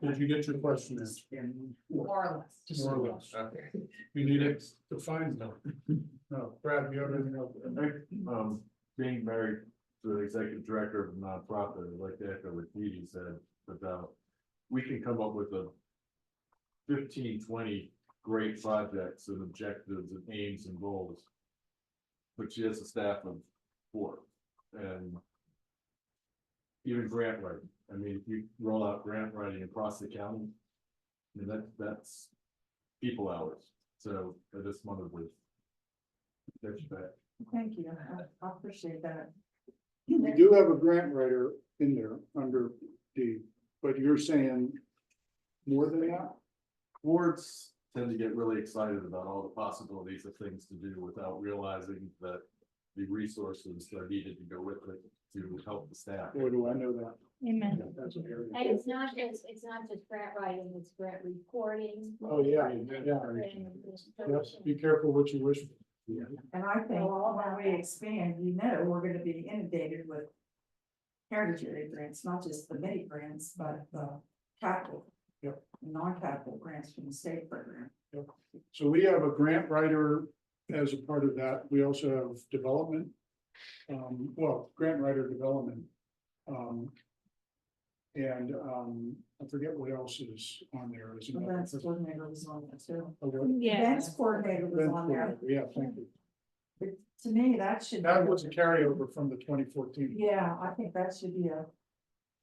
Did you get your question answered? more or less. More or less. You need it to find them. No, Brad, you have anything else? I think, being married to the executive director of a nonprofit, I'd like to echo what Dee said about, we can come up with 15-20 great projects and objectives and aims and goals. But she has a staff of 4 and even grant writing. I mean, if you roll out grant writing across the county, I mean, that's people hours. So I just wanted to get you back. Thank you. I appreciate that. We do have a grant writer in there under D, but you're saying more than that? Boards tend to get really excited about all the possibilities of things to do without realizing that the resources are needed to go with it to help the staff. Boy, do I know that. Amen. That's an area. And it's not just grant writing, it's grant reporting. Oh, yeah, yeah. Yes, be careful what you wish. And I think when we expand, we're gonna be inundated with heritage area grants, not just the mini grants, but the capital. Yep. Non-capital grants from the state program. So we have a grant writer as a part of that. We also have development. Grant writer development. I forget what else is on there. Is it- Events coordinator was on there too. Oh, what? Yeah. Events coordinator was on there. Yeah, thank you. But to me, that should. That was a carryover from the 2014. Yeah, I think that should be a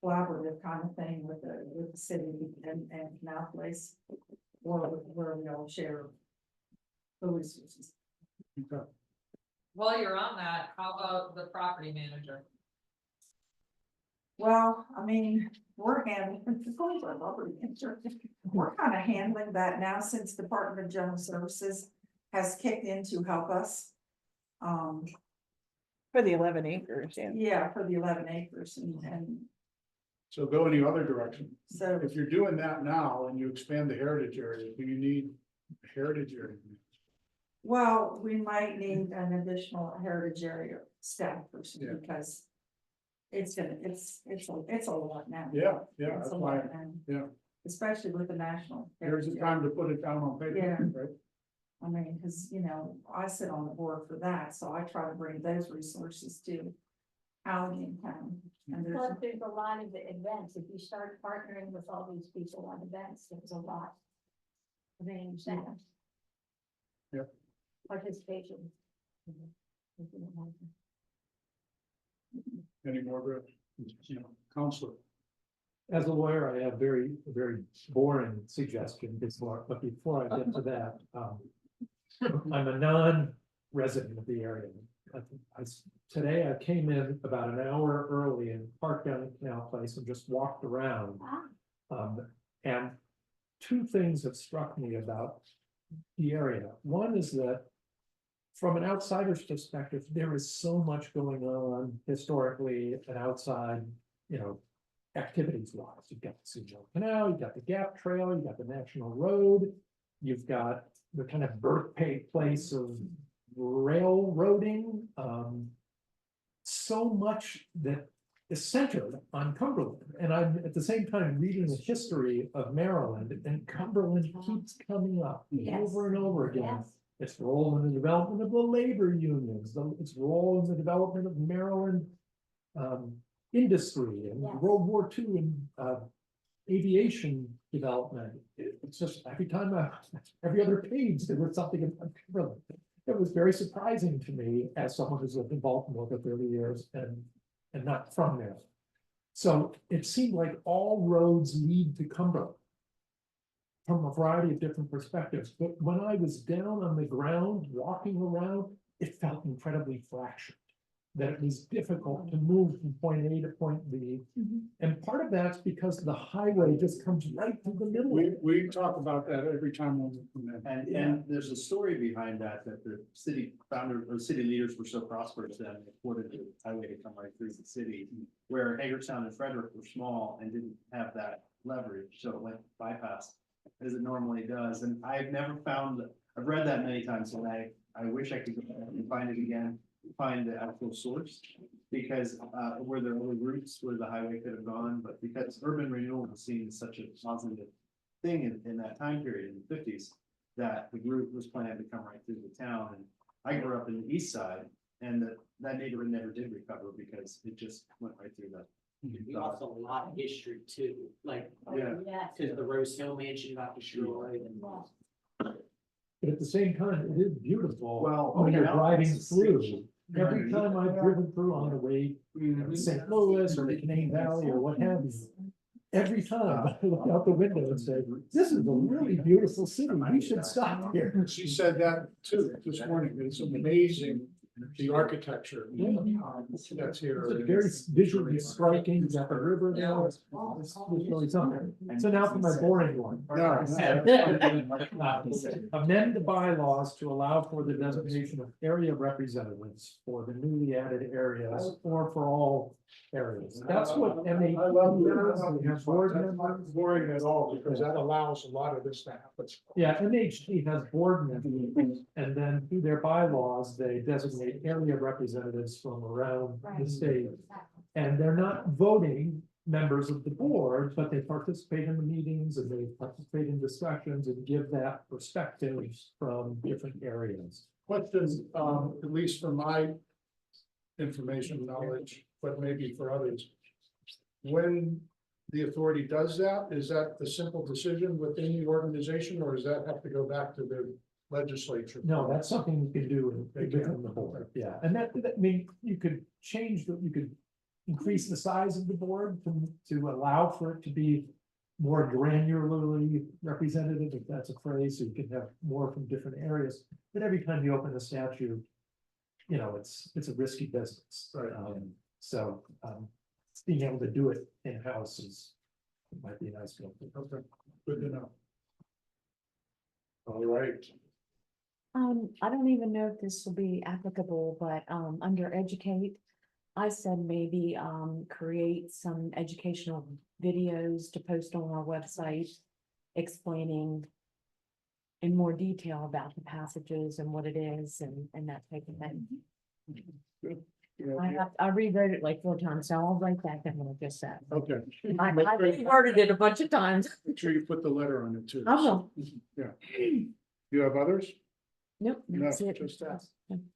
collaborative kind of thing with the city and Canal Place. Or where we all share the resources. While you're on that, how about the property manager? Well, I mean, we're handling, we're kind of handling that now since Department of General Services has kicked in to help us. For the 11 acres, yeah. Yeah, for the 11 acres and So go any other direction. so, If you're doing that now and you expand the heritage area, do you need a heritage area? well, we might need an additional heritage area staff person Yeah. because it's a lot now. Yeah, It's that's a why, lot now. yeah. Especially with the national. There's a heritage time to put it down on paper, Yeah. right? I mean, cause you know, I sit on the board for that, so I try to bring those resources to Allegheny County. And there's, Plus, there's a lot of events, if you start partnering with all these people on events, there's a lot. of that. Yep. Participation. Any more, Greg? Counselor. As a lawyer, I have a very boring suggestion but before I get to that, I'm a non-resident of the area. Today I came in about an hour early and parked down at Canal Place and just walked around. And two things have struck me about the area. One is that from an outsider's perspective, there is so much going on historically and outside, activities wise. You've got the Seagull Canal, you've got the Gap Trail, you've got the National Road, you've got the kind of birthplace of railroading. So much that is centered on Cumberland. And I'm at the same time reading the history of Maryland, and Cumberland keeps coming up over and over again. Yes. Its role in the development of the labor unions, its role in the development of Maryland industry and Yes. World War II and aviation development. It's just every other page, there was something about Cumberland. It was very surprising to me as someone who's lived in Baltimore for 30 years and not from there. So it seemed like all roads lead to Cumberland from a variety of different perspectives. But when I was down on the ground, walking around, it felt incredibly fractured. That it was difficult to move from point A to point B. And part of that's because the highway just comes right through the middle. We talk about that every time when we come in. And there's a story behind that the city founder or city leaders were so prosperous that they afforded the highway to come right through the city. Where Hagerstown and Frederick were small and didn't have that leverage, so it went bypass as it normally does. And I've never found, I've read that many times, and I wish I could go back and find it again, find the actual source. Because were there other routes where the highway could have gone, but because urban renewal was seen as such a positive thing in that time period in the 50s, that the route was planned to come right through the town. And I grew up in the east side, and that neighborhood never did recover because it just went right through that. We also a lot of history too, like, Yeah. Yes. because the Rose Hill Mansion got destroyed and. But at the same time, it is beautiful. Well, when you're yeah, driving it's a through. station. Every time I've driven through on the way to St. Louis or the Canaan Valley or what have you. Every time I look out the window and say, this is a really beautiful city. We should stop here. She said that too this morning. It's amazing, the architecture that's here. It's very visually striking. You got the river there. It's really something. So now for my boring one. Amend the bylaws to allow for the designation of area representatives for the newly added areas or for all areas. That's what MHP I love does. that. We have board That's members. not boring at all, because that allows a lot of this to happen. Yeah, MHT has board members, and then through their bylaws, they designate area representatives from around the state. And they're not voting members of the board, but they participate in the meetings and they participate in discussions and give that perspective from different areas. What does, at least from my information, knowledge, but maybe for others, when the authority does that, is that the simple decision within the organization, or does that have to go back to the legislature? No, that's something you can do within the board, yeah, and that I mean, you could change you could increase the size of the board to allow for it to be more granularly representative, if that's a phrase, so you can have more from different areas. But every time you open a statute, you know, it's a risky business. Right. So, being able to do it in-house might be a nice goal. Okay, good to know. All right, I don't even know if this will be applicable, but, under educate, I said maybe, create some educational videos to post on our website explaining in more detail about the passages and what it is and that type of thing. I rewrote it like 4 times, so I'll write that down what I just said. okay. I reworded it a bunch of times. Make sure you put the letter on it too. I will. Yeah. You have others? Nope. No, that's it. just that.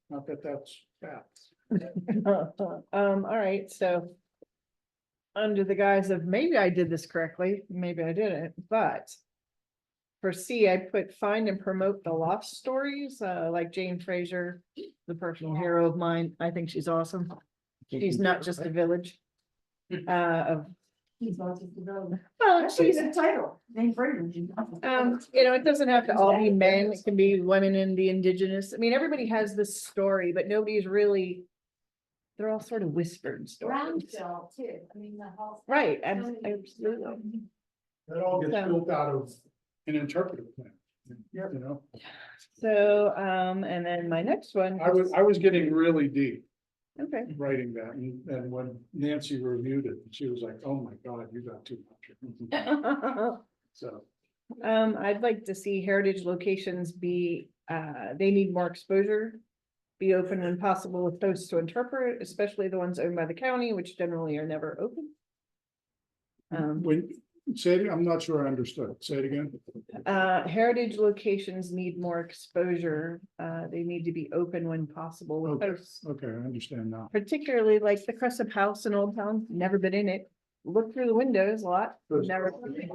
Not that that's bad. All right, so. Under the guise of maybe I did this correctly, maybe I didn't, but. For C, I put find and promote the lost stories, like Jane Fraser, the personal hero of mine. I think she's awesome. She's not just a village. Of, He's not just the building. well, She's she's, a title, name Brayden. you know, it doesn't have to all be men, it can be women and the indigenous. I mean, everybody has this story, but nobody's really. They're all sort of whispered stories. Brownsville too, I mean, the whole. Right, absolutely. That all gets So- built out of an interpretive plan. You know, So, and then my next one. I was getting really deep Okay. writing that, and when Nancy reviewed it, she was like, oh my God, you got too much. So, I'd like to see heritage locations be, they need more exposure. Be open when possible with posts to interpret, especially the ones owned by the county, which generally are never open. when, say it, I'm not sure I understood, say it again. Heritage locations need more exposure. They need to be open when possible with Okay. posts. Okay, I understand now. Particularly like the Crescent House in Old Town, never been in it. Look through the windows a lot, never. You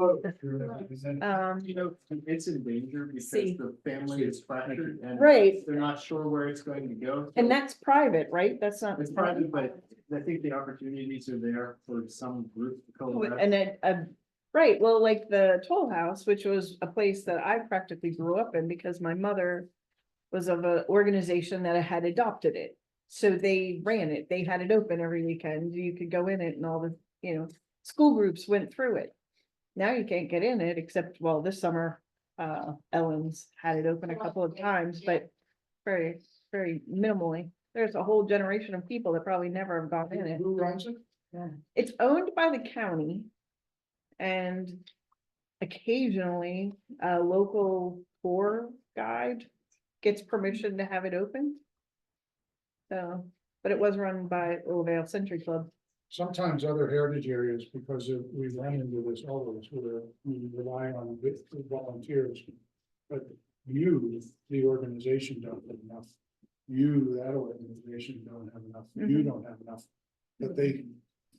know, it's in danger because See. the family is fractured and. Right. They're not sure where it's going to go. And that's private, right? That's not. It's private, but I think the opportunities are there for some group to coalesce. And then, right, well, like the Toll House, which was a place that I practically grew up in because my mother was of an organization that had adopted it. So they ran it, they had it open every weekend, you could go in it and all the, you know, school groups went through it. Now you can't get in it except, well, this summer, Ellen's had it open a couple of times, but very, very minimally. There's a whole generation of people that probably never have gone in it. Who runs it? It's owned by the county. And occasionally a local tour guide gets permission to have it open. So, but it was run by Little Vale Century Club. Sometimes other heritage areas, because we run into this always, where we rely on volunteers. But you, the organization, don't have enough. You, that organization, don't have enough. You Mhm. don't have enough. But they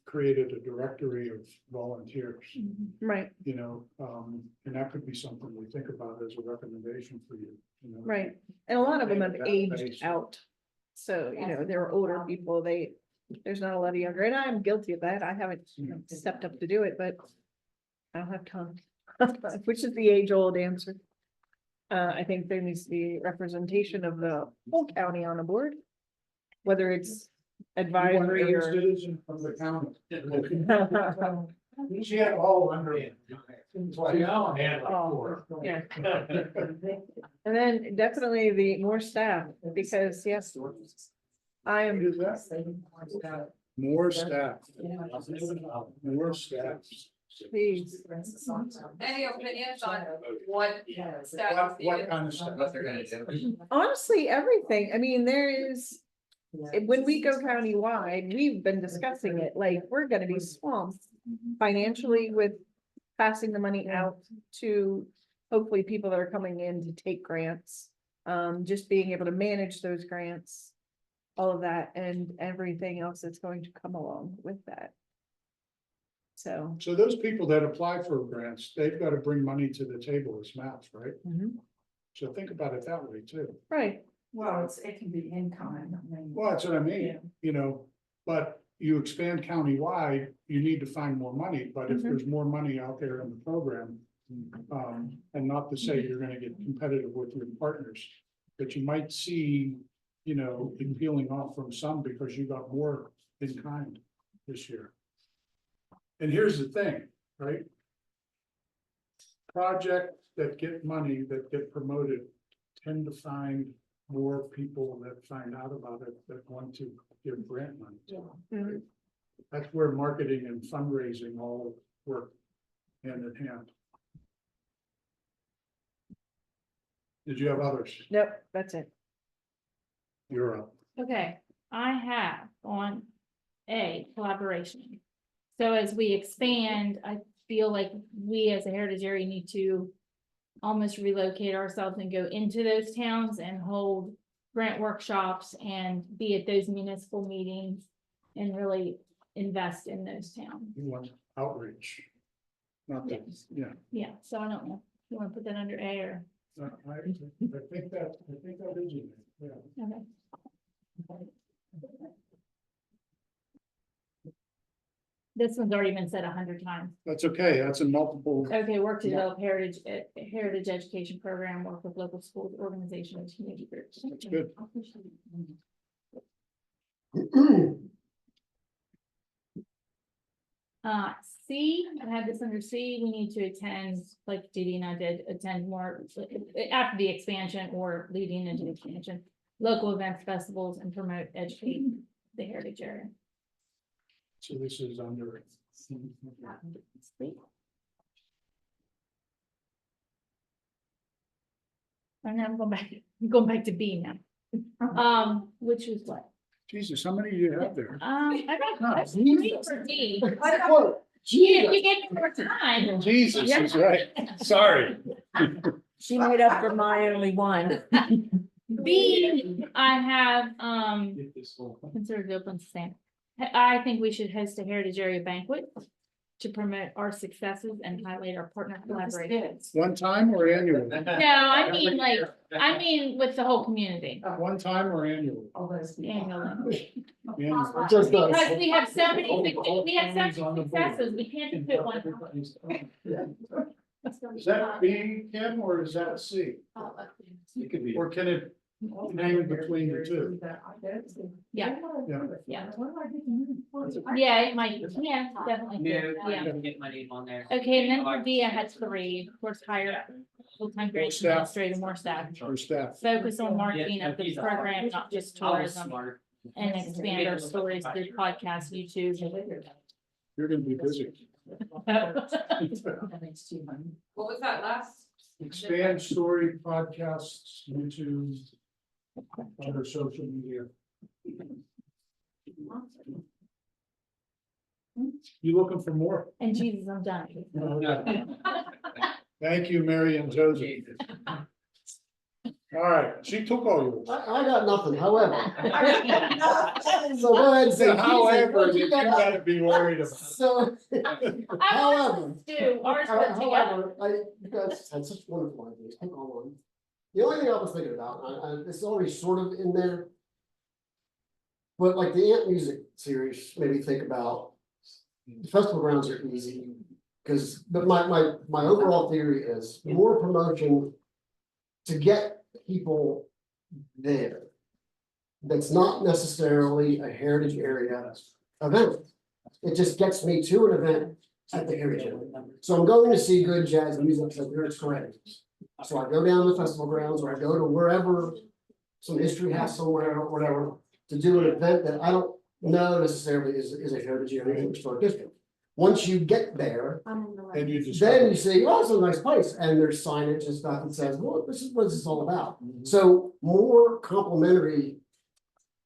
created a directory of volunteers, Right, you know, and that could be something we think about as a recommendation for you, you know. right. And a lot of them have That aged base. out. So, you know, they're older people, there's not a lot of younger, and I'm guilty of that. I haven't stepped up to do it, but I don't have time. Which is the age old answer. I think there needs to be representation of the whole county on the board. Whether it's advisory Every or. citizen from the county. She had all under it. Oh, yeah. And then definitely the more staff, because yes. I am, More staff. More staff. please, Any opinions on what staff? What kind of stuff? What they're gonna do. honestly, everything, I mean, there is. When we go countywide, we've been discussing it, like, we're gonna be swamped financially with passing the money out to hopefully people that are coming in to take grants. Just being able to manage those grants, all of that and everything else that's going to come along with that. So. So those people that apply for grants, they've got to bring money to the table as maps, right? So think about it that way too. Right, Well, it can be in kind. I mean, Well, that's what I mean, Yeah. you know, but you expand countywide, you need to find more money, but if Mhm. there's more money out there in the program. And not to say you're gonna get competitive with your partners, but you might see, you know, it peeling off from some because you got more in kind this year. And here's the thing, right? Projects that get money, that get promoted, tend to find more people that find out about it, that want to give grant money. Mhm. That's where marketing and fundraising all work hand in hand. Did you have others? Nope, that's it. You're up. Okay, I have on A, collaboration. So as we expand, I feel like we as a heritage area need to almost relocate ourselves and go into those towns and hold grant workshops and be at those municipal meetings and really invest in those towns. You want outreach. Not that, yeah. Yeah, so I don't know, you wanna put that under A or, I think that is in there, yeah. okay. This one's already been said 100 times. That's okay, that's in multiple, Okay, work to develop heritage education program, work with local schools, organizations, community groups. that's good. C, I had this under C, we need to attend, like Didi and I did, attend more after the expansion or leading into the expansion. Local events, festivals, and promote, educate the heritage area. So this is under. And now I'm going back to B now. Which was what? Jesus, how many do you have there? I got three for D. Whoa, You gave me more time. Jesus is right, sorry. She made up for my only one. B, I have, considered open stand. I think we should host a heritage area banquet to promote our successes and highlight our partner collaborations. One time or annually? No, I mean with the whole community One time or annually? annually. Annually. Just us. Because we have so many successes, we can't just do it one time. Is that B, Kim, or is that C? It could be. Or can it hang between the two? Yeah. Yeah. Yeah, it might, yeah, definitely. No, I Yeah. didn't get my name on there. Okay, and then for D, I had three, of course, hire full-time grant Staff. administrator, more staff. Or staff? Focus on marketing Yeah, of the he's a- program, not just I was tourism, smart. and expand our stories through podcasts, YouTube. You're gonna be busy. What was that last? Expand story podcasts, YouTube, other social media. You looking for more? And Jesus, I'm done. Thank you, Mary and Joseph. All right, she took all yours. I got nothing, however. So go ahead and say. However, Jesus, you gotta be worried about. So, however. Do, ours went together. However, you guys had such wonderful ideas, took all one. The only thing I was thinking about, it's already sort of in there. But like the Ant Music series, maybe think about, the festival grounds are easy. But my overall theory is more promotion to get people there. That's not necessarily a heritage area event. It just gets me to an event at the heritage area. So I'm going to see good jazz music, so it's great. So I go down to the festival grounds, or I go to wherever some history has somewhere or whatever, to do an event that I don't know necessarily is a heritage area or historic district. Once you get there, And you just. then you see, oh, it's a nice place, and there's signage and stuff that says, well, this is what this is all about. So more complimentary,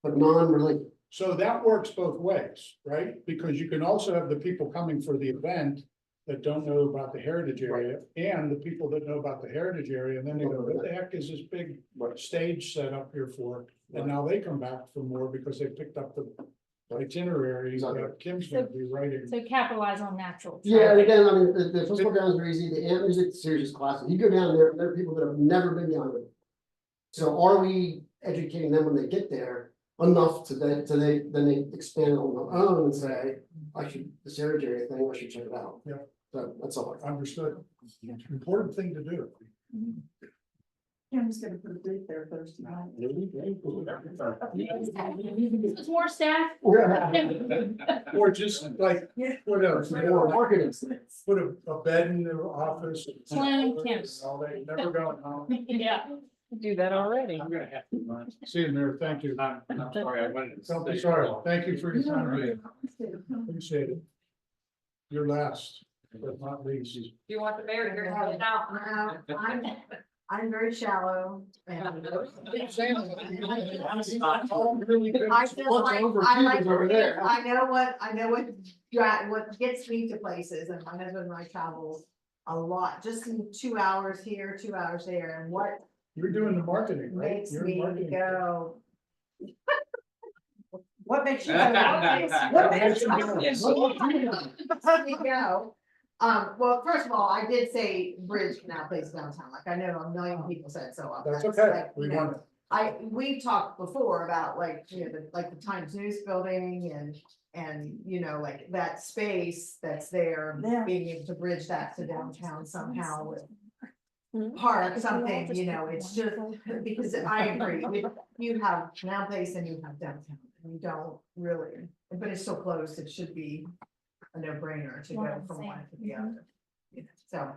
but non-related. So that works both ways, right? Because you can also have the people coming for the event that don't know about the heritage area, and the people that know about the heritage area, and then they go, what the heck is this big stage set up here for? And now they come back for more because they picked up the itinerary that Kim's gonna be writing. So capitalize on natural. Yeah, and again, I mean, the festival grounds are easy, the Ant Music series is classic, you go down there, and there are people that have never been down there. So are we educating them when they get there enough then they expand on their own and say, this heritage area thing, I should check it out. Yeah. So that's all. Understood. Important thing to do. Kim's gonna put a date there Thursday night. It's more staff. Or just like, what else? Or marketing. Put a bed in the office. Planning camps. All day, never going home. Yeah. Do that already. I'm gonna have to run. See you, Mayor. Thank you. I'm sorry, I wanted to. Don't be stay. sorry. Thank you for your time. Appreciate it. You're last, but not least. Do you want the mayor here to have it now? I'm very shallow and. I feel like, I like, I know what gets me to places, and my husband and I travel a lot, just in 2 hours here, 2 hours there, and what You're doing the marketing, right? makes You're me marketing. go. What makes you go? What makes me go? Well, first of all, I did say Bridge Canal Place downtown, like I know a million people said so. That's like, okay. you We know, want it. we've talked before about like, you know, the Times News building and, you know, like that space that's there, Yeah. being able to bridge that to downtown somehow with Mhm. park, If we all something, just you know, pick it's one just, photo. because I agree, you have Canal Place and you have downtown, and you don't really, but it's so close, it should be a no-brainer to One go and from same. one to the other. You know, so,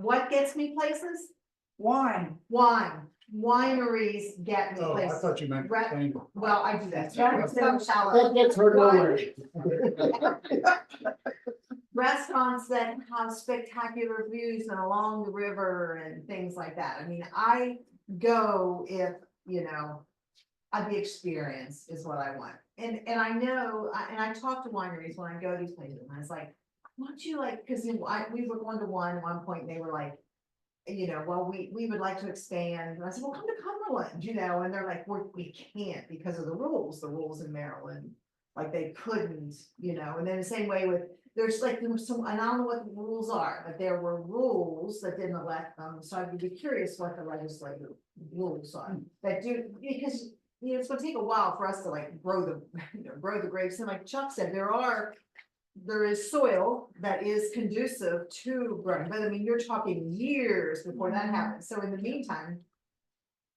what gets me places? Wineries get me Oh, I places. thought you meant. Re- plane. Well, I do that. Yeah. Some shallow. That gets heard nowhere. Restaurants that have spectacular views and along the river and things like that. I mean, I go if, you know, the experience is what I want. And I know, and I talk to wineries when I go to these places, and I was like, why don't you like, cause we were 1-to-1 at one point, and they were like, you know, well, we would like to expand. And I said, well, come to Cumberland, you know, and they're like, we can't because of the rules in Maryland. Like they couldn't, you know, and then the same way with, there was some, and I don't know what the rules are, but there were rules that didn't elect them. So I'd be curious what the legislative rules are that do, because, you know, it's gonna take a while for us to like grow the grapes. And like Chuck said, there is soil that is conducive to growing, but I mean, you're talking years before that happens. So in the meantime,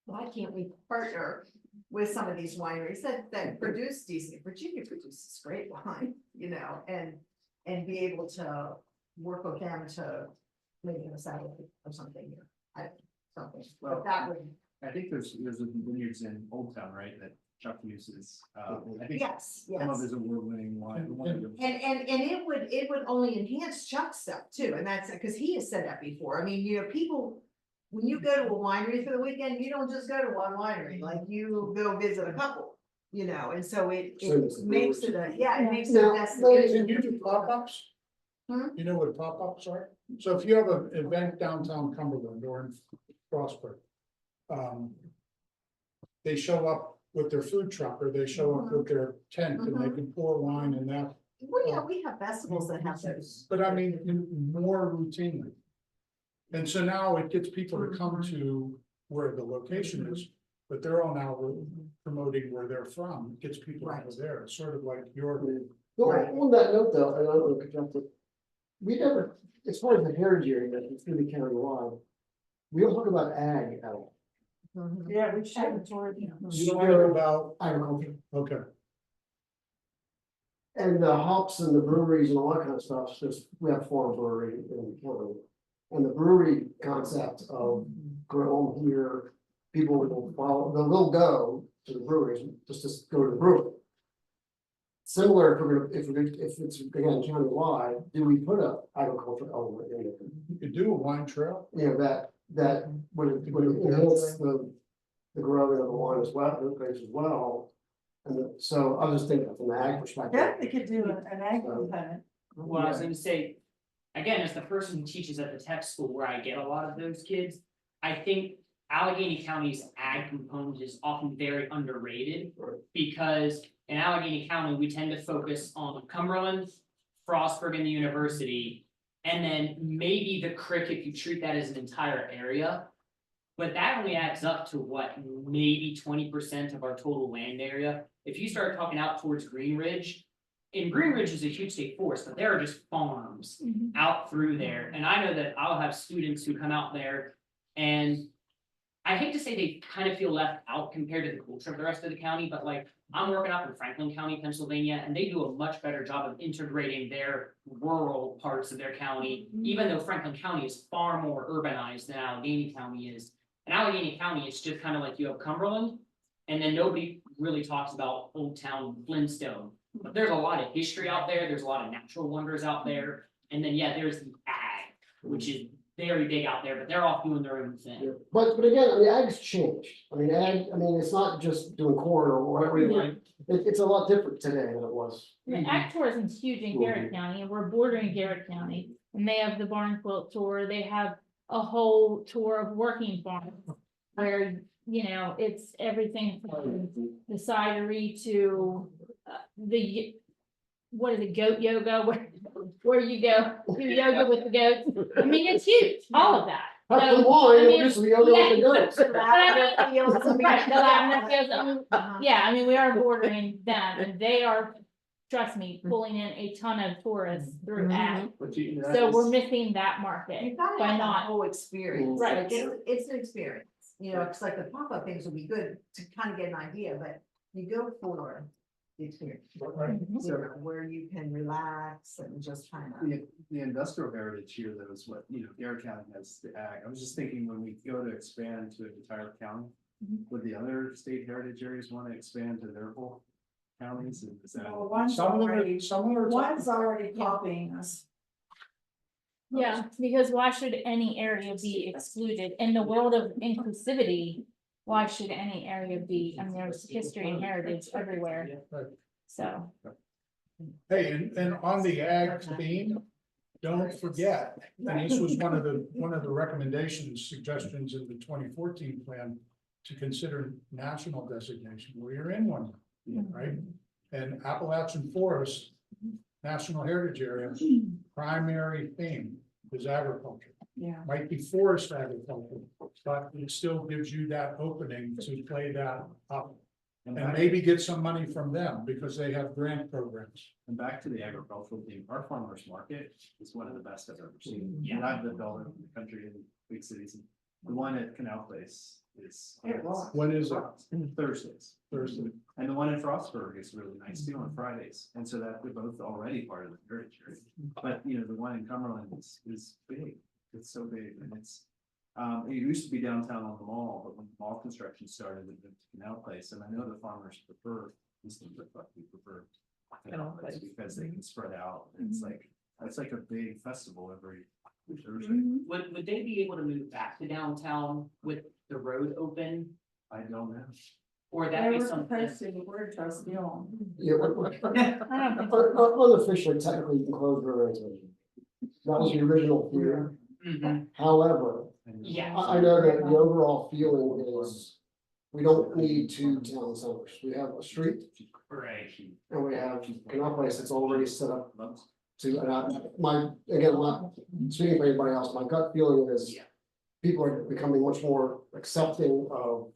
why can't we partner with some of these wineries that produce decent, Virginia produces great wine, you know, and be able to work with them to maybe a satellite or something, you know, something, but that would. I think there's a vineyards in Old Town, right, that Chuck uses, I think Yes, some of yes. his award-winning wine. And it would only enhance Chuck's stuff too, and that's, because he has said that before, I mean, you know, people. When you go to a winery for the weekend, you don't just go to one winery, like you go visit a couple, you know, and so it makes it a, it makes it a Now, destination. Can you do pop-ups? Hmm? You know what pop-ups are? So if you have an event downtown Cumberland or in Frostburg. They show up with their food truck or they show up with their tent and they can pour wine in that. Well, yeah, we have festivals that have those. But I mean, more routinely. And so now it gets people to come to where the location is, but they're all now promoting where they're from, it gets people out of there, it's sort of like your. Well, on that note though, and I don't know if you have to, we never, as far as the heritage area, it's gonna be county-wide. We don't talk about ag at all. Yeah, we should. You don't hear about, Agriculture. okay, And the hops and the breweries and all that kind of stuff, it's just, we have farm brewery in the county. And the brewery concept of grow here, people will follow, they'll go to the breweries, just go to the brewery. Similar, if it's again county-wide, do we put a agricultural element in it? you could do a wine trail. You know, that would enhance the growing of the wine as well, the grapes as well. And so I was just thinking from the ag perspective. Yeah, they could do an ag component. Well, I was gonna say, again, as the person who teaches at the tech school where I get a lot of those kids, I think Allegheny County's ag component is often very underrated. Because in Allegheny County, we tend to focus on Cumberland, Frostburg and the university. And then maybe the creek, if you treat that as an entire area. But that only adds up to what, maybe 20% of our total land area. If you start talking out towards Green Ridge. And Green Ridge is a huge state forest, but there are just farms out through there. And I know that I'll have students who come out there and. I hate to say they kind of feel left out compared to the culture of the rest of the county, but like, I'm working out in Franklin County, Pennsylvania, and they do a much better job of integrating their rural parts of their county. Even though Franklin County is far more urbanized than Allegheny County is. In Allegheny County, it's just kind of like you have Cumberland. And then nobody really talks about Old Town Flintstone. But there's a lot of history out there, there's a lot of natural wonders out there. And then, yeah, there's the ag, which is very big out there, but they're all doing their own thing. But again, I mean, ag's changed. I mean, it's not just doing corn or whatever, it's a lot different today than it was. The ag tourism is huge in Garrett County, and we're bordering Garrett County, and they have the barn quilt tour, they have a whole tour of working farms. Where, you know, it's everything from the cidery to the, what is it, goat yoga, where you go, do yoga with the goats. I mean, it's huge, all of that. Have So, some wine, I mean, and do some yoga with the yeah. girls. But I mean, right, the lavender fields, I mean, yeah, I mean, we are bordering them, and they are, trust me, pulling in a ton of tourists through ag. So we're missing that market You gotta by have the not, whole experience. Right. Like, it's an experience, you know, it's like the pop-up things would be good to kind of get an idea, but you go for the experience. You know, where you can relax and just kind of. The industrial heritage here, though, is what, Garrett County has the ag. I was just thinking when we go to expand to an entire county, would the other state heritage areas want to expand to their whole counties? And is that? Well, one's Some of them already, are, some of them are. one's already copying us. yeah, because why should any area be excluded? In the world of inclusivity, why should any area be, I mean, there's history and heritage everywhere, so. Hey, and on the ag theme, don't forget, and this was one of the recommendations, suggestions in the 2014 plan. To consider national designation, we're in one, right? And Appalachian Forest, National Heritage Area, primary theme is agriculture. Yeah. Might be forest agriculture, but it still gives you that opening to play that up. And maybe get some money from them because they have grant programs. And back to the agricultural theme, our farmers market is one of the best I've ever seen. Yeah, I've lived all over the country in big cities. And the one at Canal Place is. When is it? Thursdays. Thursday. And the one in Frostburg is really nice too on Fridays. And so that they're both already part of the heritage area. But the one in Cumberland is big. It's so big and it's. It used to be downtown on the mall, but when the mall construction started, it moved to Canal Place, and I know the farmers prefer, these things look like we prefer. Canal Place because they can spread out, it's like a big festival every Thursday. Would they be able to move back to downtown with the road open, I don't know. or They that be were something? supposed to, we're just deal. Yeah, I don't think so. unofficially, technically, you can close the roads. That was the original theory. Mhm. However, Yeah. I know that the overall feeling is, we don't need two town centers. We have a street Right. and we have Canal Place that's already set up to, and again, I'm not speaking for anybody else, my gut feeling is people are becoming much more accepting of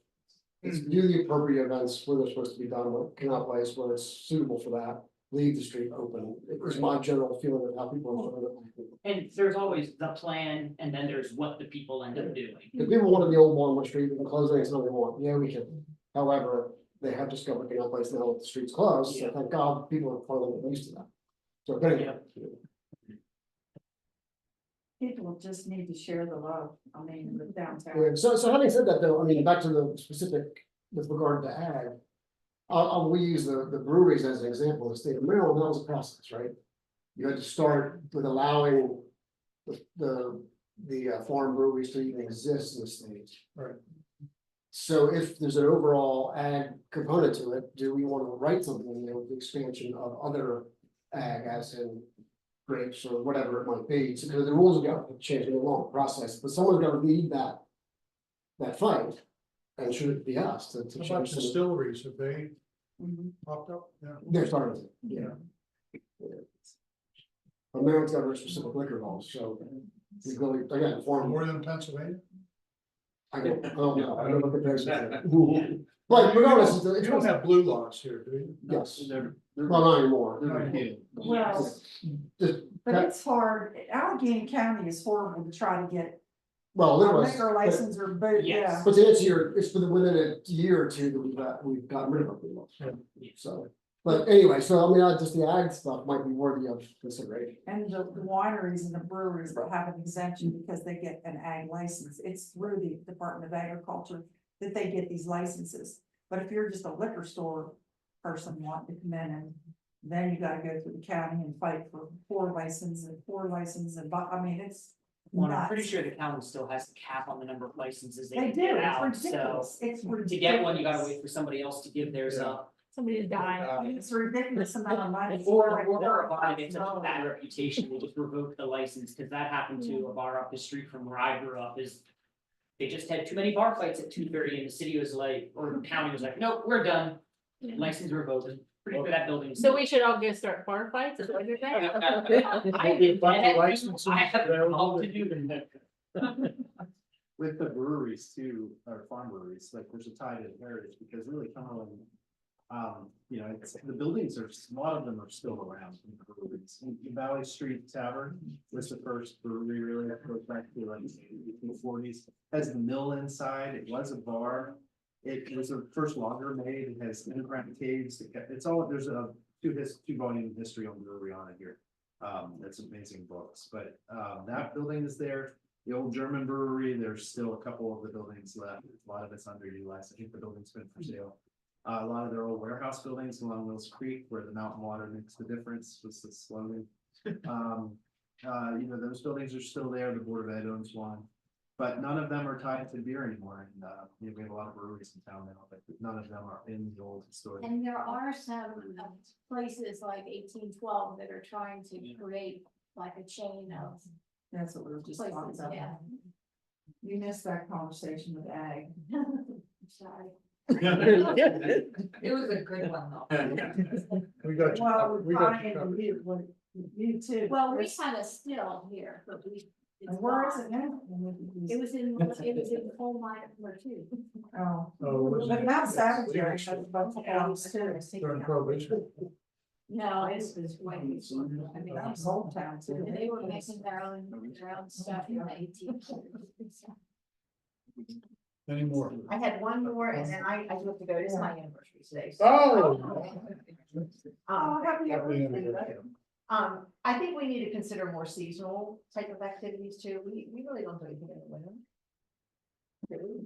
do the appropriate events where they're supposed to be done with Canal Place, where it's suitable for that. Leave the street open. It was my general feeling of how people are. And there's always the plan, and then there's what the people end up doing. If people wanted the old Walnut Street, we can close it, it's not they want, yeah, we can. However, they have discovered Canal Place now with the streets closed, so thank God people are finally used to that. So, anyway. People just need to share the love, I mean, with downtown. Yeah, so having said that, though, I mean, back to the specific with regard to ag. We use the breweries as an example, the state of Maryland, that was a process, right? You had to start with allowing the farm breweries to even exist in the state. Right. So if there's an overall ag component to it, do we want to write something in there with the expansion of other ag, as in grapes or whatever it might be? So, because the rules have got to change in a long process, but someone's got to lead that fight. And should it be us to How about change some of- distilleries, have they popped up? Yeah. They're starting to, yeah. America's got very specific liquor laws, so we go, again, farm. More than Pennsylvania? I don't know, I don't know what the but regardless, You don't have blue laws here, do you? yes, They're- well, not anymore. Well, Just, but it's hard, Allegheny County is horrible to try to get well, a literally. liquor license or boot, yeah. Yes. But to answer your, it's within a year or two that we've gotten rid of our blue laws. So, but anyway, so I mean, just the ag stuff might be worthy of consideration. And the wineries and the breweries that have an exemption because they get an ag license, it's through the Department of Agriculture that they get these licenses. But if you're just a liquor store person wanting to come in, and then you gotta go through the county and fight for four licenses, I mean, it's Well, I'm pretty nuts. sure the county still has a cap on the number of licenses they They can do, give it's out, so. ridiculous, it's ridiculous. To get one, you gotta wait for somebody else to give theirs up. Somebody to die. It's ridiculous amount of money. Or a bar gets such a bad reputation, they just revoke the license, cause that happened to a bar up the street from where I grew up, is. They just had too many bar fights at 2:30 and the city was like, or the county was like, nope, we're done, license revoked, pretty sure that building. So we should all go start bar fights, is what you're saying? I have all to do that. With the breweries too, or farm breweries, like there's a tie to heritage, because really Cumberland. You know, the buildings are, a lot of them are still around. The breweries. Valley Street Tavern was the first brewery, really, that goes back to like the 40s. Has the mill inside, it was a bar. It was the first lager made, it has underground caves, it's all, there's a two volume history on brewery on it here. It's amazing books, but that building is there. The old German brewery, there's still a couple of the buildings left, a lot of it's underutilized, I think the building's been for sale. A lot of their old warehouse buildings along Mills Creek, where the mountain water makes the difference, was the slogan. You know, those buildings are still there, the Board of Ed owns one. But none of them are tied to beer anymore, and you know, we have a lot of breweries in town now, but none of them are in the old historic. And there are some places like 1812 that are trying to create like a chain of That's what we were just talking places, about. yeah. You missed that conversation with ag. I'm sorry. It was a good one though. We got you. Well, We we're got trying you to covered. you too. Well, we There's- had a still here, but we. it's And where is gone. it now? It was in coal mine number 2. Oh, Oh, but now Savage Area has a bunch of houses too. During prohibition. No, it's way. I mean, That's Old Town too. and they were making their own stuff in the 1800s. Any more? I had one more and then I do have to go, it's my anniversary today. so- Oh. Oh, happy Happy anniversary. I think we need to consider more seasonal type of activities too. We really don't do anything in the winter.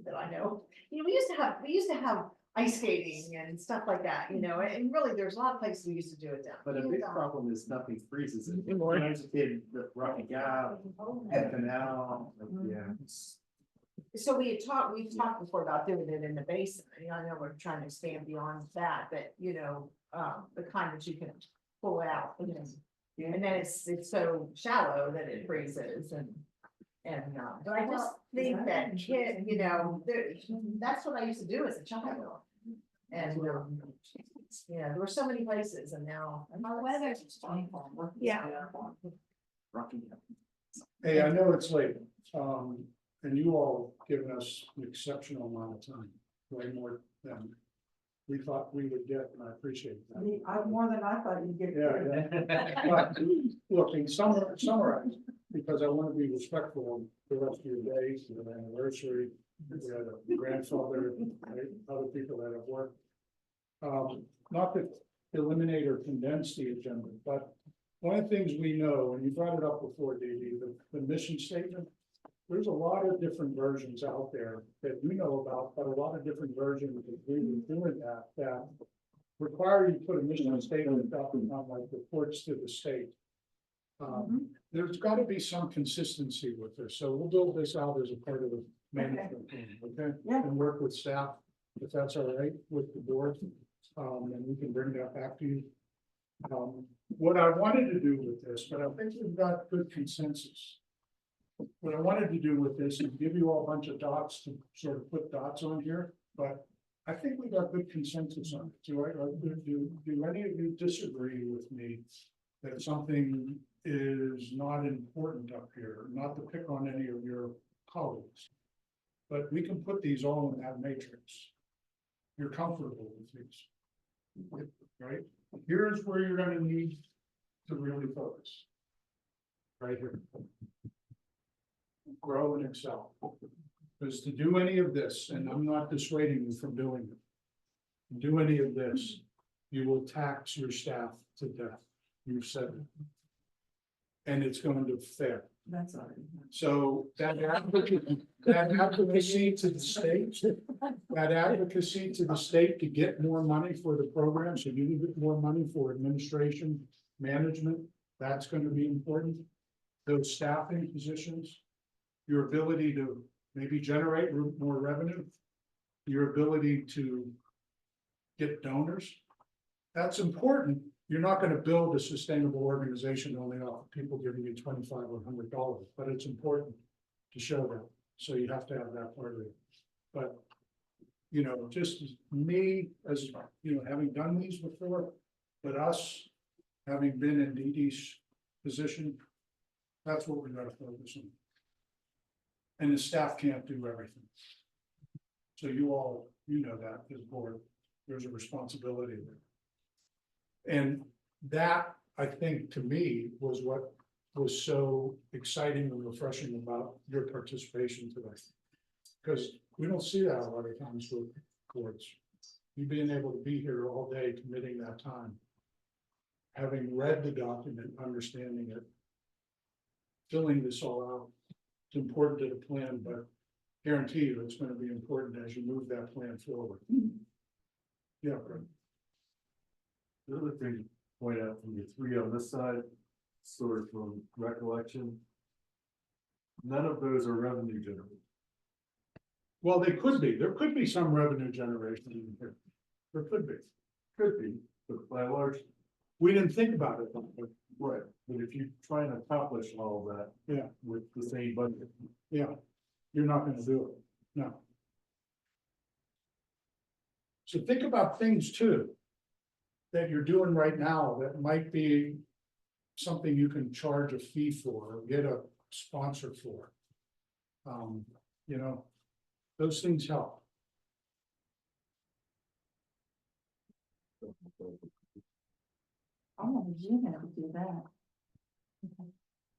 That I know. You know, we used to have ice skating and stuff like that, you know, and really there's a lot of places we used to do it down. But a big problem is nothing freezes it. Anymore. When I was a kid, the Rocky Gap, the canal, yeah. So we've talked before about doing it in the basin. You know, I know we're trying to expand beyond that, but you know, the kind that you can pull out, you know. And then it's so shallow that it freezes and, but I just think that kid, you know, that's what I used to do as a child. And, yeah, there were so many places and now. Our weather's Yeah. Rocky Gap. Hey, I know it's late, and you all given us an exceptional amount of time, way more than we thought we would get, and I appreciate that. More than I thought you'd get. Yeah, yeah. But, look, in summarize, because I want to be respectful of the rest of your days, your anniversary, we had a grandfather, right, other people that have worked. Not to eliminate or condense the agenda, but one of the things we know, and you brought it up before, Dee Dee, the mission statement. There's a lot of different versions out there that you know about, but a lot of different versions of doing that require you to put a mission statement up and not like reports to the state. There's got to be some consistency with this, so we'll build this out as a part of the management team, okay? Yeah. And work with staff, if that's all right with the board, and we can bring that back to you. What I wanted to do with this, but I think we've got good consensus. What I wanted to do with this is give you all a bunch of dots to sort of put dots on here, but I think we got good consensus on it. Do any of you disagree with me that something is not important up here, not to pick on any of your colleagues? but we can put these all in that matrix. You're comfortable with these. Right? Here's where you're gonna need to really focus. Right here. Grow and excel. Because to do any of this, and I'm not dissuading you from doing it. Do any of this, you will tax your staff to death. You've said it. And it's going to fail. That's all right. So that advocacy to the state, to get more money for the program, so you get more money for administration, management, that's gonna be important. Those staffing positions, your ability to maybe generate more revenue, your ability to get donors, that's important. You're not gonna build a sustainable organization only off of people giving you $25 or $100, but it's important to show that. So you have to have that part of it. But, you know, just me as, you know, having done these before, but us having been in Dee Dee's position, that's what we gotta focus on. And the staff can't do everything. So you all, you know that as board, there's a responsibility there. And that, I think, to me, was what was so exciting and refreshing about your participation today. Because we don't see that a lot of times with boards. You being able to be here all day, committing that time. Having read the document, understanding it. Filling this all out. It's important to the plan, but guarantee you it's going to be important as you move that plan forward. Yeah, right. The other thing to point out from the three on this side, sort of from recollection. None of those are revenue generating. Well, they could be. There could be some revenue generation in here. There could be. Could be, but by and large, We didn't think about it. right, but if you try and accomplish all of that. Yeah. With the same budget. Yeah, you're not gonna do it. No. So think about things too. That you're doing right now that might be something you can charge a fee for or get a sponsor for. You know, those things help. I want Gina to do that.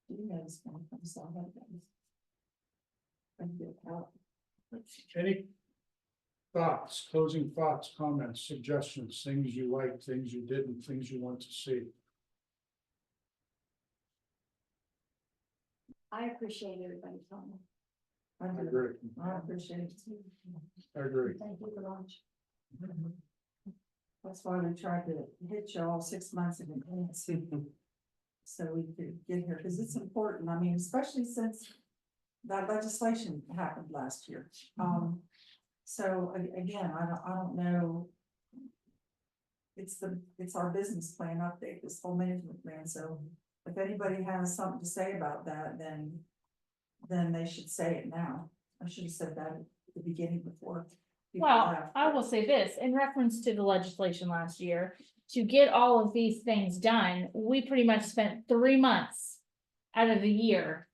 Gina's gonna come solve that. And get help. Any thoughts, closing thoughts, comments, suggestions, things you liked, things you didn't, things you want to see? I appreciate everybody's time. I I do. agree. I appreciate it too. I agree. Thank you for lunch. That's why we tried to hit you all 6 months in advance. So we could get here, because it's important, I mean, especially since that legislation happened last year. So again, I don't know. It's our business plan update, this whole management plan, so if anybody has something to say about that, then they should say it now. I should have said that at the beginning before. people Well, left. I will say this, in reference to the legislation last year, to get all of these things done, we pretty much spent 3 months out of the year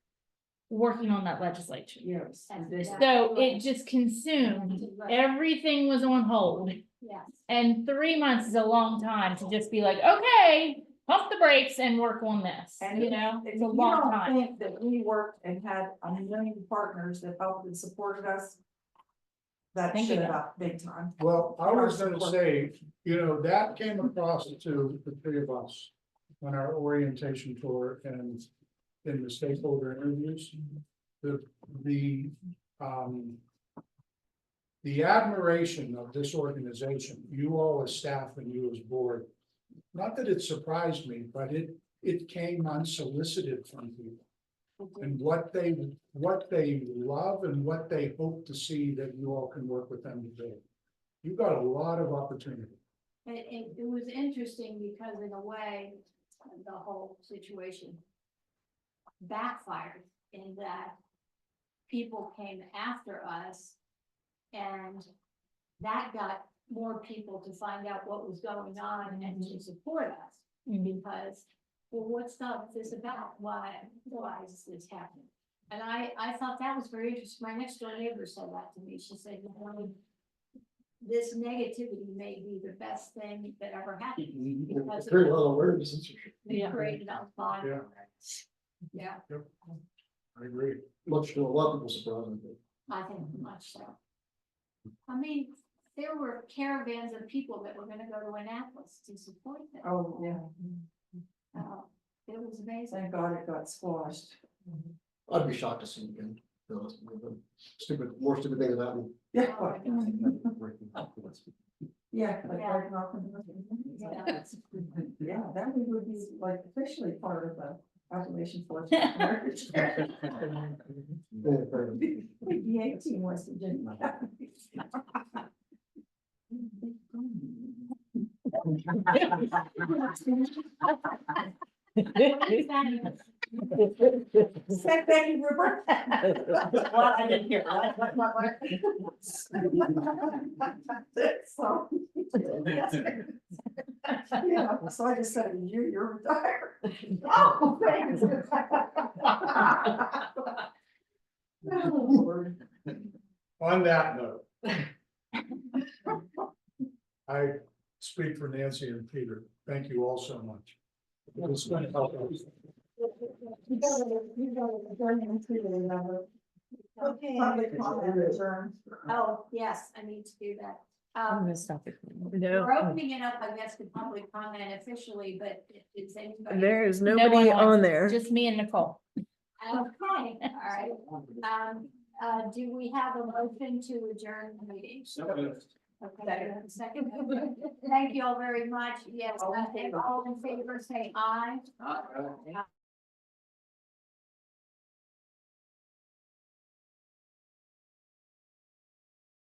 working on that legislation. Yes. So it just consumed, everything was on hold. Yes. And 3 months is a long time to just be like, okay, pump the brakes and work on this, And you know, If it's a you long don't time. think that we worked and had a million partners that helped and supported us. That Think shit again. up big time. Well, I was gonna say, you know, that came across to the three of us on our orientation tour and in the stakeholder interviews. The admiration of this organization, you all as staff and you as board, not that it surprised me, but it came unsolicited from people. And what they love and what they hope to see that you all can work with them to do. You've got a lot of opportunity. It was interesting because in a way, the whole situation backfired in that people came after us and that got more people to find out what was going on and to support us. Because, well, what's this about? Why is this happening? And I thought that was very interesting. My next door neighbor said that to me. She said, you know, this negativity may be the best thing that ever happened. Because Very little awareness, that's for sure. it created outside. Yeah. Yeah, I agree. Much to a lot of people's surprise, I think. I think much so. I mean, there were caravans of people that were gonna go to Annapolis to support them. Oh, yeah, It was amazing. thank God it got squashed. I'd be shocked to see it again. to be honest with you. Stupid, more stupid things happen. Yeah. Oh, I know. Yeah. like Yeah. right off in the- Yeah. Yeah, that would be like officially part of the population force. The Yeah, 18 West Virginia. Said Betty Rupert. What, I didn't hear, what? So. Yeah, so I just said, you're retired. Oh, thanks. Oh, Lord. On that note. I speak for Nancy and Peter. Thank you all so much. It's going to help us. Okay. Public comment adjourned. Oh, yes, I need to do that. I'm gonna stop it. No, We're opening it up, I guess, to public comment officially, but is anybody? there is No nobody one wants- on there. Just me and Nicole. Okay, all right. Do we have a motion to adjourn the meeting? Okay, second. Thank you all very much. Yes, and all in favor, say aye.